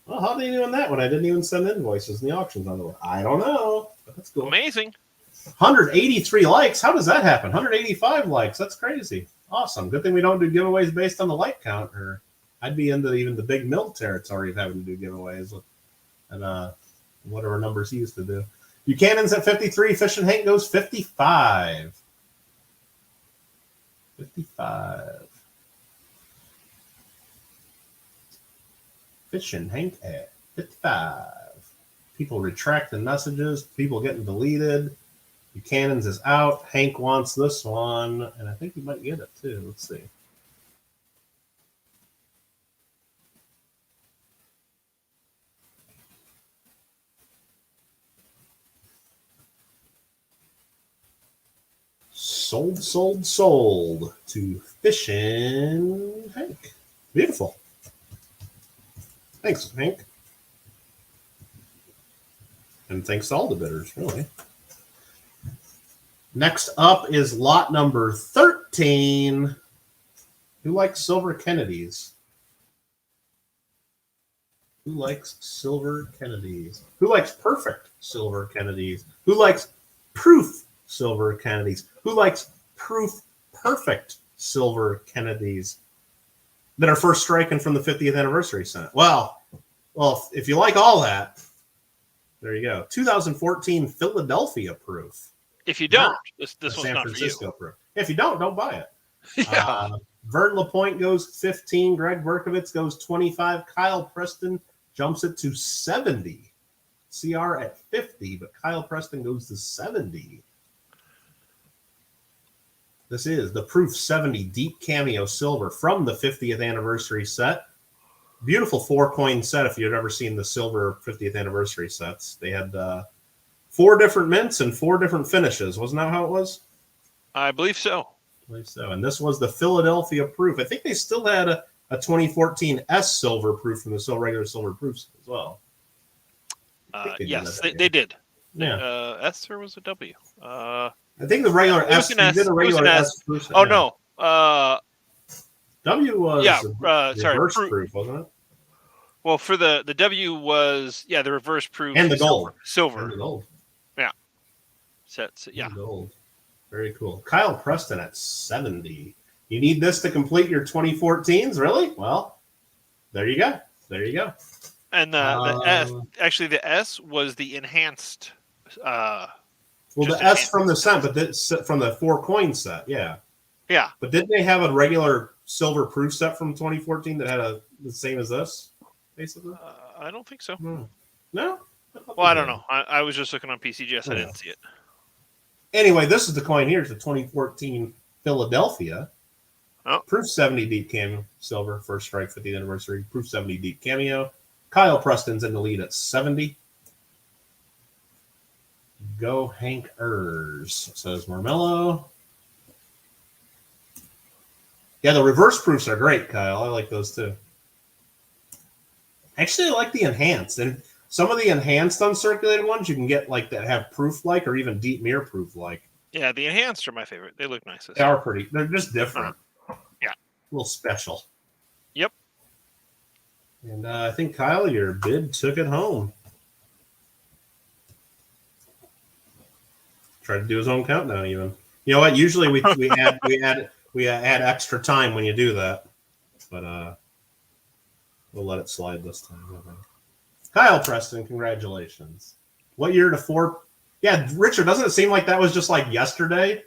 Well, how are they doing that when I didn't even send invoices and the auction's on the way? I don't know. But that's cool. Amazing. 183 likes. How does that happen? 185 likes. That's crazy. Awesome. Good thing we don't do giveaways based on the like count. Or I'd be into even the big mill territory of having to do giveaways and whatever numbers he used to do. Buchanan's at 53. Fish and Hank goes 55. 55. Fish and Hank at 55. People retracting messages. People getting deleted. Buchanan's is out. Hank wants this one, and I think he might get it too. Let's see. Sold to Fish and Hank. Beautiful. Thanks, Hank. And thanks to all the bidders, really. Next up is lot number 13. Who likes silver Kennedys? Who likes silver Kennedys? Who likes perfect silver Kennedys? Who likes proof silver Kennedys? Who likes proof perfect silver Kennedys that are first striking from the 50th anniversary set? Well, if you like all that, there you go. 2014 Philadelphia proof. If you don't, this one's San not Francisco for you. proof. If you don't buy it. Yeah. Vern LaPointe goes 15. Greg Berkovitz goes 25. Kyle Preston jumps it to 70. CR at 50, but Kyle Preston goes to 70. This is the Proof 70 Deep Cameo Silver from the 50th anniversary set. Beautiful 4-coin set if you've ever seen the silver 50th anniversary sets. They had 4 different mints and 4 different finishes. Wasn't that how it was? I believe so. And this was the Philadelphia Proof. I think they still had a 2014 S Silver Proof from the regular silver proofs as well. Yes, they did. Yeah. S or was it W? I think the regular S. It was an S. Did a regular S proof. Oh, no. W was reverse sorry, proof, wasn't it? Well, for the W was, the reverse proof. And the gold. Silver. And the gold. Yeah. Sets, yeah. And gold. Very cool. Kyle Preston at 70. You need this to complete your 2014s, really? Well, there you go. There you go. And the S was the enhanced. Well, the S from the set, but from the 4-coin set, yeah. Yeah. But didn't they have a regular silver proof set from 2014 that had the same as this, basically? I don't think so. No? Well, I don't know. I was just looking on PCGS. I didn't see it. Anyway, this is the coin here. It's the 2014 Philadelphia. Oh. Proof 70 Deep Cameo Silver, first strike 50th anniversary. Proof 70 Deep Cameo. Kyle Preston's in the lead at 70. Go Hank Ers, says Marmello. Yeah, the reverse proofs are great, Kyle. I like those too. Actually, I like the enhanced. And some of the enhanced uncirculated ones you can get like that have proof like or even deep mirror proof like. Yeah, the enhanced are my favorite. They look nice. They are pretty. They're just different. Yeah. A little special. Yep. And I think, Kyle, your bid took it home. Tried to do his own countdown even. You know what? Usually we add extra time when you do that. But We'll let it slide this time. Kyle Preston, congratulations. What year to 4? Yeah, Richard, doesn't it seem like that was just like yesterday?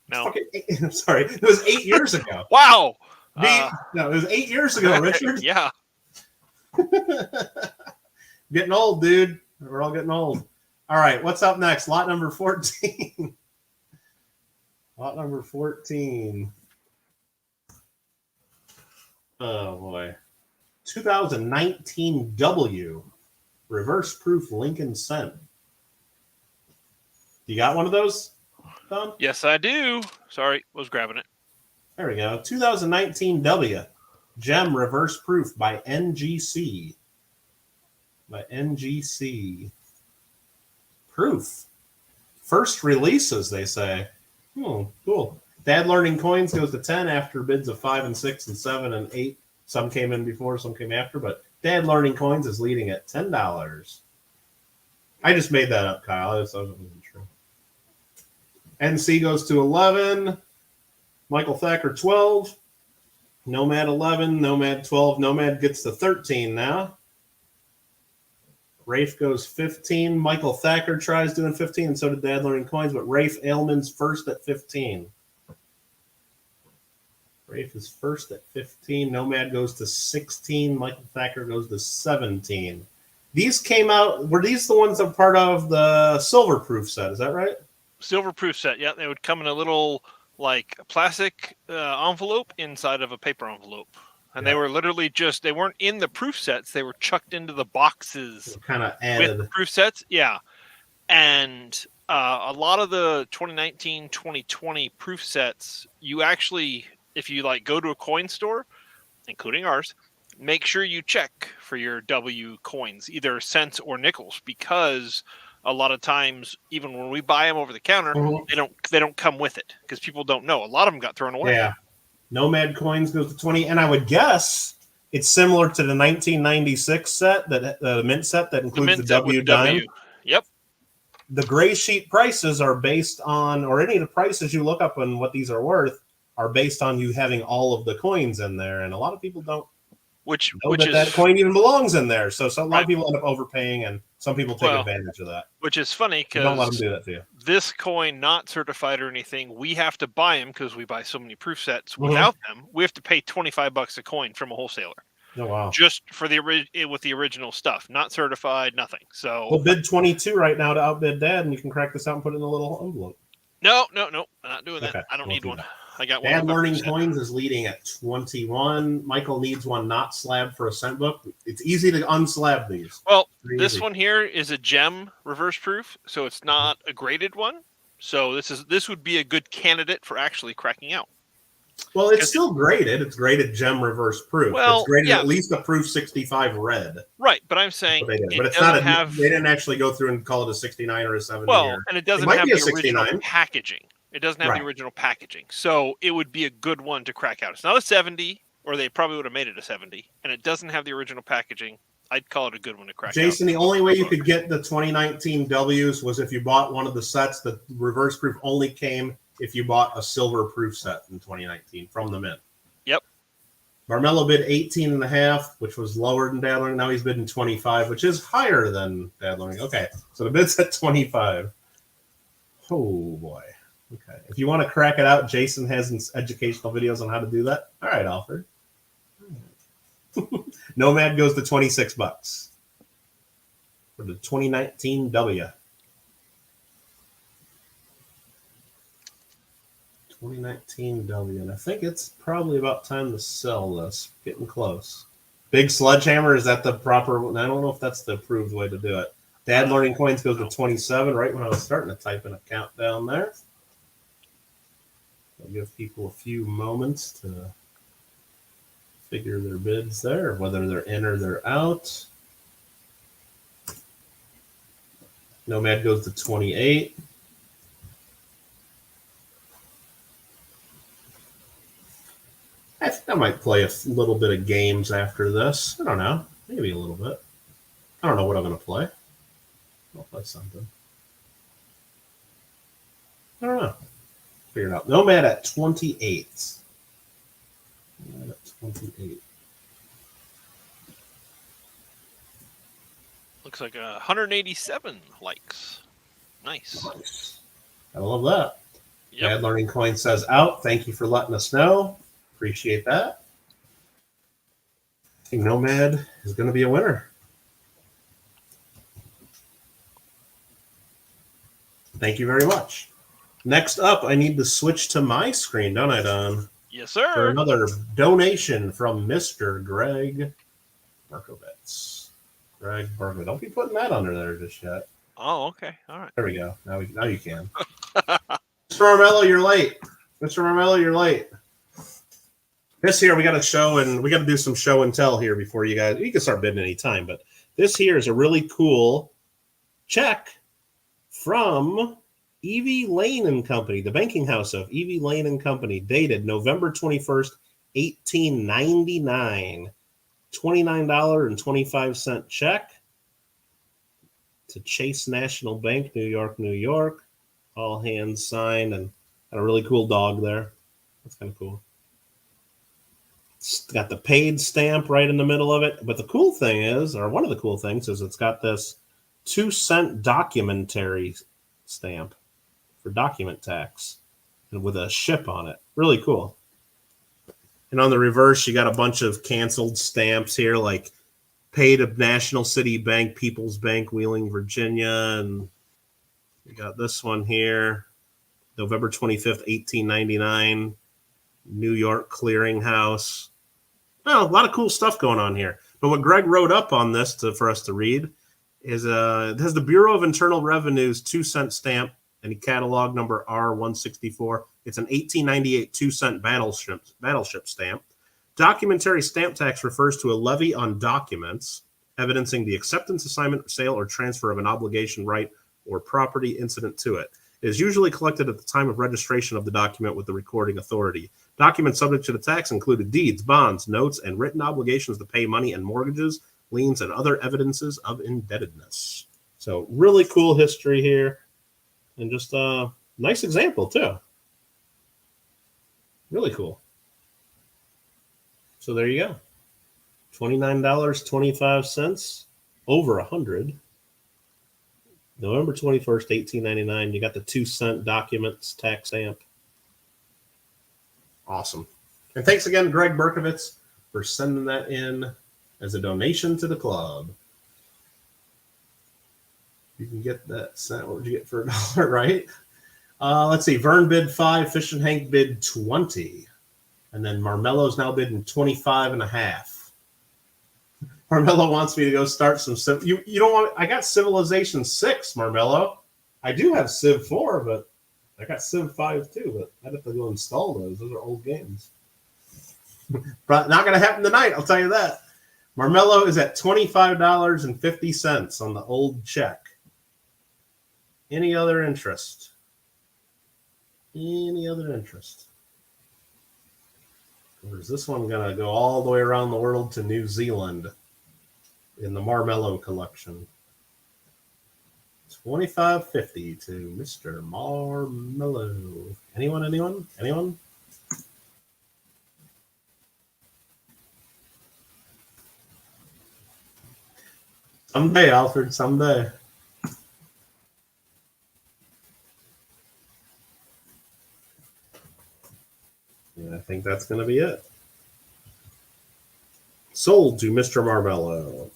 No. I'm sorry. It was 8 years ago. Wow. No, it was 8 years ago, Richard. Yeah. Getting old, dude. We're all getting old. All right, what's up next? Lot number 14. Lot number 14. Oh, boy. 2019 W. Reverse proof Lincoln Cent. You got one of those, Tom? Yes, I do. Sorry, was grabbing it. There we go. 2019 W. Gem reverse proof by NGC. By NGC. Proof. First releases, they say. Cool. Dad Learning Coins goes to 10 after bids of 5 and 6 and 7 and 8. Some came in before, some came after, but Dad Learning Coins is leading at $10. I just made that up, Kyle. That wasn't true. NC goes to 11. Michael Thacker, 12. Nomad, 11. Nomad, 12. Nomad gets to 13 now. Rafe goes 15. Michael Thacker tries doing 15, and so did Dad Learning Coins, but Rafe Ailman's first at 15. Rafe is first at 15. Nomad goes to 16. Michael Thacker goes to 17. These came out, were these the ones that were part of the silver proof set? Is that right? Silver proof set, yeah. They would come in a little like plastic envelope inside of a paper envelope. And they were literally they weren't in the proof sets. They were chucked into the boxes kind of added with proof sets. Yeah. And a lot of the 2019, 2020 proof sets, you actually, if you like go to a coin store, including ours, make sure you check for your W coins, either cents or nickels, because a lot of times, even when we buy them over the counter, they don't come with it because people don't know. A lot of them got thrown away. Yeah. Nomad Coins goes to 20, and I would guess it's similar to the 1996 set, that the mint set that includes the W dime. Yep. The gray sheet prices are based on, or any of the prices you look up on what these are worth, are based on you having all of the coins in there, and a lot of people don't know that coin even belongs in there. So a lot of people end up overpaying, and some people take advantage of that. Which is funny because don't let them do that to you. This coin, not certified or anything, we have to buy them because we buy so many proof sets. Without them, we have to pay $25 a coin from a wholesaler. Oh wow! Just for with the original stuff, not certified, nothing. So we'll bid 22 right now to outbid Dad, and you can crack this out and put it in a little envelope. No, I'm not doing that. I don't need one. I got one. Dad Learning Coins is leading at 21. Michael needs one not slabbed for a cent book. It's easy to unslab these. Well, this one here is a gem reverse proof, so it's not a graded one. So this would be a good candidate for actually cracking out. Well, it's still graded. It's graded gem reverse proof. Well, it's graded at least a proof 65 red. Right, but I'm saying but it's not they didn't actually go through and call it a 69 or a 70. Well, and it doesn't have the original 69. packaging. It doesn't have the original packaging. So it would be a good one to crack out. It's not a 70, or they probably would have made it a 70, and it doesn't have the original packaging. I'd call it a good one to crack out. Jason, the only way you could get the 2019 W's was if you bought one of the sets. The reverse proof only came if you bought a silver proof set in 2019 from the mint. Yep. Barmello bid 18.5, which was lower than Dad Learning. Now he's bidding 25, which is higher than Dad Learning. Okay, so the bid's at 25. Oh, boy. Okay. If you want to crack it out, Jason has educational videos on how to do that. All right, Alfred. Nomad goes to $26 for the 2019 W. 2019 W, and I think it's probably about time to sell this. Getting close. Big Sledgehammer, is that the proper one? I don't know if that's the approved way to do it. Dad Learning Coins goes to 27, right when I was starting to type in a countdown there. I'll give people a few moments to figure their bids there, whether they're in or they're out. Nomad goes to 28. I think I might play a little bit of games after this. I don't know. Maybe a little bit. I don't know what I'm going to play. I'll play something. I don't know. Figure it out. Nomad at 28. Nomad at 28. looks like 187 likes. Nice. I love that. Yep. Bad Learning Coin says out. Thank you for letting us know. Appreciate that. I think Nomad is going to be a winner. Thank you very much. Next up, I need to switch to my screen, don't I, Don? Yes, sir. For another donation from Mr. Greg Markovitz. Greg Markovitz. Don't be putting that under there just yet. Oh, okay. All right. There we go. Now you can. Mr. Marmello, you're late. Mr. Marmello, you're late. This here, we got to show and we got to do some show and tell here before you guys. You can start bidding any time, but this here is a really cool check from Evie Lane and Company, the banking house of Evie Lane and Company, dated November 21st, 1899. $29.25 check to Chase National Bank, New York, New York. All hands signed and a really cool dog there. That's kind of cool. It's got the paid stamp right in the middle of it. But the cool thing is, or one of the cool things is it's got this 2-cent documentary stamp for document tax and with a ship on it. Really cool. And on the reverse, you got a bunch of canceled stamps here, like paid of National City Bank, People's Bank, Wheeling, Virginia. And you got this one here, November 25th, 1899, New York Clearinghouse. Oh, a lot of cool stuff going on here. But what Greg wrote up on this for us to read is it has the Bureau of Internal Revenue's 2-cent stamp and catalog number R164. It's an 1898 2-cent battleship stamp. Documentary stamp tax refers to a levy on documents evidencing the acceptance, assignment, sale, or transfer of an obligation, right, or property incident to it. It is usually collected at the time of registration of the document with the recording authority. Documents subject to the tax included deeds, bonds, notes, and written obligations to pay money and mortgages, liens, and other evidences of indebtedness. So really cool history here. And just a nice example, too. Really cool. So there you go. $29.25, over 100. November 21st, 1899. You got the 2-cent documents tax stamp. Awesome. And thanks again, Greg Berkovitz, for sending that in as a donation to the club. You can get that sent. What would you get for $1, right? Let's see. Vern bid 5, Fish and Hank bid 20. And then Marmello's now bidding 25.5. Marmello wants me to go start some Civ. You don't want. I got Civilization 6, Marmello. I do have Civ 4, but I got Civ 5 too. But I'd have to go install those. Those are old games. But not going to happen tonight. I'll tell you that. Marmello is at $25.50 on the old check. Any other interest? Any other interest? Or is this one going to go all the way around the world to New Zealand in the Marmello collection? $25.50 to Mr. Marmello. Anyone? Someday, Alfred, someday. Yeah, I think that's going to be it. Sold to Mr. Marmello.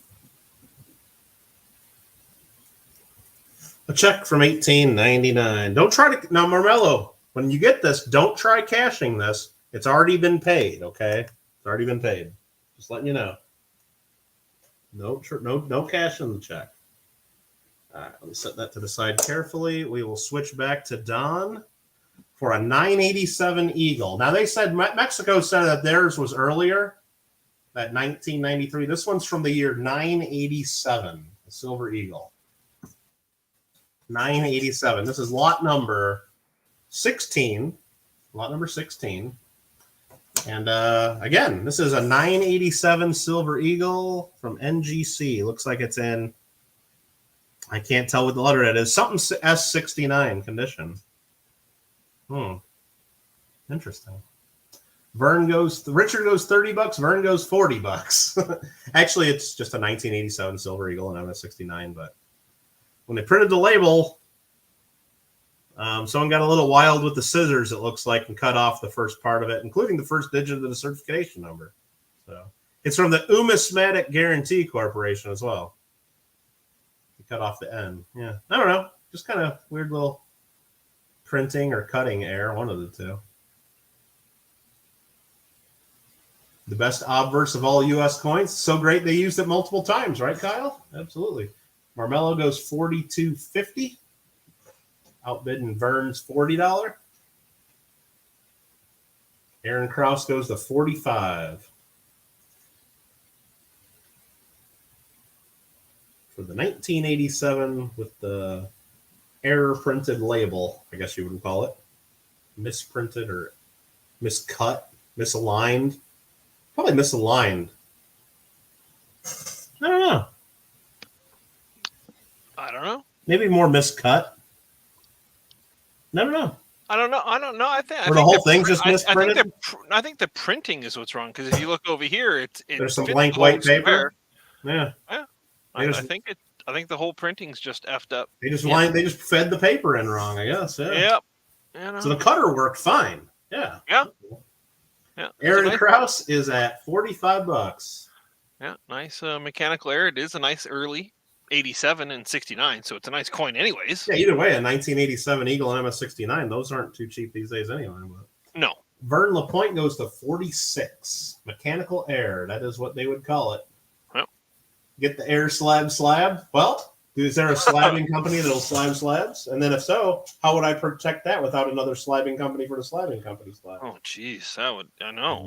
A check from $18.99. Don't try to... Now, Marmello, when you get this, don't try cashing this. It's already been paid, okay? It's already been paid. Just letting you know. No cash in the check. All right, let me set that to the side carefully. We will switch back to Don for a 987 Eagle. Now, they said Mexico said that theirs was earlier, that 1993. This one's from the year 987, the Silver Eagle. 987. This is lot number 16. Lot number 16. And again, this is a 987 Silver Eagle from NGC. Looks like it's in, I can't tell what the letter it is. Something S69 condition. Interesting. Richard goes $30. Vern goes $40. Actually, it's just a 1987 Silver Eagle and MS69. But when they printed the label, someone got a little wild with the scissors, it looks like, and cut off the first part of it, including the first digit of the certification number. So it's from the Numismatic Guarantee Corporation as well. You cut off the N. Yeah, I don't know. Just kind of weird little printing or cutting error, one of the two. The best obverse of all U.S. coins. So great they used it multiple times, right, Kyle? Absolutely. Marmello goes $42.50. Outbidding Vern's $40. Aaron Krause goes to $45. For the 1987 with the error printed label, I guess you would call it. Misprinted or miscut, misaligned. Probably misaligned. I don't know. I don't know. Maybe more miscut. I don't know. I think or the whole thing's just misprinted. I think the printing is what's wrong, because if you look over here, there's some blank white paper. Yeah. I think the whole printing's just effed up. They just fed the paper in wrong, I guess. Yeah. Yep. So the cutter worked fine. Yeah. Yeah. Aaron Krause is at $45. Yeah, nice mechanical error. It is a nice early 87 and 69, so it's a nice coin anyways. Yeah, either way, a 1987 Eagle and MS69, those aren't too cheap these days anyway. But. No. Vern LaPointe goes to 46. Mechanical error, that is what they would call it. Well. Get the air slab. Well, is there a slabbing company that'll slab slabs? And then if so, how would I protect that without another slabbing company for the slabbing company slab? Oh, geez, I know.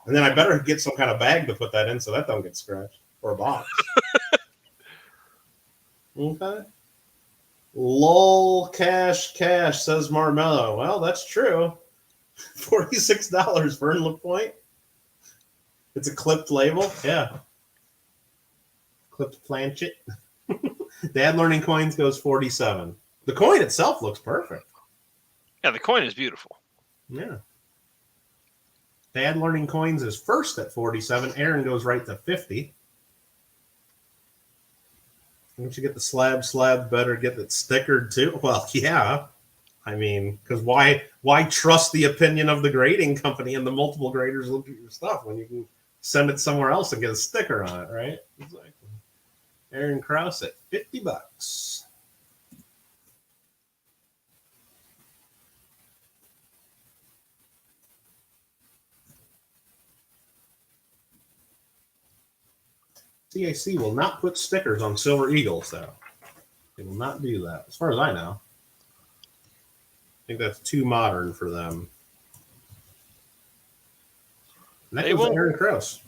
And then I better get some kind of bag to put that in so that don't get scratched. Or a box. Okay. Lol cash, says Marmello. Well, that's true. $46, Vern LaPointe. It's a clipped label. Yeah. Clipped planchet. Dad Learning Coins goes $47. The coin itself looks perfect. Yeah, the coin is beautiful. Yeah. Dad Learning Coins is first at $47. Aaron goes right to $50. Once you get the slab, better get it stickered too. Well, yeah. I mean, because why trust the opinion of the grading company and the multiple graders look at your stuff when you can send it somewhere else and get a sticker on it, right? Exactly. Aaron Krause at $50. CAC will not put stickers on Silver Eagles, though. They will not do that, as far as I know. I think that's too modern for them. And that goes to Aaron Krause.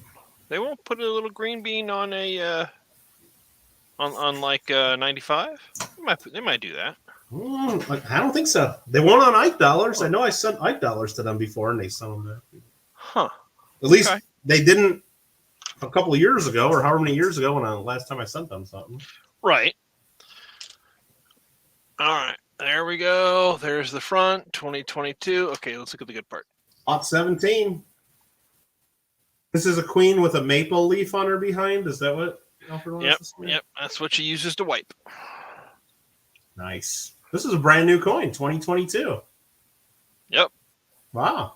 They won't put a little green bean on a on like 95. They might do that. I don't think so. They won't on Ike dollars. I know I sent Ike dollars to them before, and they sent them back. Huh. At least they didn't a couple of years ago, or however many years ago, when last time I sent them something. Right. All right. There we go. There's the front, 2022. Okay, let's look at the good part. Lot 17. This is a queen with a maple leaf on her behind. Is that what Alfred wants to say? Yep. That's what she uses to wipe. Nice. This is a brand new coin, 2022. Yep. Wow.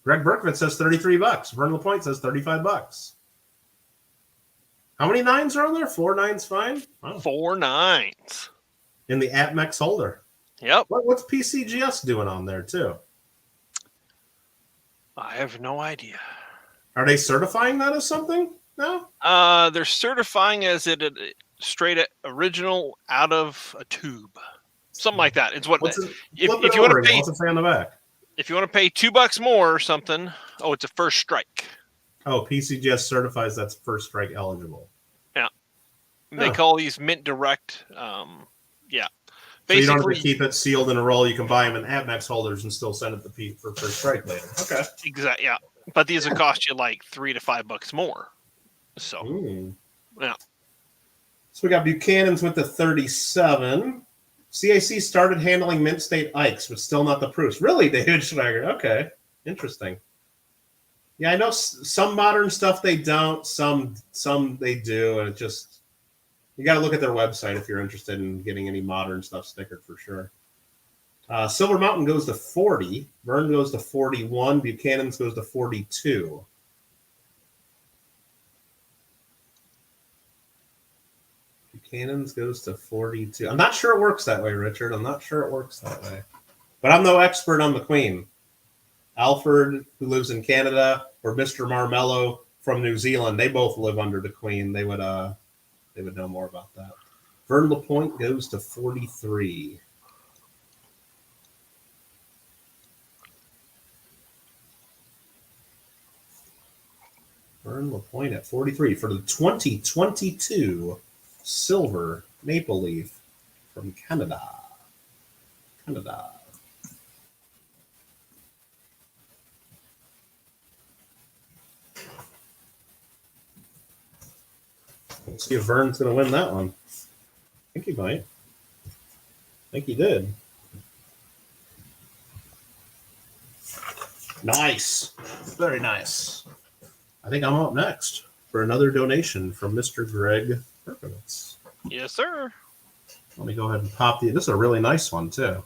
Greg Berkman says $33. Vern LaPointe says $35. How many nines are on there? 4 nines fine? Wow. 4 nines. In the APMEX holder. Yep. What's PCGS doing on there, too? I have no idea. Are they certifying that as something? No? They're certifying as it straight original out of a tube. Something like that. It's what if you want to pay. What's it say on the back? If you want to pay $2 more or something, it's a first strike. Oh, PCGS certifies that's first strike eligible. Yeah. They call these Mint Direct. Yeah. So you don't have to keep it sealed in a roll. You can buy them in APMEX holders and still send it to Pete for first strike later. Okay. Exactly. Yeah. But these will cost you like $3 to $5 more. So, yeah. So we got Buchanan's with the 37. CAC started handling Mint State Ikes, but still not the proofs. Really, David Schneider? Okay. Interesting. Yeah, I know some modern stuff they don't, some they do, and it just, you got to look at their website if you're interested in getting any modern stuff stickered for sure. Silver Mountain goes to 40. Vern goes to 41. Buchanan's goes to 42. Buchanan's goes to 42. I'm not sure it works that way, Richard. I'm not sure it works that way. But I'm no expert on the Queen. Alfred, who lives in Canada, or Mr. Marmello from New Zealand, they both live under the Queen. They would know more about that. Vern LaPointe goes to 43. Vern LaPointe at 43 for the 2022 Silver Maple Leaf from Canada. Let's see if Vern's going to win that one. I think he might. I think he did. Nice. Very nice. I think I'm up next for another donation from Mr. Greg Perkowitz. Yes, sir. Let me go ahead and pop the. This is a really nice one, too.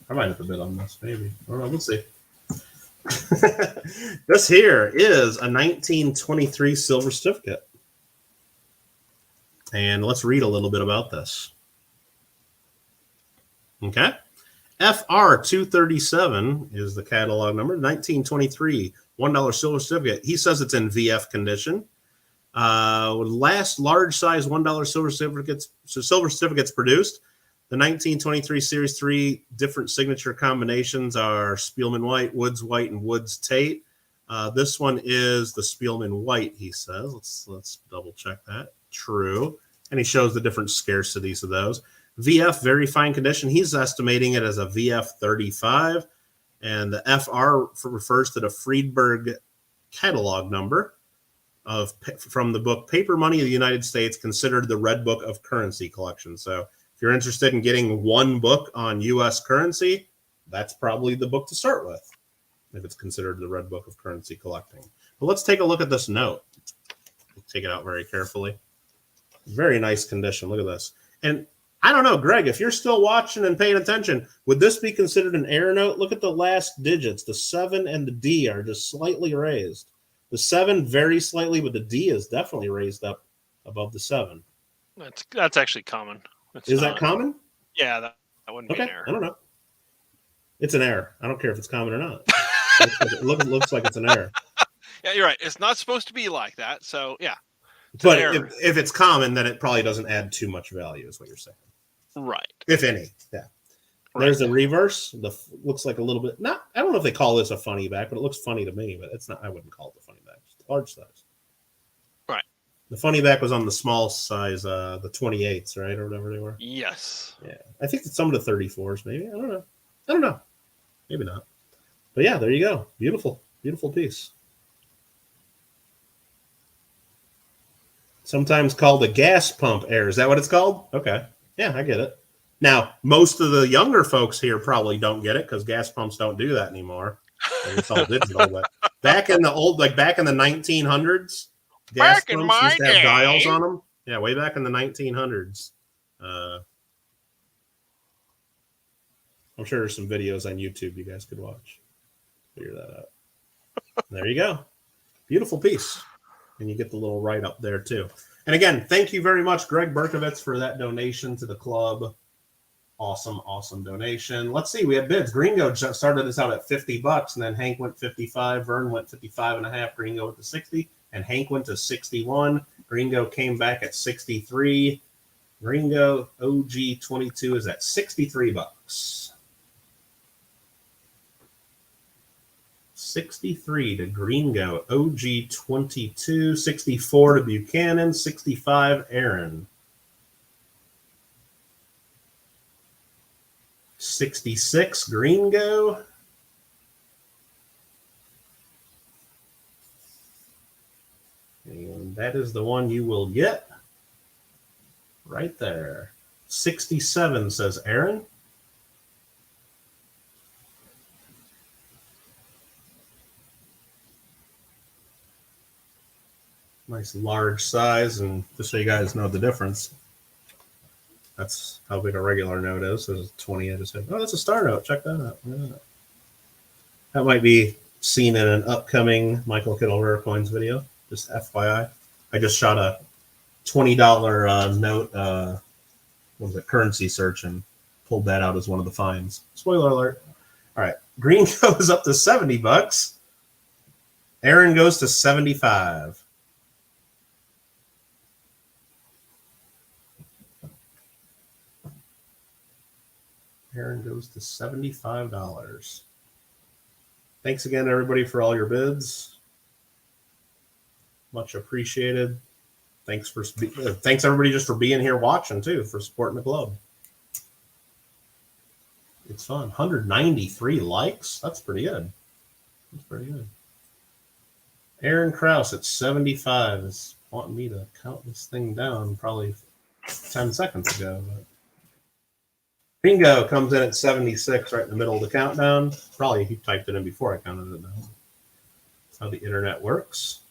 I might have to bid on this, maybe. I don't know. We'll see. This here is a 1923 silver certificate. And let's read a little bit about this. Okay. FR 237 is the catalog number. 1923 $1 silver certificate. He says it's in VF condition. Last large size $1 silver certificates produced. The 1923 Series 3 different signature combinations are Spielman White, Woods White, and Woods Tate. This one is the Spielman White, he says. Let's double check that. True. And he shows the different scarcities of those. VF, very fine condition. He's estimating it as a VF 35. And the FR refers to the Friedberg catalog number from the book Paper Money of the United States, considered the Red Book of Currency Collection. So if you're interested in getting one book on U.S. currency, that's probably the book to start with, if it's considered the Red Book of Currency Collecting. But let's take a look at this note. Take it out very carefully. Very nice condition. Look at this. And I don't know, Greg, if you're still watching and paying attention, would this be considered an error note? Look at the last digits. The 7 and the D are just slightly raised. The 7 very slightly, but the D is definitely raised up above the 7. That's actually common. Is that common? Yeah, that wouldn't be an error. I don't know. It's an error. I don't care if it's common or not. It looks like it's an error. Yeah, you're right. It's not supposed to be like that. So, yeah. But if it's common, then it probably doesn't add too much value, is what you're saying. Right. If any. Yeah. Right. There's the reverse. Looks like a little bit. I don't know if they call this a funny back, but it looks funny to me. But it's not. I wouldn't call it a funny back. It's large size. Right. The funny back was on the small size, the 28s, right, or whatever they were. Yes. Yeah. I think that some of the 34s, maybe. I don't know. Maybe not. But yeah, there you go. Beautiful, beautiful piece. Sometimes called a gas pump error. Is that what it's called? Okay. Yeah, I get it. Now, most of the younger folks here probably don't get it because gas pumps don't do that anymore. It's all digital. But back in the 1900s, gas pumps used to have dials on them. Yeah, way back in the 1900s. I'm sure there's some videos on YouTube you guys could watch. Figure that out. There you go. Beautiful piece. And you get the little write-up there, too. And again, thank you very much, Greg Berkowitz, for that donation to the club. Awesome, awesome donation. Let's see. We had bids. Gringo started us out at $50, and then Hank went 55. Vern went 55.5. Gringo went to 60, and Hank went to 61. Gringo came back at 63. Gringo OG 22 is at $63. 63 to Gringo, OG 22, 64 to Buchanan, 65 Aaron, 66 Gringo, and that is the one you will get right there. 67 says Aaron. Nice large size, and just so you guys know the difference, that's how big a regular note is. There's a 20. I just said, oh, that's a star note. Check that out. Yeah. That might be seen in an upcoming Michael Kittle Rare Coins video. Just FYI. I just shot a $20 note, what was it, currency search, and pulled that out as one of the finds. Spoiler alert. All right. Green goes up to $70. Aaron goes to 75. Aaron goes to $75. Thanks again, everybody, for all your bids. Much appreciated. Thanks everybody just for being here watching too, for supporting the club. It's fun. 193 likes. That's pretty good. That's pretty good. Aaron Krause at 75 is wanting me to count this thing down probably 10 seconds ago. But Bingo comes in at 76, right in the middle of the countdown. Probably he typed it in before I counted it down. That's how the internet works.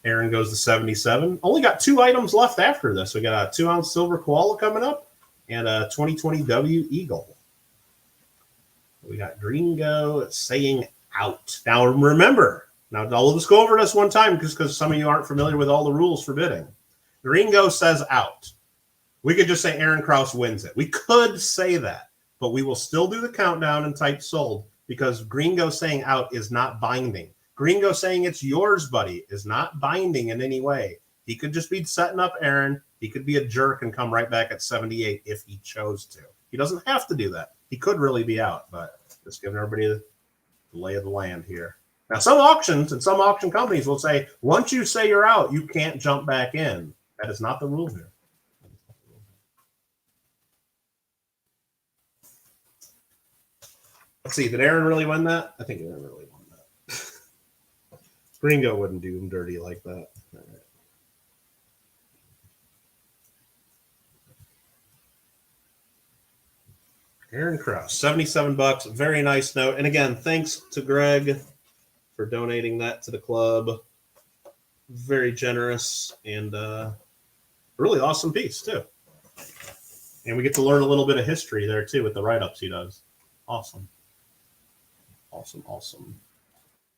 Aaron goes to 77. Only got 2 items left after this. We got a 2-ounce silver koala coming up and a 2020 W Eagle. We got Gringo saying out. Now remember, I'll just go over this one time because some of you aren't familiar with all the rules for bidding. Gringo says out. We could just say Aaron Krause wins it. We could say that, but we will still do the countdown and type sold because Gringo saying out is not binding. Gringo saying it's yours, buddy, is not binding in any way. He could just be setting up Aaron. He could be a jerk and come right back at 78 if he chose to. He doesn't have to do that. He could really be out, but just giving everybody the lay of the land here. Now, some auctions and some auction companies will say, once you say you're out, you can't jump back in. That is not the rule here. Let's see, did Aaron really win that? I think Aaron really won that. Gringo wouldn't do him dirty like that. All right. Aaron Krause, $77. Very nice note. And again, thanks to Greg for donating that to the club. Very generous and really awesome piece, too. And we get to learn a little bit of history there, too, with the write-ups he does. Awesome. Awesome, awesome.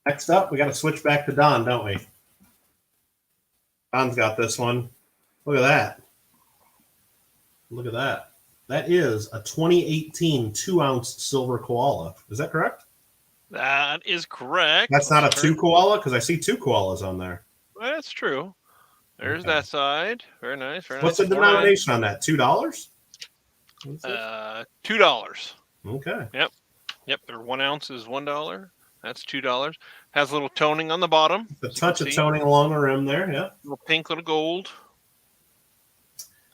Next up, we got to switch back to Don, don't we? Don's got this one. Look at that. Look at that. That is a 2018 2-ounce silver koala. Is that correct? That is correct. That's not a 2 koala? Because I see 2 koalas on there. Well, that's true. There's that side. Very nice. Very What's nice. the denomination on that? $2? $2. Okay. Yep. Their 1 ounce is $1. That's $2. Has a little toning on the bottom. The touch of toning along the rim there. Yeah. Little pink, little gold.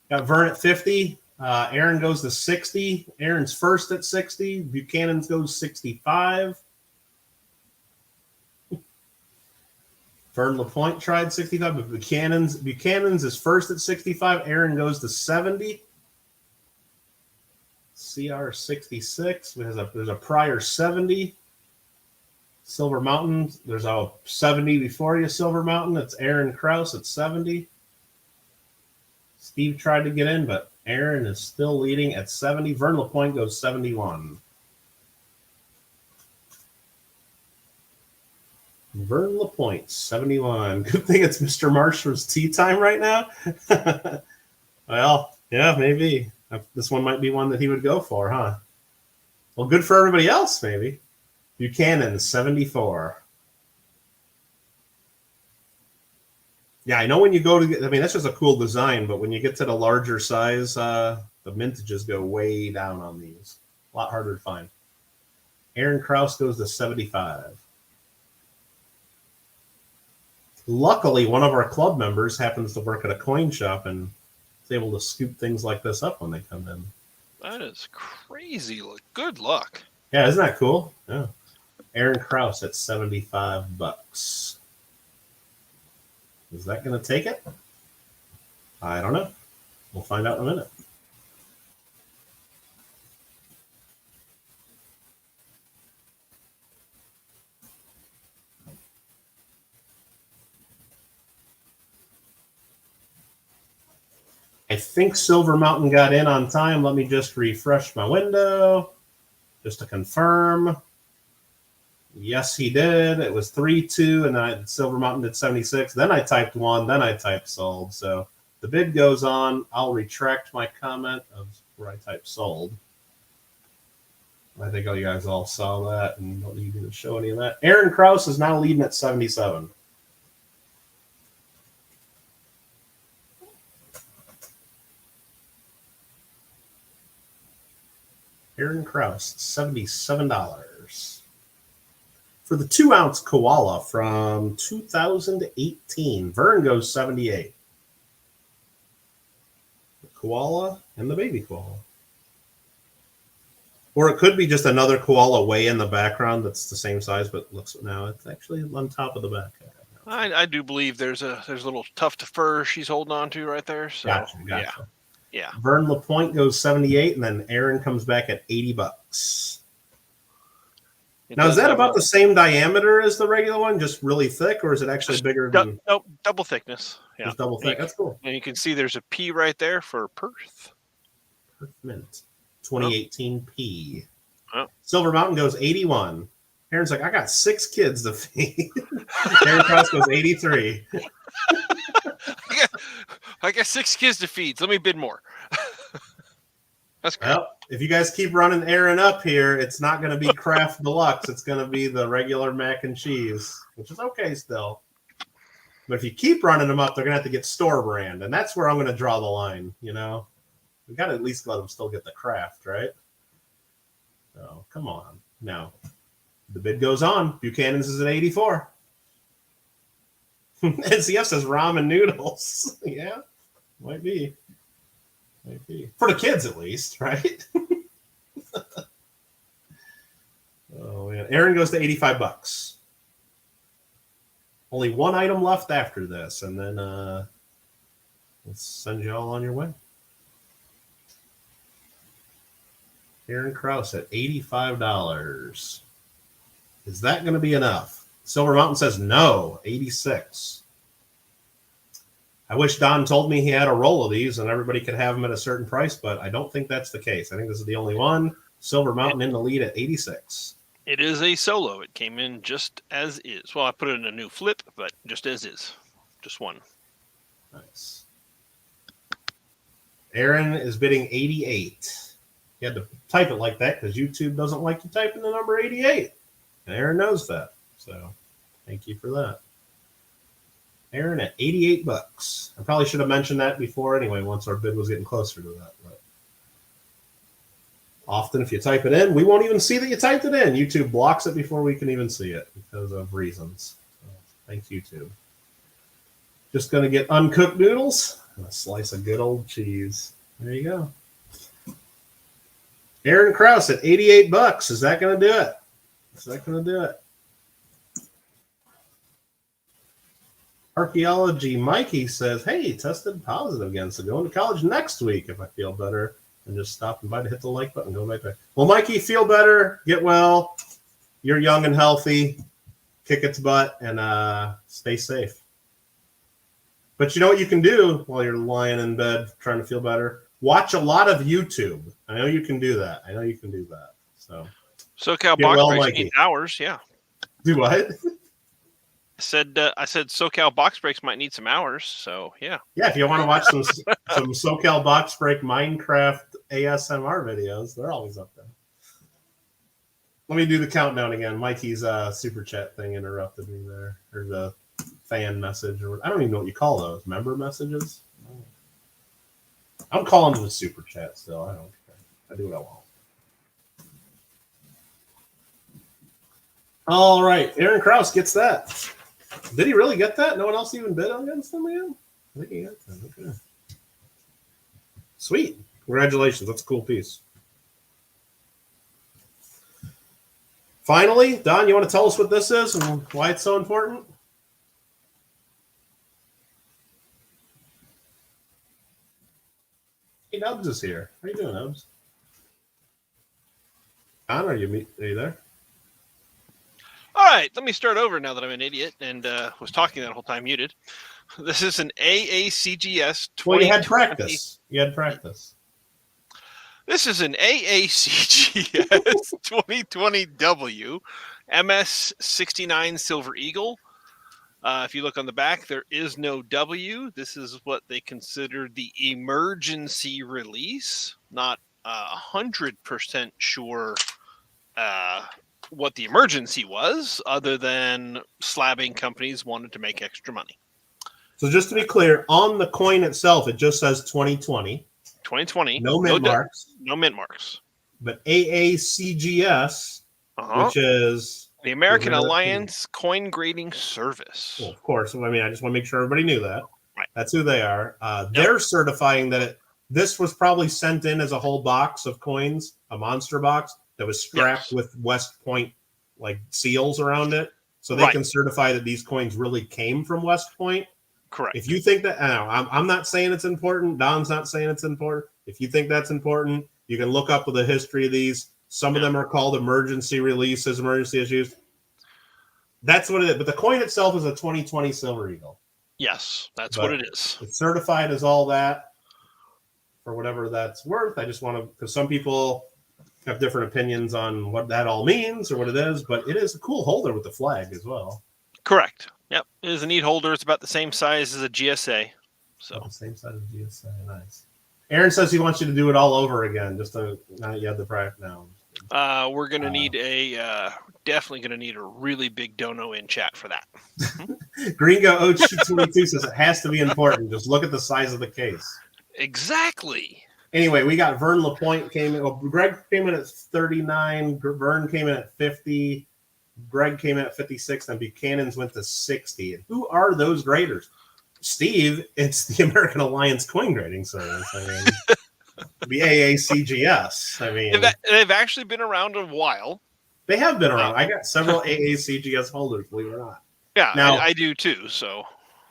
Got Vern at 50. Aaron goes to 60. Aaron's first at 60. Buchanan's goes 65. Vern LaPointe tried 65, but Buchanan's is first at 65. Aaron goes to 70. CR 66. There's a prior 70. Silver Mountain. There's a 70 before you, Silver Mountain. It's Aaron Krause at 70. Steve tried to get in, but Aaron is still leading at 70. Vern LaPointe goes 71. Vern LaPointe, 71. Good thing it's Mr. Marshall's tea time right now. Well, yeah, maybe. This one might be one that he would go for, huh? Well, good for everybody else, maybe. Buchanan, 74. Yeah, I know when you go to, I mean, that's just a cool design, but when you get to the larger size, the mintages go way down on these. A lot harder to find. Aaron Krause goes to 75. Luckily, one of our club members happens to work at a coin shop and is able to scoop things like this up when they come in. That is crazy. Good luck. Yeah, isn't that cool? Yeah. Aaron Krause at $75. Is that going to take it? I don't know. We'll find out in a minute. I think Silver Mountain got in on time. Let me just refresh my window just to confirm. Yes, he did. It was 3-2, and Silver Mountain did 76. Then I typed 1. Then I typed sold. So the bid goes on. I'll retract my comment of where I typed sold. I think you guys all saw that and don't need to show any of that. Aaron Krause is now leading at 77. Aaron Krause, $77. For the 2-ounce koala from 2018, Vern goes 78. The koala and the baby koala. Or it could be just another koala way in the background that's the same size, but looks now it's actually on top of the back. I do believe there's a little tuft of fur she's holding on to right there. So Gotcha. Yeah. Vern LaPointe goes 78, and then Aaron comes back at $80. Now, is that about the same diameter as the regular one, just really thick, or is it actually bigger than? No, double thickness. Yeah, just double thick. That's cool. And you can see there's a P right there for Perth. Perth Mint, 2018 P. Oh. Silver Mountain goes 81. Aaron's like, I got 6 kids to feed. Aaron Cross goes 83. I got 6 kids to feed. Let me bid more. That's great. Well, if you guys keep running Aaron up here, it's not going to be Kraft Deluxe. It's going to be the regular mac and cheese, which is okay still. But if you keep running them up, they're going to have to get store brand. And that's where I'm going to draw the line, you know. We got to at least let them still get the Kraft, right? So, come on. Now, the bid goes on. Buchanan's is at 84. NCF says ramen noodles. Yeah, might be. For the kids, at least, right? Oh, man. Aaron goes to $85. Only one item left after this, and then let's send you all on your way. Aaron Krause at $85. Is that going to be enough? Silver Mountain says no, 86. I wish Don told me he had a roll of these and everybody could have them at a certain price, but I don't think that's the case. I think this is the only one. Silver Mountain in the lead at 86. It is a solo. It came in just as is. Well, I put it in a new flip, but just as is. Just one. Nice. Aaron is bidding 88. You had to type it like that because YouTube doesn't like you typing the number 88. And Aaron knows that. So thank you for that. Aaron at $88. I probably should have mentioned that before anyway, once our bid was getting closer to that. But often if you type it in, we won't even see that you typed it in. YouTube blocks it before we can even see it because of reasons. So, thanks, YouTube. Just going to get uncooked noodles and a slice of good old cheese. There you go. Aaron Krause at $88. Is that going to do it? Is that going to do it? Archaeology Mikey says, hey, tested positive again, so going to college next week if I feel better, and just stopping by to hit the like button, go right back. Well, Mikey, feel better, get well, you're young and healthy, kick its butt, and stay safe. But you know what you can do while you're lying in bed trying to feel better? Watch a lot of YouTube. I know you can do that. So SoCal Box Breaks needs hours, yeah. Do what? I said SoCal Box Breaks might need some hours, so yeah. Yeah, if you want to watch some SoCal Box Break Minecraft ASMR videos, they're always up there. Let me do the countdown again. Mikey's super chat thing interrupted me there. Or the fan message, or I don't even know what you call those. Member messages? I'm calling them the super chat still. I don't care. I do what I want. All right. Aaron Krause gets that. Did he really get that? No one else even bid against him again? I think he got that. Okay. Sweet. Congratulations. That's a cool piece. Finally, Don, you want to tell us what this is and why it's so important? Hey, Nubs is here. How you doing, Nubs? Don, are you there? All right, let me start over now that I'm an idiot and was talking that whole time muted. This is an AACGS 2020. Well, you had practice. You had practice. This is an AACGS 2020W MS69 Silver Eagle. If you look on the back, there is no W. This is what they consider the emergency release. Not 100% sure what the emergency was, other than slabbing companies wanted to make extra money. So just to be clear, on the coin itself, it just says 2020. 2020. No mint marks. No mint marks. But AACGS, which is the American Alliance Coin Grading Service. Well, of course. I mean, I just want to make sure everybody knew that. Right. That's who they are. They're certifying that this was probably sent in as a whole box of coins, a monster box that was strapped with West Point like seals around it. So they can certify that these coins really came from West Point. Correct. If you think that, I'm not saying it's important. Don's not saying it's important. If you think that's important, you can look up the history of these. Some of them are called emergency releases, emergency issues. That's what it is. But the coin itself is a 2020 Silver Eagle. Yes, that's what it is. It's certified as all that for whatever that's worth. I just want to, because some people have different opinions on what that all means or what it is, but it is a cool holder with the flag as well. Correct. Yep. It is a neat holder. It's about the same size as a GSA. So the same size as GSA. Nice. Aaron says he wants you to do it all over again, just to not you have the practice now. We're gonna need definitely gonna need a really big dono in chat for that. Gringo OG22 says it has to be important. Just look at the size of the case. Exactly. Anyway, we got Vern LaPointe came in. Well, Greg came in at 39. Vern came in at 50. Greg came in at 56, and Buchanan's went to 60. And who are those graders? Steve, it's the American Alliance Coin Grading Service. I mean, the AACGS. I mean, they've actually been around a while. They have been around. I got several AACGS holders, believe it or not. Yeah, now, I do too. So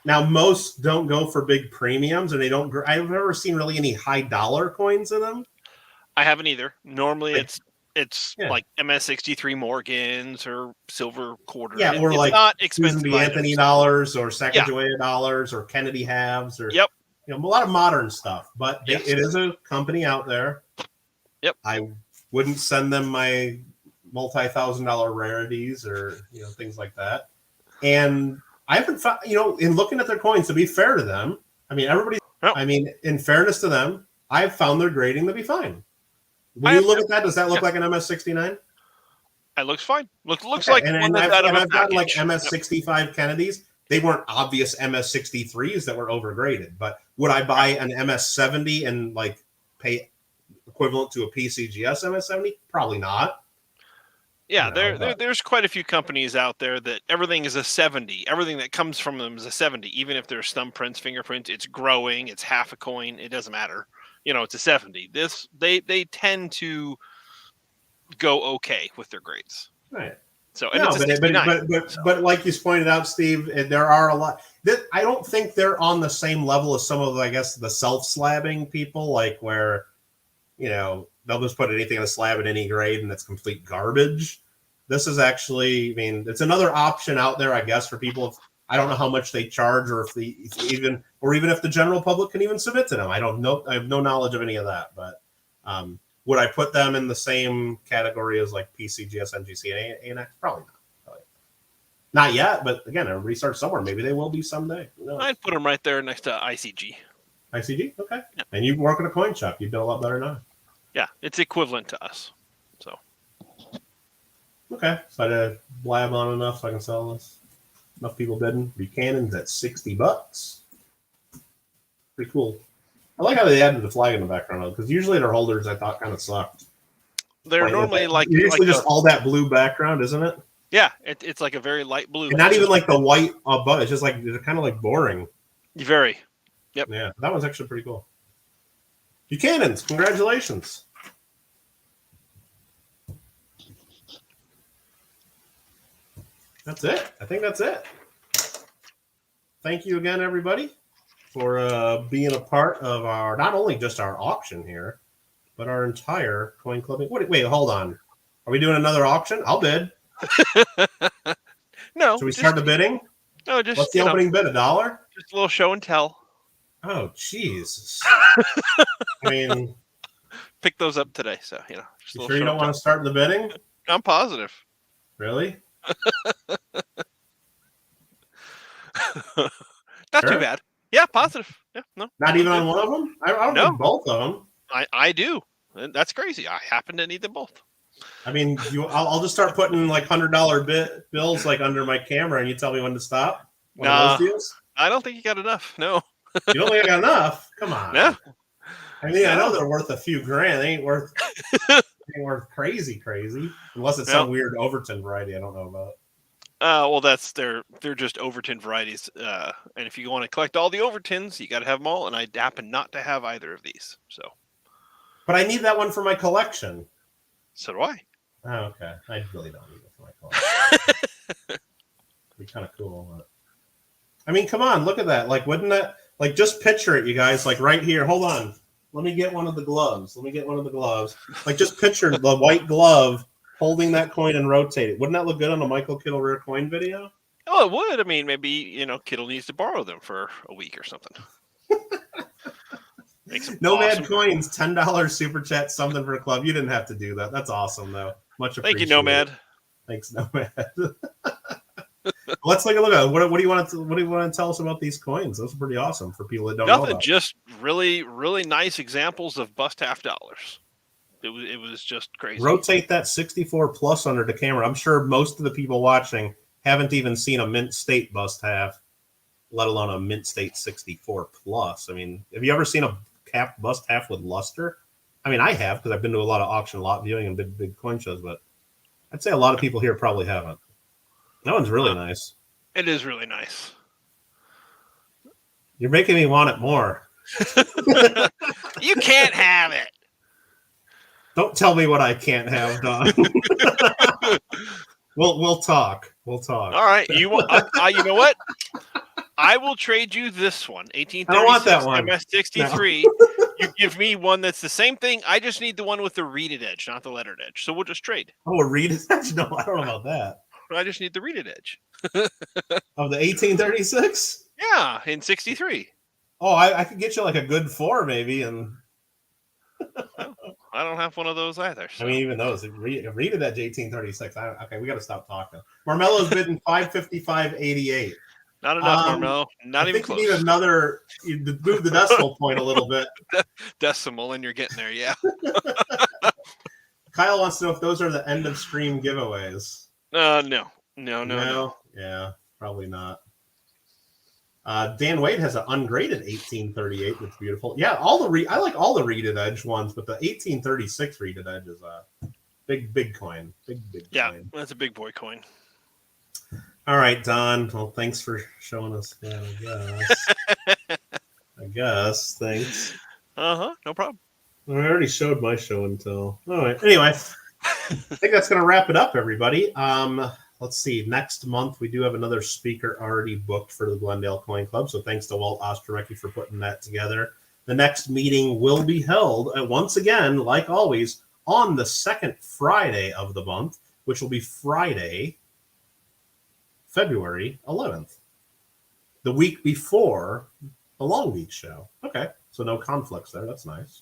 now most don't go for big premiums, and they don't. I've never seen really any high dollar coins in them. I haven't either. Normally, it's like MS63 Morgans or silver quarter. Yeah, or it's like not expensive Susan B. Anthony dollars or Sacagawea dollars or Kennedy halves or a lot of modern stuff. But it is a company out there. Yep. I wouldn't send them my multi-$1,000 rarities or things like that. And I haven't found, in looking at their coins, to be fair to them, I mean in fairness to them, I've found their grading to be fine. When you look at that, does that look like an MS69? It looks fine. Looks like one that's out of a I've gotten like package. MS65 Kennedys. They weren't obvious MS63s that were overgraded. But would I buy an MS70 and like pay equivalent to a PCGS MS70? Probably not. Yeah, there's quite a few companies out there that everything is a 70. Everything that comes from them is a 70. Even if there's thumbprints, fingerprints, it's growing. It's half a coin. It doesn't matter. It's a 70. They tend to go okay with their grades. Right. So it's a 69. But like you pointed out, Steve, there are a lot. I don't think they're on the same level as some of, I guess, the self-slabbing people, like where, they'll just put anything in a slab at any grade and it's complete garbage. This is actually, it's another option out there, I guess, for people. I don't know how much they charge or even if the general public can even submit to them. I don't know. I have no knowledge of any of that, but would I put them in the same category as like PCGS, NGC, and ANA? Probably not. Not yet, but again, everybody starts somewhere. Maybe they will be someday. I'd put them right there next to ICG. ICG? Okay. Yeah. And you work at a coin shop. You've done a lot better now. Yeah, it's equivalent to us. So. Okay. So I did blab on enough so I can sell this. Enough people bidding. Buchanan's at $60. Pretty cool. I like how they added the flag in the background because usually their holders I thought kind of sucked. They're normally like usually just all that blue background, isn't it? Yeah, it's like a very light blue. And not even like the white above. It's just like they're kind of like boring. Very. Yep. Yeah, that was actually pretty cool. Buchanan's, congratulations. That's it. I think that's it. Thank you again, everybody, for being a part of our, not only just our auction here, but our entire coin clubbing. Wait, hold on. Are we doing another auction? I'll bid. No. Should we start the bidding? No, just what's the opening bid? $1? Just little show and tell. Oh, Jesus. I mean, pick those up today. So, you know, you sure you don't want to start the bidding? I'm positive. Really? Not too bad. Yeah, positive. Yeah, no. Not even on one of them? I don't need both of them. I do. That's crazy. I happen to need them both. I mean, I'll just start putting like $100 bills like under my camera, and you tell me when to stop. One of those deals? I don't think you got enough. No. You don't think I got enough? Come on. No. I mean, I know they're worth a few grand. They ain't worth crazy, unless it's some weird Overton variety I don't know about. Well, they're just Overton varieties. And if you want to collect all the Overtons, you got to have them all. And I happen not to have either of these. So. But I need that one for my collection. So do I. Oh, okay. I really don't need it for my collection. It'd be kind of cool. But... I mean, come on, look at that. Like, wouldn't that, like, just picture it, you guys, like right here. Hold on. Let me get one of the gloves. Like, just picture the white glove holding that coin and rotate it. Wouldn't that look good on a Michael Kittle rare coin video? Oh, it would. I mean, maybe, you know, Kittle needs to borrow them for a week or something. Nomad Coins, $10 super chat, something for a club. You didn't have to do that. That's awesome, though. Much appreciated. Thank you, Nomad. Thanks, Nomad. Let's take a look at it. What do you want to tell us about these coins? Those are pretty awesome for people that don't know about. Just really, really nice examples of bust half dollars. It was just crazy. Rotate that 64 plus under the camera. I'm sure most of the people watching haven't even seen a mint state bust half, let alone a mint state 64 plus. I mean, have you ever seen a cap bust half with luster? I mean, I have, because I've been to a lot of auction lot viewing and big coin shows, but I'd say a lot of people here probably haven't. That one's really nice. It is really nice. You're making me want it more. You can't have it. Don't tell me what I can't have, Don. We'll talk. We'll talk. All right. You know what? I will trade you this one. 1836 I don't want that one. MS63. No. You give me one that's the same thing. I just need the one with the reeded edge, not the lettered edge. So we'll just trade. Oh, a reeded edge? No, I don't know about that. I just need the reeded edge. Of the 1836? Yeah, in 63. Oh, I could get you like a good 4 maybe, and I don't have one of those either. So. I mean, even those reeded edge 1836. Okay, we got to stop talking. Marmelo's bidding 555.88. Not enough, Marmelo. Not even close. You need another. You move the decimal point a little bit. Decimal, and you're getting there. Yeah. Kyle wants to know if those are the end of stream giveaways. No. Yeah, probably not. Dan Wade has an ungraded 1838 that's beautiful. Yeah, I like all the reeded edge ones, but the 1836 reeded edge is a big coin. Big yeah, coin. That's a big boy coin. All right, Don. Well, thanks for showing us that, I guess. Thanks. No problem. I already showed my show and tell. All right. Anyway, I think that's going to wrap it up, everybody. Let's see. Next month, we do have another speaker already booked for the Glendale Coin Club. So thanks to Walt Ostromecki for putting that together. The next meeting will be held, once again, like always, on the second Friday of the month, which will be Friday, February 11th, the week before the Long Beach show. Okay, so no conflicts there. That's nice.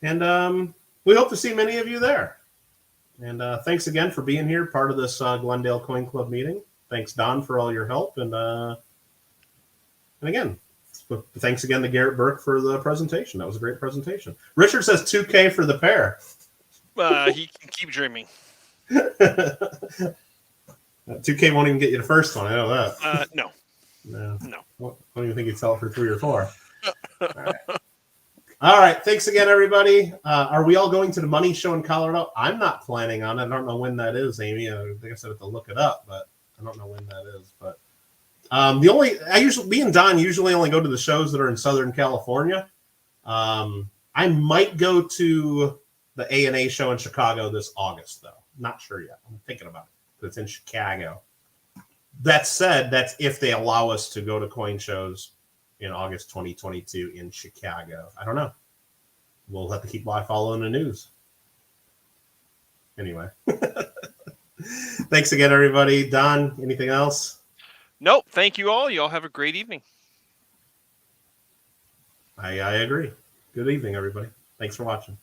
And we hope to see many of you there. And thanks again for being here, part of this Glendale Coin Club meeting. Thanks, Don, for all your help. And again, thanks again to Garrett Burke for the presentation. That was a great presentation. Richard says 2K for the pair. He can keep dreaming. 2K won't even get you the first one. I know that. No. I don't even think you'd sell it for 3 or 4. All right. Thanks again, everybody. Are we all going to the Money Show in Colorado? I'm not planning on it. I don't know when that is, Amy. I think I said I have to look it up, but I don't know when that is. But me and Don usually only go to the shows that are in Southern California. I might go to the ANA show in Chicago this August, though. Not sure yet. I'm thinking about it. It's in Chicago. That said, that's if they allow us to go to coin shows in August 2022 in Chicago. I don't know. We'll have to keep following the news. Anyway. Thanks again, everybody. Don, anything else? Nope. Thank you all. You all have a great evening. I agree. Good evening, everybody. Thanks for watching.